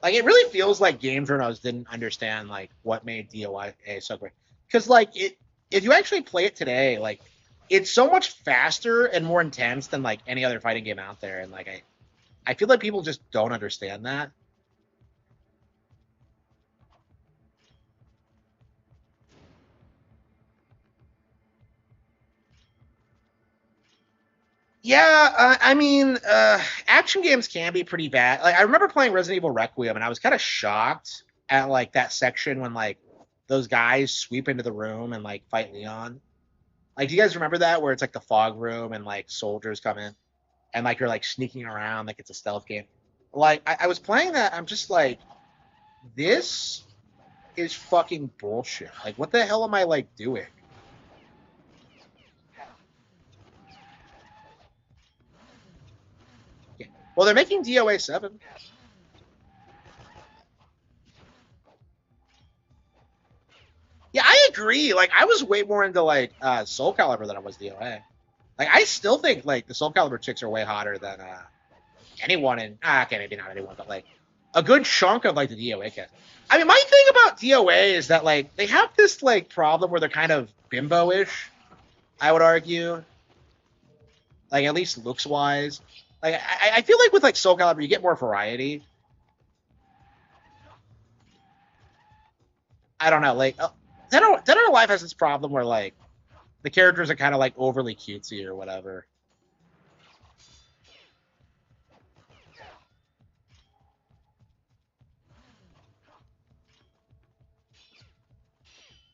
Speaker 1: it really feels like game journalists didn't understand like what made DOA so great because like if you actually play it today, like it's so much faster and more intense than like any other fighting game out there, and like I feel like people just don't understand that. Yeah, I mean, action games can be pretty bad. Like I remember playing Resident Evil Requiem, and I was kind of shocked at like that section when like those guys sweep into the room and like fight Leon. Like, do you guys remember that where it's like the fog room and like soldiers come in and like you're like sneaking around like it's a stealth game? Like I was playing that, I'm just like, this is fucking bullshit. Like, what the hell am I like doing? Yeah. Well, they're making DOA 7. Yeah, I agree. Like, I was way more into like Soul Calibur than I was DOA. Like, I still think like the Soul Calibur chicks are way hotter than anyone in. Okay, maybe not anyone, but like a good chunk of like the DOA cast. I mean, my thing about DOA is that like they have this like problem where they're kind of bimbo-ish. I would argue, like at least looks wise. Like I feel like with like Soul Calibur, you get more variety. I don't know, like Dead or Alive has this problem where like the characters are kind of like overly cutesy or whatever.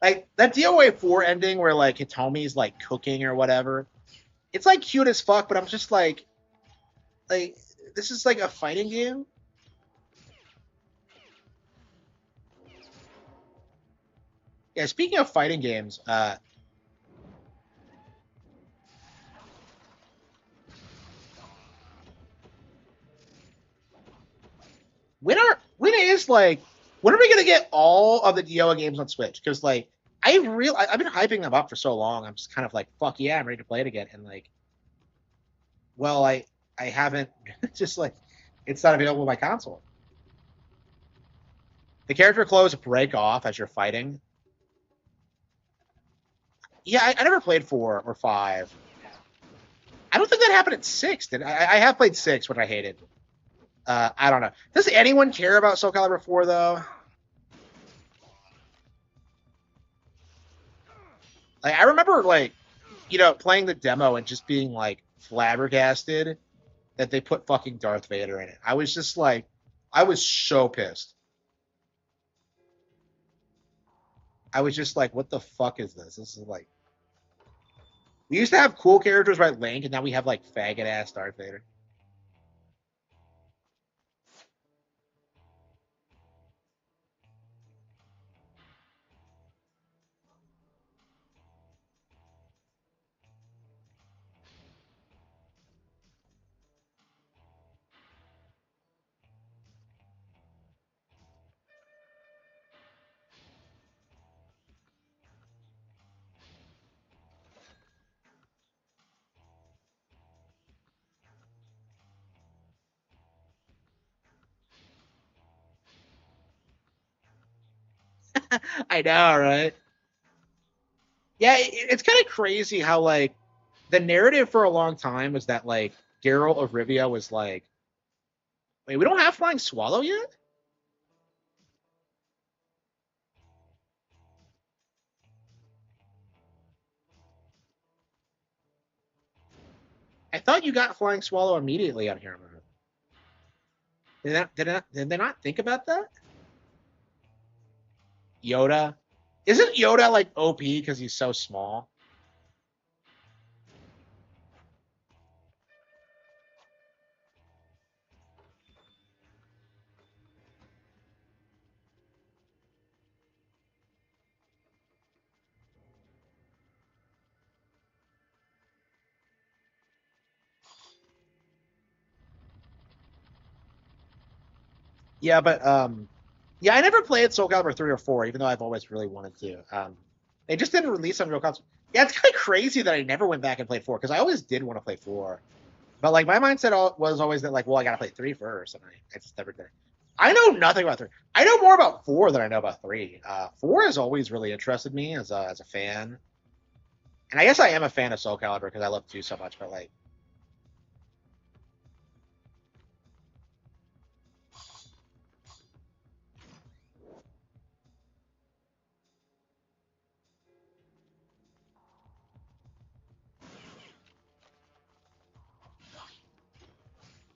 Speaker 1: Like that DOA 4 ending where like Hitomi's like cooking or whatever. It's like cute as fuck, but I'm just like this is like a fighting game. Yeah, speaking of fighting games, when are we gonna get all of the DOA games on Switch? Because like I've been hyping them up for so long. I'm just kind of like, fuck yeah, I'm ready to play it again. And like, well, I haven't just like it's not available on my console. The character clothes break off as you're fighting. Yeah, I never played 4 or 5. I don't think that happened at 6. I have played 6, which I hated. I don't know. Does anyone care about Soul Calibur 4 though? Like I remember like playing the demo and just being like flabbergasted that they put fucking Darth Vader in it. I was just like, I was so pissed. I was just like, what the fuck is this? This is like, we used to have cool characters like Link, and now we have like faggot ass Darth Vader. I know, right? Yeah, it's kind of crazy how like the narrative for a long time was that like Geralt of Rivia was like, wait, we don't have Flying Swallow yet? I thought you got Flying Swallow immediately on Hero Mode. Did they not think about that? Yoda? Isn't Yoda like OP because he's so small? Yeah, but yeah, I never played Soul Calibur 3 or 4, even though I've always really wanted to. They just didn't release on real console. Yeah, it's kind of crazy that I never went back and played 4 because I always did want to play 4. But like my mindset was always that like, well, I gotta play 3 first, and I just never did. I know nothing about 3. I know more about 4 than I know about 3. 4 has always really interested me as a fan, and I guess I am a fan of Soul Calibur because I love 2 so much. But like,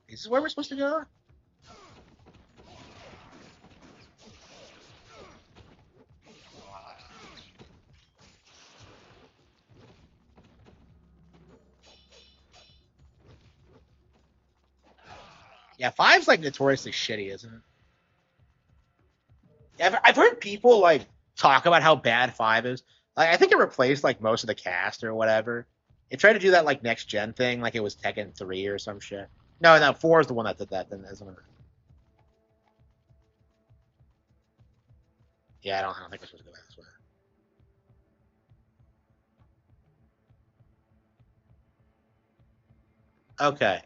Speaker 1: is this where we're supposed to go? Yeah, 5's like notoriously shitty, isn't it? Yeah, I've heard people like talk about how bad 5 is. Like, I think it replaced like most of the cast or whatever. It tried to do that like next gen thing, like it was Tekken 3 or some shit. No, 4 is the one that did that. Then isn't it? Yeah, I don't think we're supposed to go back this way. Okay.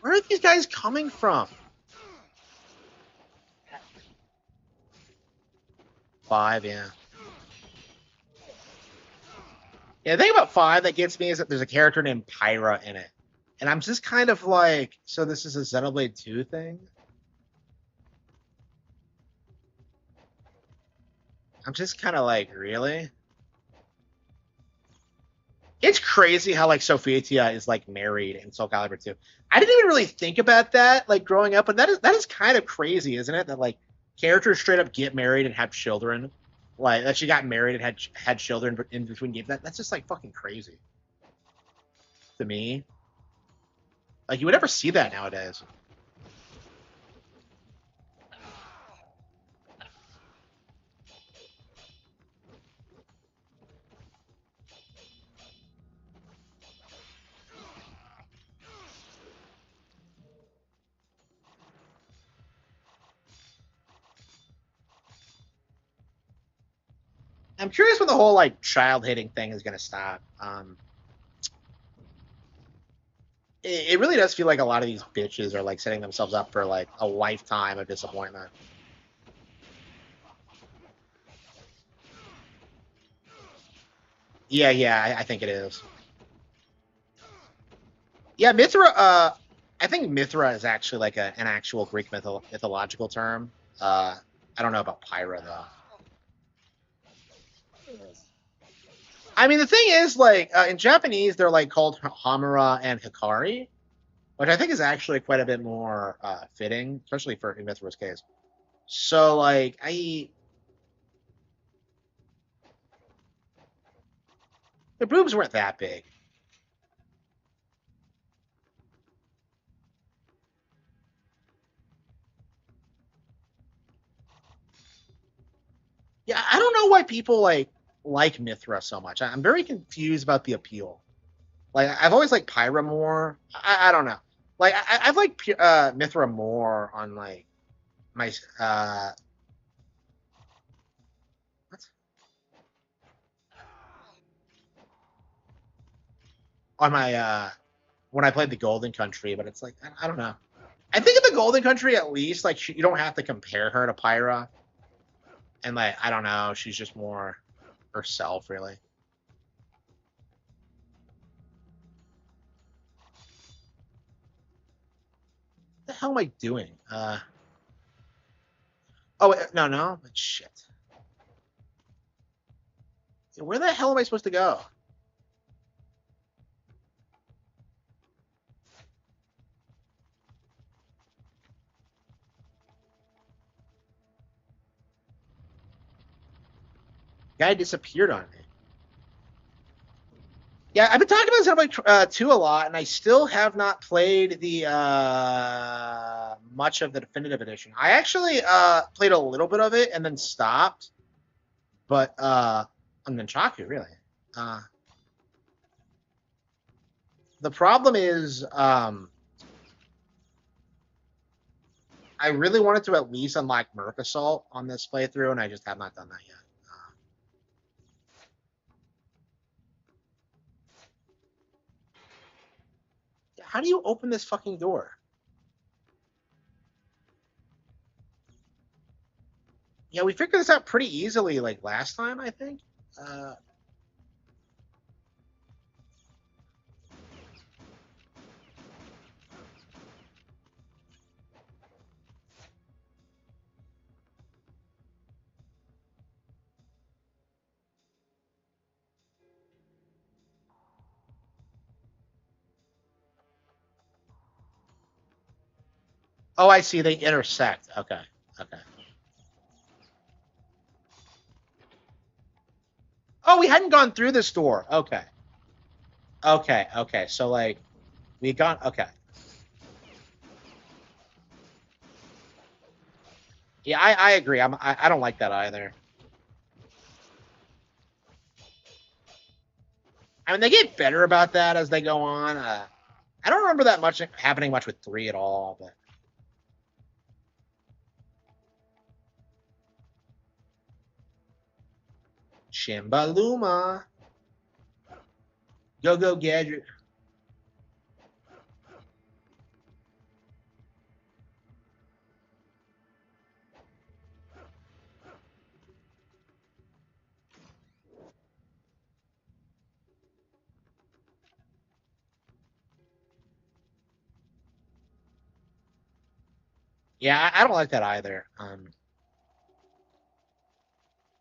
Speaker 1: Where are these guys coming from? 5, yeah. Yeah, the thing about 5 that gets me is that there's a character named Pyra in it. And I'm just kind of like, so this is a Xenoblade 2 thing? I'm just kind of like, really? It's crazy how like Sophitia is like married in Soul Calibur 2. I didn't even really think about that like growing up, but that is kind of crazy, isn't it? That like characters straight up get married and have children. Like that she got married and had children in between games. That's just like fucking crazy to me. Like you would never see that nowadays. I'm curious when the whole like child hating thing is gonna stop. It really does feel like a lot of these bitches are like setting themselves up for like a lifetime of disappointment. Yeah, I think it is. Yeah, Mithra. I think Mithra is actually like an actual Greek mythological term. I don't know about Pyra though. I mean, the thing is, like in Japanese, they're like called Hamura and Hikari, which I think is actually quite a bit more fitting, especially for in Mithra's case. So, like, the boobs weren't that big. Yeah, I don't know why people like Mithra so much. I'm very confused about the appeal. Like I've always liked Pyra more. I don't know. Like I've liked Mithra more on like my what? on my when I played the Golden Country, but it's like I don't know. I think in the Golden Country, at least, like you don't have to compare her to Pyra, and like I don't know, she's just more herself, really. What the hell am I doing? Oh no, shit. Where the hell am I supposed to go? Guy disappeared on me. Yeah, I've been talking about Xenoblade 2 a lot, and I still have not played the much of the definitive edition. I actually played a little bit of it and then stopped. But on Nunchaku, really. The problem is I really wanted to at least unlock Merc Assault on this playthrough, and I just have not done that yet. How do you open this fucking door? Yeah, we figured this out pretty easily, like last time, I think. Oh, I see. They intersect. Okay. Okay. Oh, we hadn't gone through this door. Okay. Okay. Okay. So, like, we got. Okay. Yeah, I agree. I don't like that either. I mean, they get better about that as they go on. I don't remember that much happening much with 3 at all, but. Shimbaluma. Go Gadget. Yeah, I don't like that either.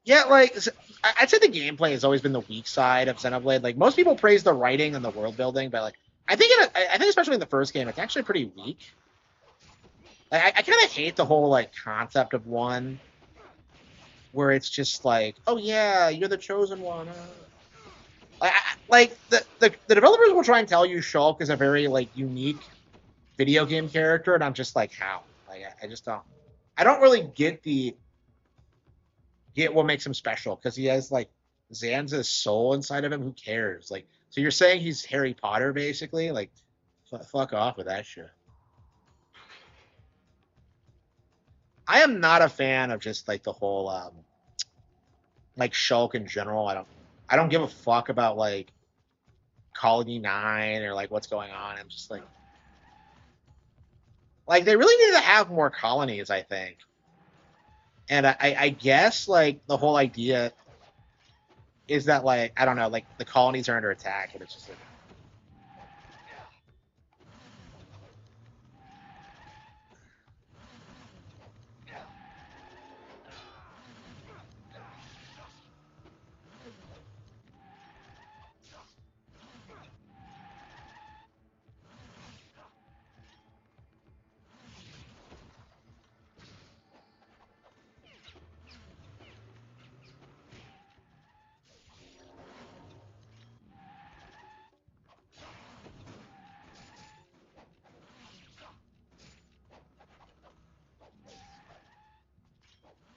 Speaker 1: Yeah, like I'd say the gameplay has always been the weak side of Xenoblade. Like most people praise the writing and the world building, but like I think especially in the first game, it's actually pretty weak. Like, I kind of hate the whole like concept of 1, where it's just like, oh yeah, you're the chosen one. Like the developers will try and tell you Shulk is a very like unique video game character, and I'm just like, how? Like I just don't. I don't really get what makes him special, because he has like Zanza's soul inside of him. Who cares? Like, so you're saying he's Harry Potter basically? Like, fuck off with that shit. I am not a fan of just like the whole like Shulk in general. I don't give a fuck about like Colony 9 or like what's going on. I'm just like they really need to have more colonies, I think. And I guess like the whole idea is that like I don't know, like the colonies are under attack, but it's just like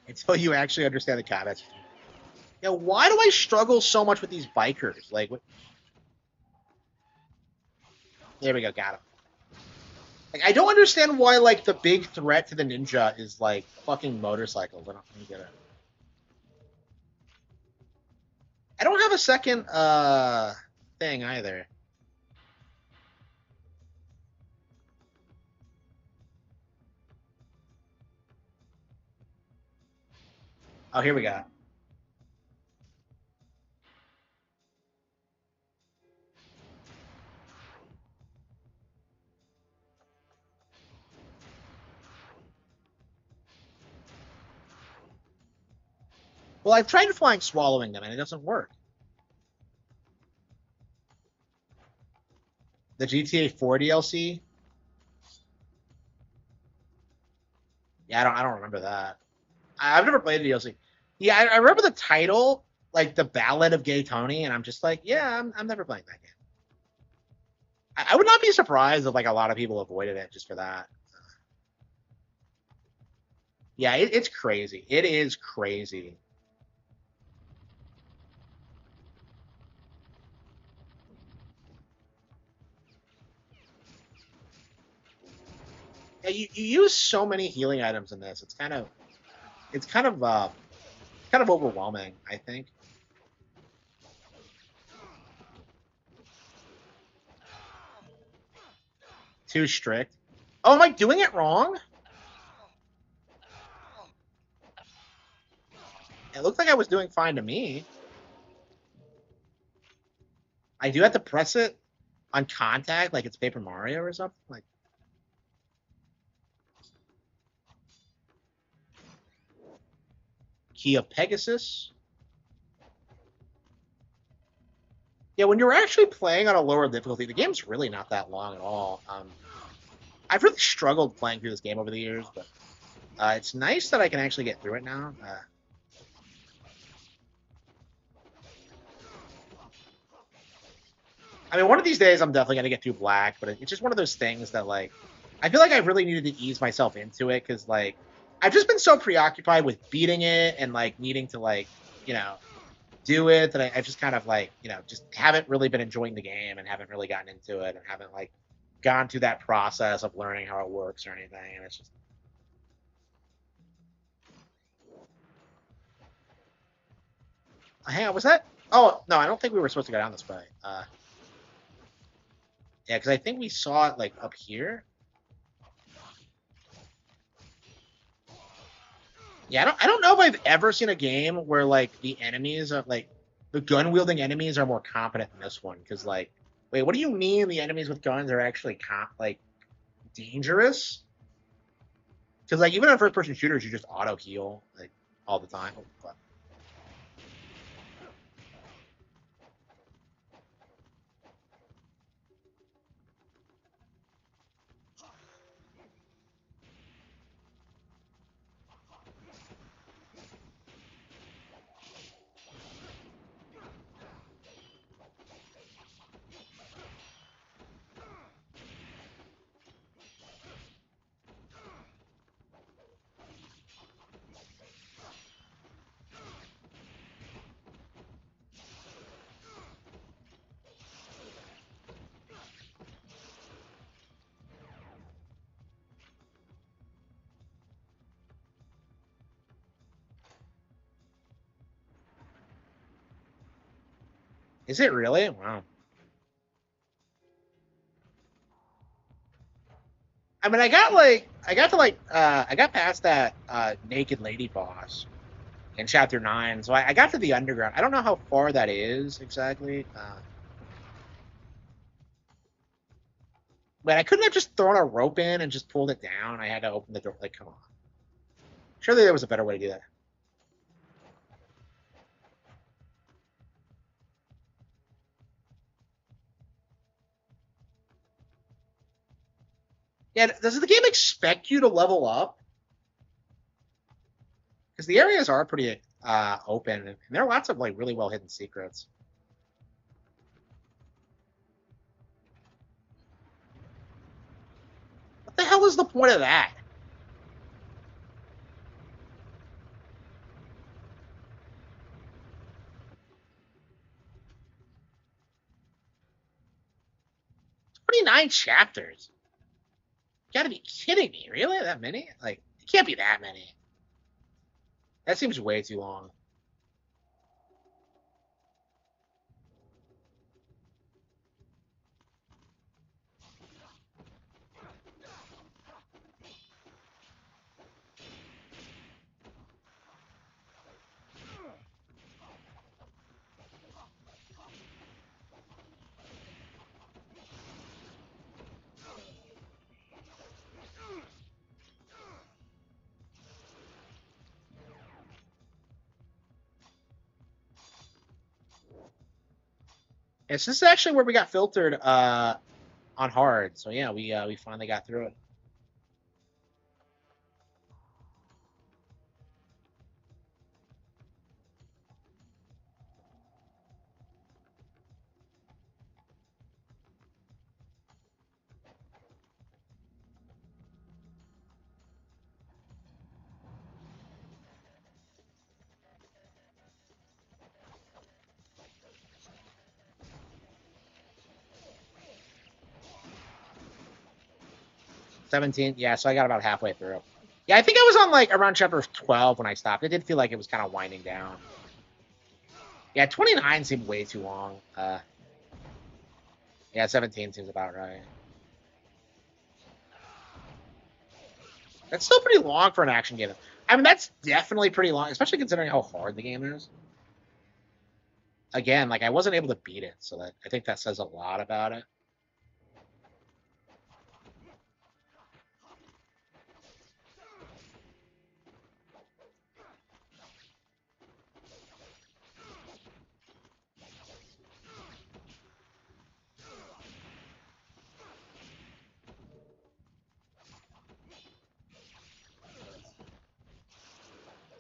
Speaker 1: until you actually understand the combat. Yeah, why do I struggle so much with these bikers? Like, what? There we go, got him. Like, I don't understand why like the big threat to the ninja is like fucking motorcycles. I don't get it. I don't have a second thing either. Oh, here we go. Well, I've tried flying swallowing them, and it doesn't work. The GTA 4 DLC? Yeah, I don't remember that. I've never played the DLC. Yeah, I remember the title, like the Ballad of Gay Tony, and I'm just like, yeah, I'm never playing that game. I would not be surprised if like a lot of people avoided it just for that. Yeah, it's crazy. It is crazy. Yeah, you use so many healing items in this. It's kind of overwhelming, I think. Too strict. Oh, am I doing it wrong? It looked like I was doing fine to me. I do have to press it on contact like it's Paper Mario or something. Like, Key of Pegasus. Yeah, when you're actually playing on a lower difficulty, the game's really not that long at all. I've really struggled playing through this game over the years, but it's nice that I can actually get through it now. I mean, one of these days I'm definitely gonna get through Black, but it's just one of those things that like I feel like I really needed to ease myself into it because like I've just been so preoccupied with beating it and like needing to like do it that I've just kind of like just haven't really been enjoying the game and haven't really gotten into it and haven't like gone through that process of learning how it works or anything. And it's just hang on, was that? Oh no, I don't think we were supposed to go down this way. Yeah, because I think we saw it like up here. Yeah, I don't know if I've ever seen a game where like the enemies are like the gun wielding enemies are more competent than this one. Because like, wait, what do you mean the enemies with guns are actually like dangerous? Because like even on first person shooters, you just auto heal like all the time. Oh, is it really? Wow. I mean, I got past that naked lady boss in chapter 9, so I got to the underground. I don't know how far that is exactly. But I couldn't have just thrown a rope in and just pulled it down. I had to open the door. Like, come on. Surely there was a better way to do that. Yeah, does the game expect you to level up? Because the areas are pretty open, and there are lots of like really well hidden secrets. What the hell is the point of that? It's 29 chapters. You gotta be kidding me. Really? That many? Like, it can't be that many. That seems way too long. This is actually where we got filtered on hard. So yeah, we finally got through it. $17. Yeah, so I got about halfway through. Yeah, I think I was on like around chapter 12 when I stopped. It did feel like it was kind of winding down. Yeah, 29 seemed way too long. Yeah, 17 seems about right. That's still pretty long for an action game. I mean, that's definitely pretty long, especially considering how hard the game is. Again, like I wasn't able to beat it, so that I think that says a lot about it.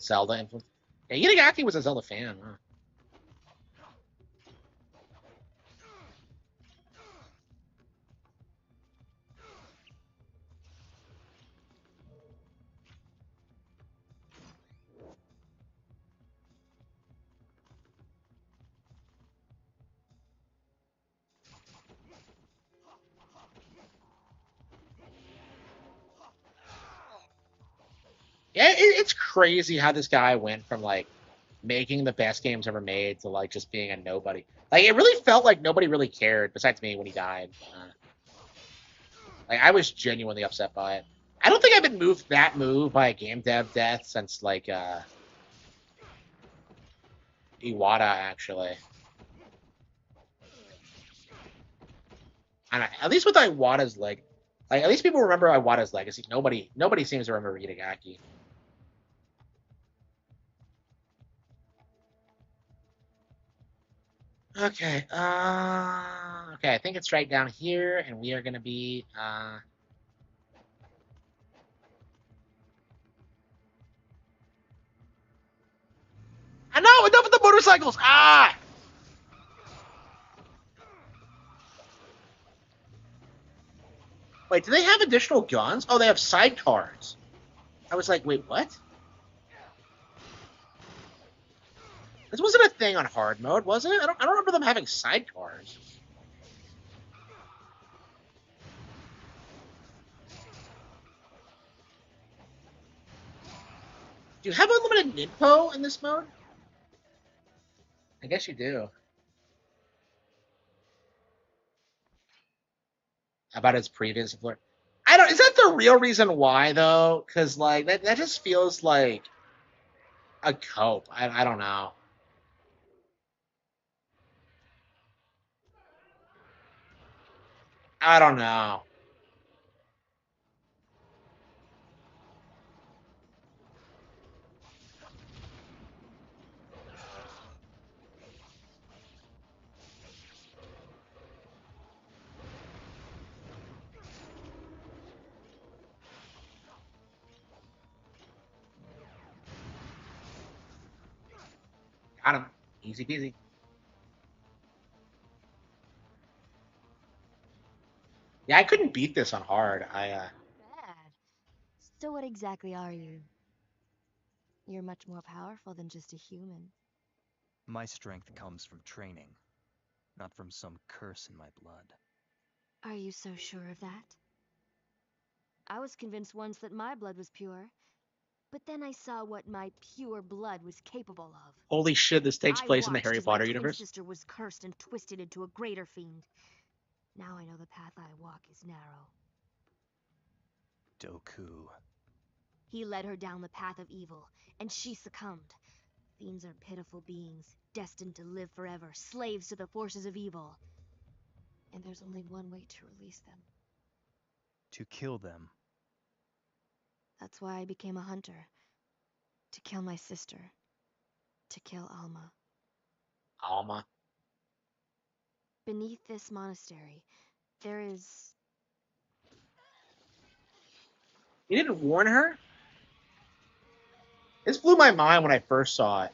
Speaker 1: Zelda influence. Yeah, Itagaki was a Zelda fan. Huh? Yeah, it's crazy how this guy went from like making the best games ever made to like just being a nobody. Like it really felt like nobody really cared besides me when he died. Like I was genuinely upset by it. I don't think I've been moved by a game dev death since like Iwata actually. And at least with Iwata's like at least people remember Iwata's legacy. Nobody seems to remember Itagaki. Okay. Okay, I think it's right down here, and we are gonna be I know, enough of the motorcycles! Ah! Wait, do they have additional guns? Oh, they have sidecars. I was like, wait, what? This wasn't a thing on hard mode, was it? I don't remember them having sidecars. Do you have unlimited Ninpo in this mode? I guess you do. About his previous flirt. I don't. Is that the real reason why though? Because like that just feels like a cope. I don't know. I don't know. Got him. Easy peasy. Yeah, I couldn't beat this on hard.
Speaker 12: Bad. So what exactly are you? You're much more powerful than just a human.
Speaker 13: My strength comes from training, not from some curse in my blood.
Speaker 12: Are you so sure of that? I was convinced once that my blood was pure, but then I saw what my pure blood was capable of.
Speaker 1: Holy shit, this takes place in the
Speaker 12: watched
Speaker 1: Harry
Speaker 12: as my
Speaker 1: Potter
Speaker 12: twin
Speaker 1: universe?
Speaker 12: sister was cursed and twisted into a greater fiend. Now I know the path I walk is narrow.
Speaker 13: Doku.
Speaker 12: He led her down the path of evil, and she succumbed. Fiends are pitiful beings, destined to live forever, slaves to the forces of evil. And there's only one way to release them.
Speaker 13: To kill them.
Speaker 12: That's why I became a hunter. To kill my sister. To kill Alma.
Speaker 1: Alma.
Speaker 12: Beneath this monastery, there is...
Speaker 1: You didn't warn her? This blew my mind when I first saw it.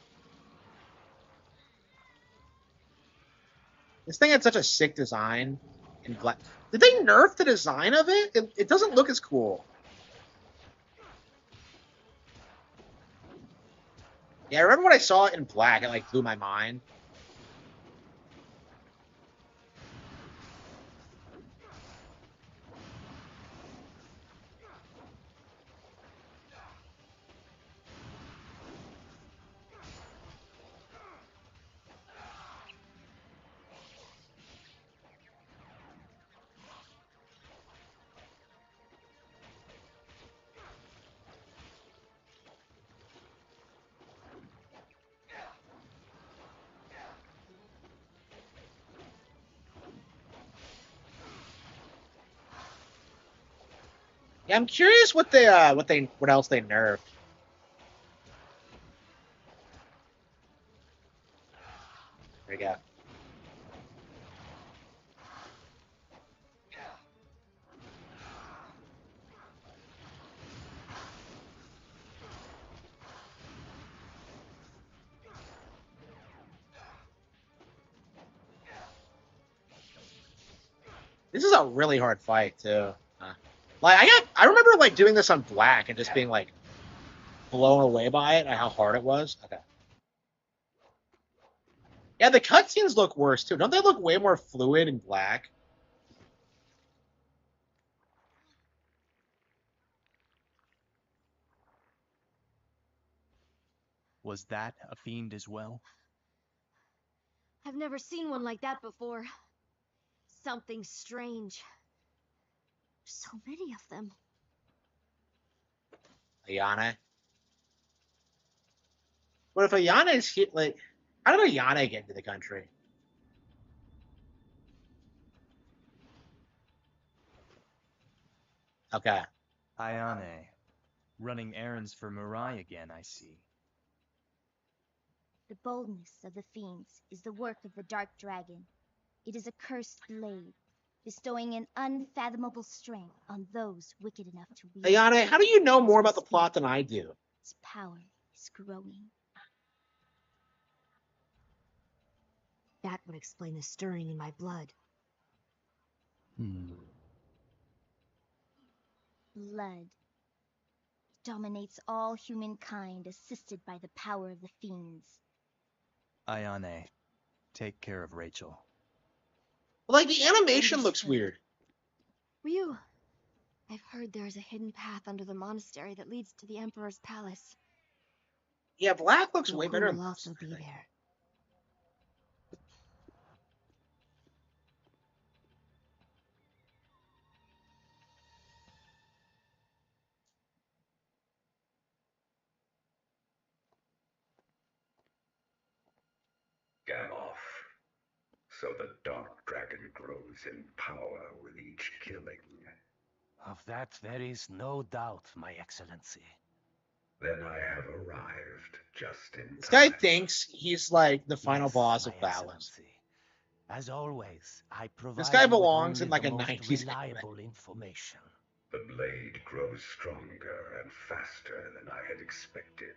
Speaker 1: This thing had such a sick design. In black. Did they nerf the design of it? It doesn't look as cool. Yeah, I remember when I saw it in black, it like blew my mind. Yeah, I'm curious what else they nerfed. There you go. This is a really hard fight too. I remember like doing this on black and just being like blown away by it and how hard it was. Okay. Yeah, the cutscenes look worse too. Don't they look way more fluid in black?
Speaker 13: Was that a fiend as well?
Speaker 12: I've never seen one like that before. Something strange. So many of them.
Speaker 1: Ayane. What if Ayane is here? Like, how did Ayane get into the country? Okay.
Speaker 13: Ayane. Running errands for Mirai again, I see.
Speaker 2: The boldness of the fiends is the work of the Dark Dragon. It is a cursed blade, bestowing an unfathomable strength on those wicked enough to wield it.
Speaker 1: Ayane, how do you know more about the plot than I do?
Speaker 2: Its power is growing.
Speaker 12: That would explain the stirring in my blood.
Speaker 2: Blood dominates all humankind, assisted by the power of the fiends.
Speaker 13: Ayane, take care of Rachel.
Speaker 1: Like, the animation looks weird.
Speaker 12: Ryu, I've heard there's a hidden path under the monastery that leads to the Emperor's palace.
Speaker 1: Yeah, black looks way
Speaker 12: Goku
Speaker 1: better.
Speaker 12: will also be there.
Speaker 14: Gamoff. So the Dark Dragon grows in power with each killing.
Speaker 10: Of that there is no doubt, My Excellency.
Speaker 14: Then I have arrived just in time.
Speaker 1: This guy thinks he's like the final boss of Balance.
Speaker 10: As always, I provide
Speaker 1: This guy
Speaker 10: you with
Speaker 1: belongs in
Speaker 10: only
Speaker 1: like
Speaker 10: the
Speaker 1: a
Speaker 10: most
Speaker 1: 90s
Speaker 10: reliable information.
Speaker 14: The blade grows stronger and faster than I had expected.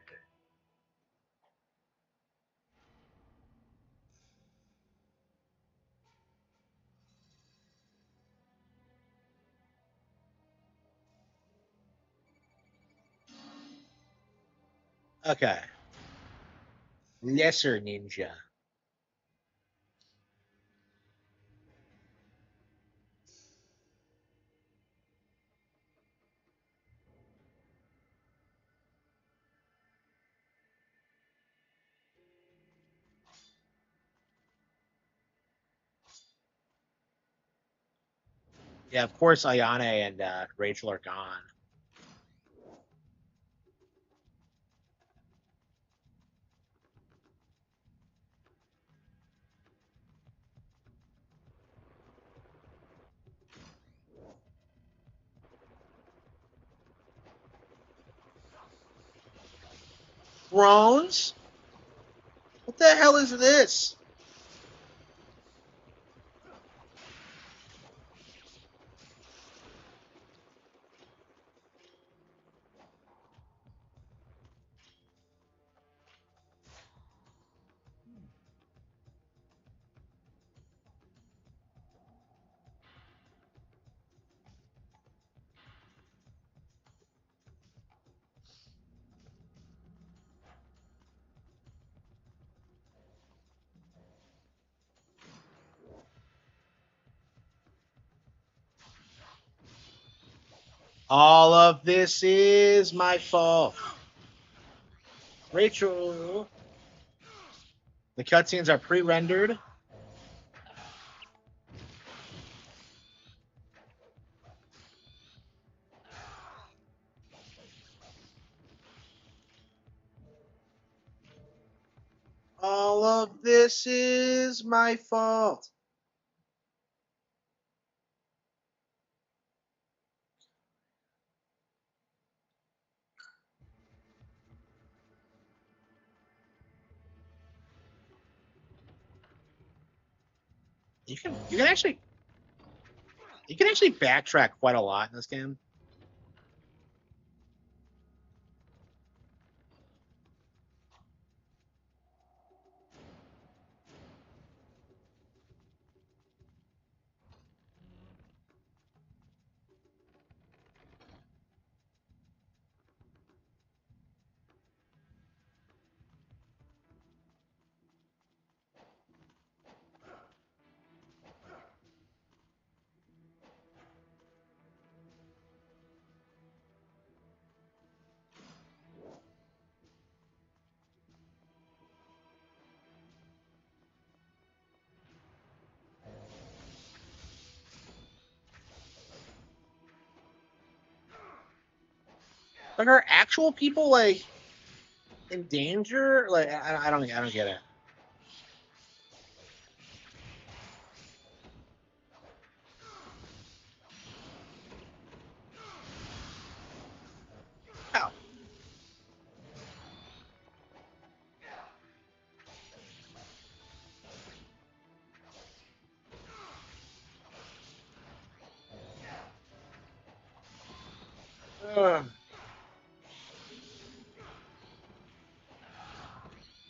Speaker 1: Okay. Lesser ninja. Yeah, of course Ayane and Rachel are gone. Thrones? What the hell is this? All of this is my fault. Rachel. The cutscenes are pre-rendered. All of this is my fault. You can actually backtrack quite a lot in this game. Like, are actual people like in danger? Like, I don't get it. How?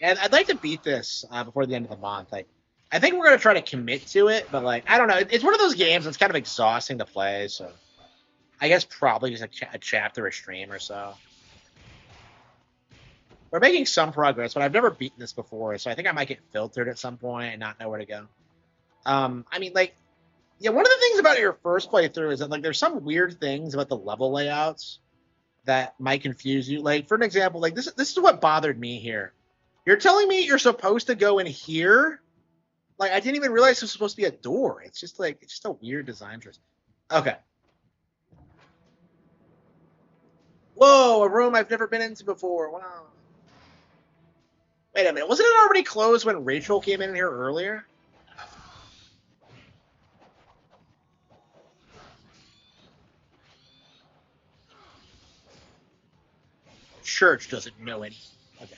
Speaker 1: And I'd like to beat this before the end of the month. I think we're gonna try to commit to it, but like I don't know. It's one of those games that's kind of exhausting to play. So I guess probably just a chapter a stream or so. We're making some progress, but I've never beaten this before, so I think I might get filtered at some point and not know where to go. I mean, like, yeah, one of the things about your first playthrough is that like there's some weird things about the level layouts that might confuse you. Like, for an example, like this is what bothered me here. You're telling me you're supposed to go in here? Like, I didn't even realize it was supposed to be a door. It's just a weird design choice. Okay. Whoa, a room I've never been into before. Wow. Wait a minute. Wasn't it already closed when Rachel came in here earlier? Church doesn't know anything. Okay.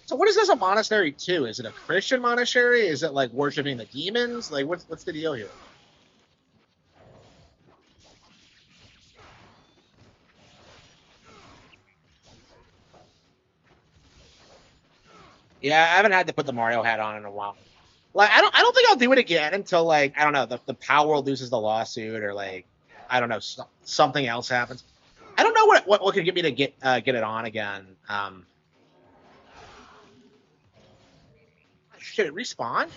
Speaker 1: So what is this a monastery to? Is it a Christian monastery? Is it like worshiping the demons? Like what's the deal here? Yeah, I haven't had to put the Mario hat on in a while. Like I don't think I'll do it again until like I don't know the Power loses the lawsuit or like I don't know something else happens. I don't know what could get me to get it on again. Should it respawn?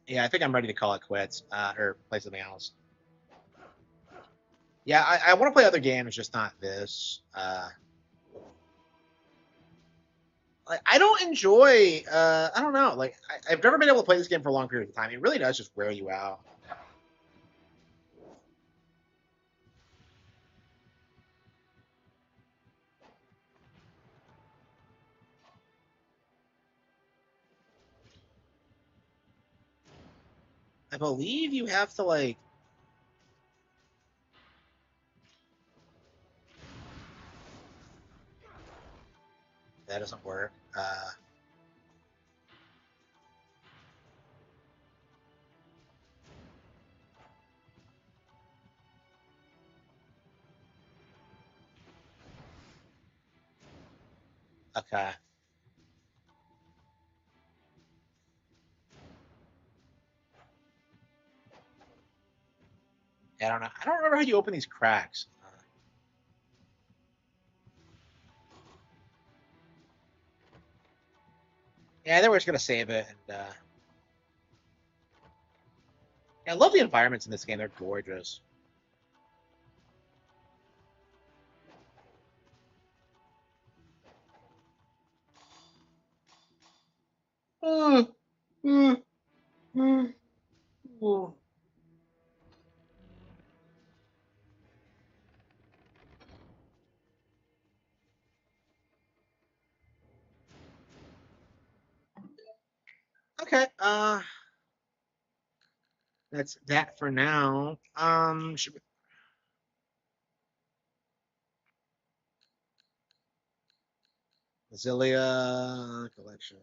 Speaker 1: Yeah, I think I'm ready to call it quits or play something else. Yeah, I want to play other games, just not this. Like, I don't enjoy. I don't know. Like, I've never been able to play this game for a long period of time. It really does just wear you out. I believe you have to like. That doesn't work. Okay. I don't know. I don't remember how you open these cracks. Yeah, I think we're just gonna save it. And yeah, I love the environments in this game. They're gorgeous. Okay. That's that for now. Should we... Zillia collection.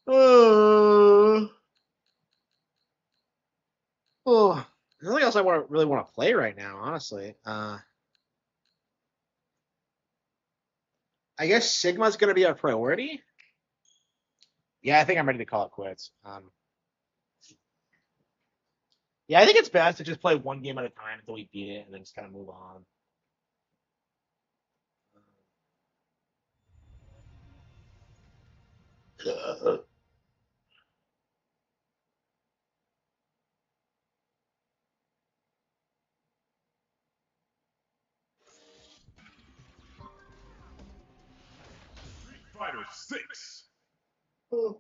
Speaker 1: Oh, there's nothing else I really want to play right now, honestly. I guess Sigma's going to be a priority. Yeah, I think I'm ready to call it quits. Yeah, I think it's best to just play one game at a time until we beat it, and then just kind of move on.
Speaker 15: Fighter 6.
Speaker 1: Ugh.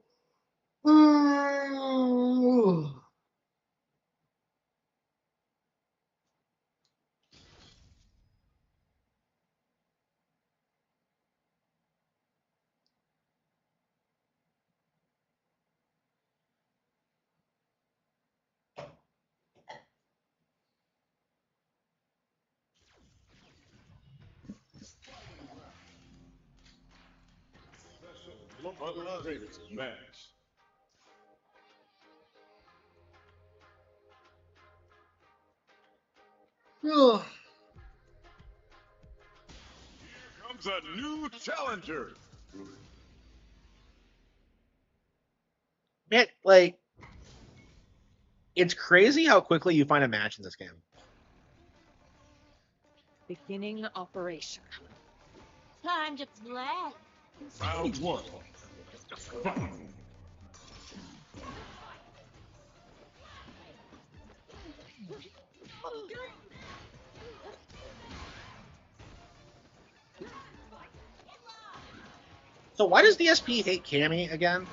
Speaker 15: Here comes a new challenger.
Speaker 1: Man, like, it's crazy how quickly you find a match in this game.
Speaker 11: Beginning operation. Time to play.
Speaker 15: Round 1. Fight.
Speaker 1: So why does DSP hate Cammy again?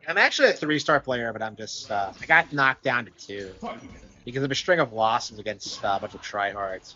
Speaker 1: I'm actually a 3-star player, but I'm just I got knocked down to 2 because of a string of losses against a bunch of tryhards.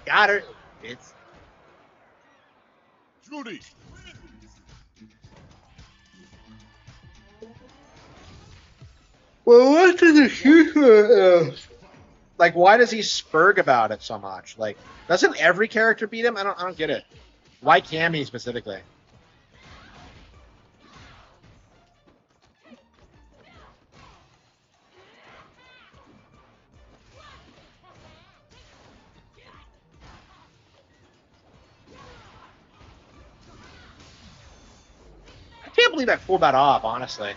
Speaker 1: Got her. It's
Speaker 15: Judy.
Speaker 1: well, what does the future? Like, why does he spurg about it so much? Like, doesn't every character beat him? I don't get it. Why Cammy specifically? I can't believe I pulled that off, honestly.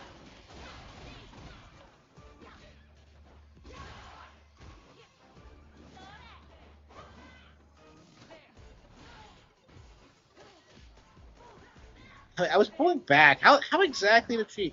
Speaker 1: I was pulling back. How exactly did she?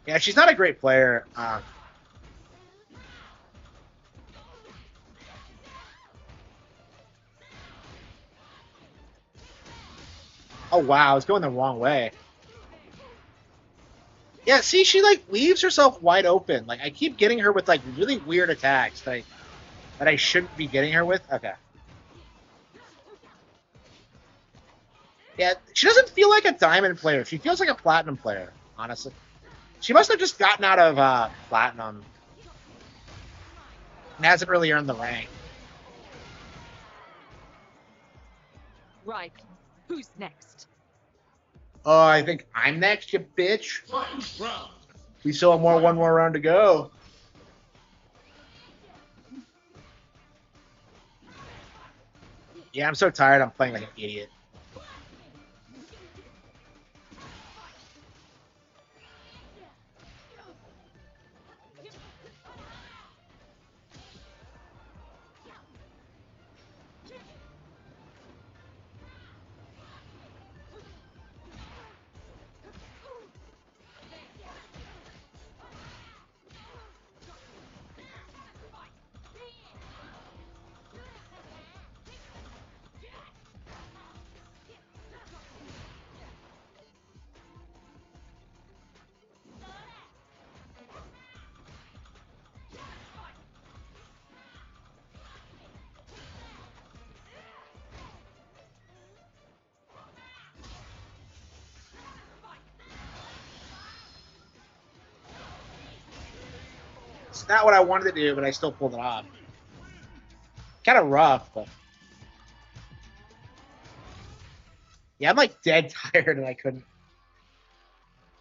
Speaker 1: Yeah, she's not a great player. Oh wow, it's going the wrong way. Yeah, see, she like leaves herself wide open. Like I keep getting her with like really weird attacks that I shouldn't be getting her with. Okay. Yeah, she doesn't feel like a diamond player. She feels like a platinum player, honestly. She must have just gotten out of platinum and hasn't really earned the rank.
Speaker 16: Right. Who's next?
Speaker 1: Oh, I think I'm next, you bitch. We still have one more round to go. Yeah, I'm so tired. I'm playing like an idiot. It's not what I wanted to do, but I still pulled it off. Kind of rough, but yeah, I'm like dead tired and I couldn't.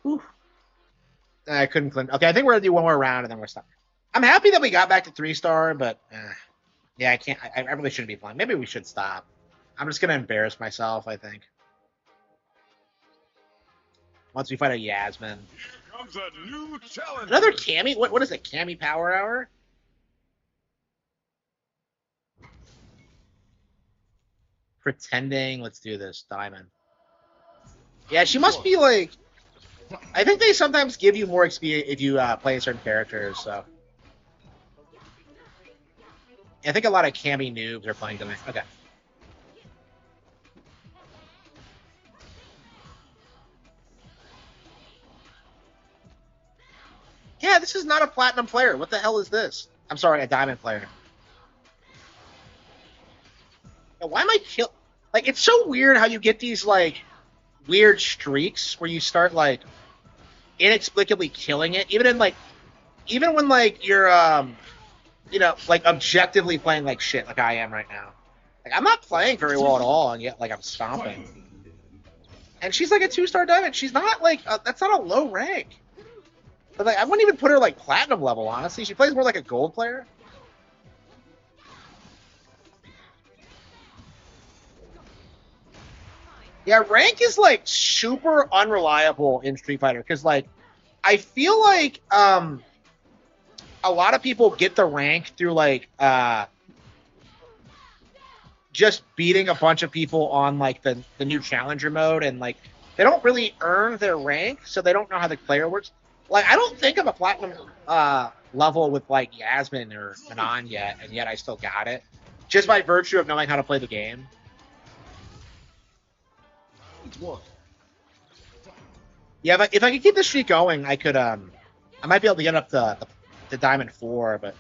Speaker 1: Whew. I couldn't clean. Okay, I think we're gonna do one more round and then we're stopped. I'm happy that we got back to 3-star, but yeah, I can't. I really shouldn't be playing. Maybe we should stop. I'm just gonna embarrass myself, I think. Once we fight a Yasmin.
Speaker 15: Here comes a new challenger.
Speaker 1: Another Cammy? What is it? Cammy Power Hour? Pretending. Let's do this. Diamond. Yeah, she must be like. I think they sometimes give you more XP if you play certain characters. So. I think a lot of Cammy noobs are playing tonight. Okay. Yeah, this is not a platinum player. What the hell is this? I'm sorry, a diamond player. Yeah, why am I kill? Like, it's so weird how you get these like weird streaks where you start like inexplicably killing it, even when like you're like objectively playing like shit, like I am right now. Like I'm not playing very well at all, and yet like I'm stomping. And she's like a 2-star diamond. She's not like that's not a low rank. But like I wouldn't even put her like platinum level, honestly. She plays more like a gold player. Yeah, rank is like super unreliable in Street Fighter because like I feel like a lot of people get the rank through like just beating a bunch of people on like the new challenger mode, and like they don't really earn their rank, so they don't know how the player works. Like I don't think I'm a platinum level with like Yasmin or Manon yet, and yet I still got it just by virtue of knowing how to play the game. Yeah, if I could keep this streak going, I could I might be able to get up to Diamond 4, but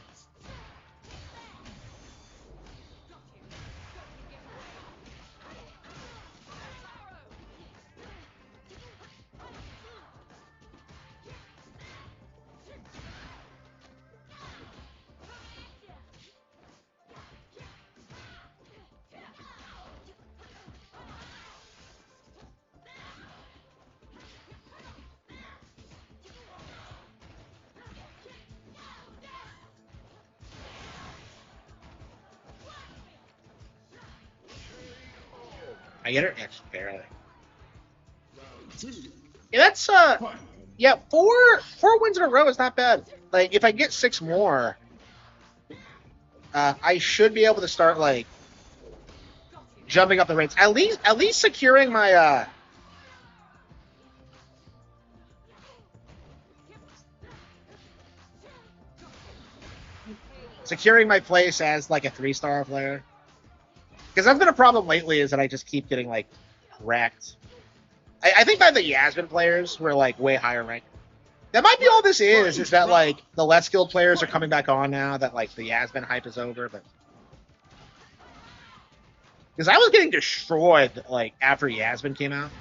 Speaker 1: I get her? Yes, barely. Yeah, that's yeah, four wins in a row is not bad. Like if I get 6 more, I should be able to start like jumping up the rates. At least securing my securing my place as like a 3-star player. Because that's been a problem lately, is that I just keep getting like wrecked. I think that the Yasmin players were like way higher ranked. That might be all this is that like the less skilled players are coming back on now that like the Yasmin hype is over, but because I was getting destroyed like after Yasmin came out.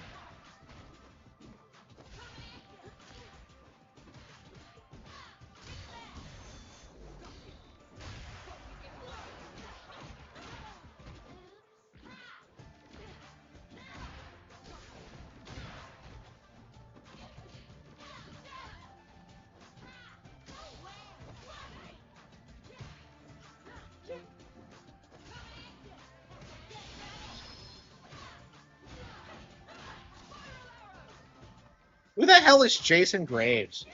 Speaker 1: Who the hell is Jason Graves?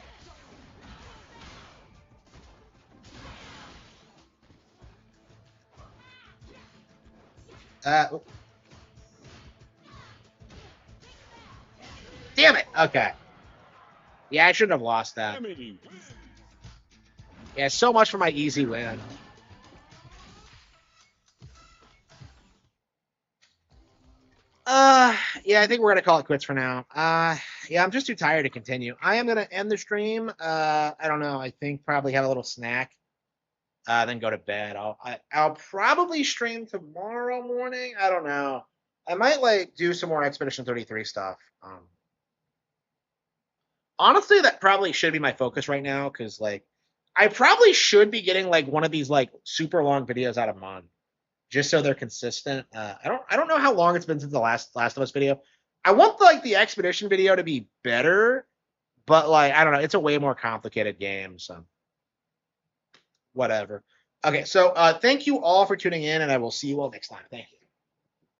Speaker 1: Damn it. Okay. Yeah, I shouldn't have lost that. Yeah, so much for my easy win. Yeah, I think we're gonna call it quits for now. Yeah, I'm just too tired to continue. I am gonna end the stream. I don't know. I think probably have a little snack, then go to bed. I'll probably stream tomorrow morning. I don't know. I might like do some more Expedition 33 stuff. Honestly, that probably should be my focus right now, because like I probably should be getting like one of these like super long videos out a month, just so they're consistent. I don't know how long it's been since the Last of Us video. I want the Expedition video to be better, but like I don't know, it's a way more complicated game, so whatever. Okay, so thank you all for tuning in, and I will see you all next time. Thank you.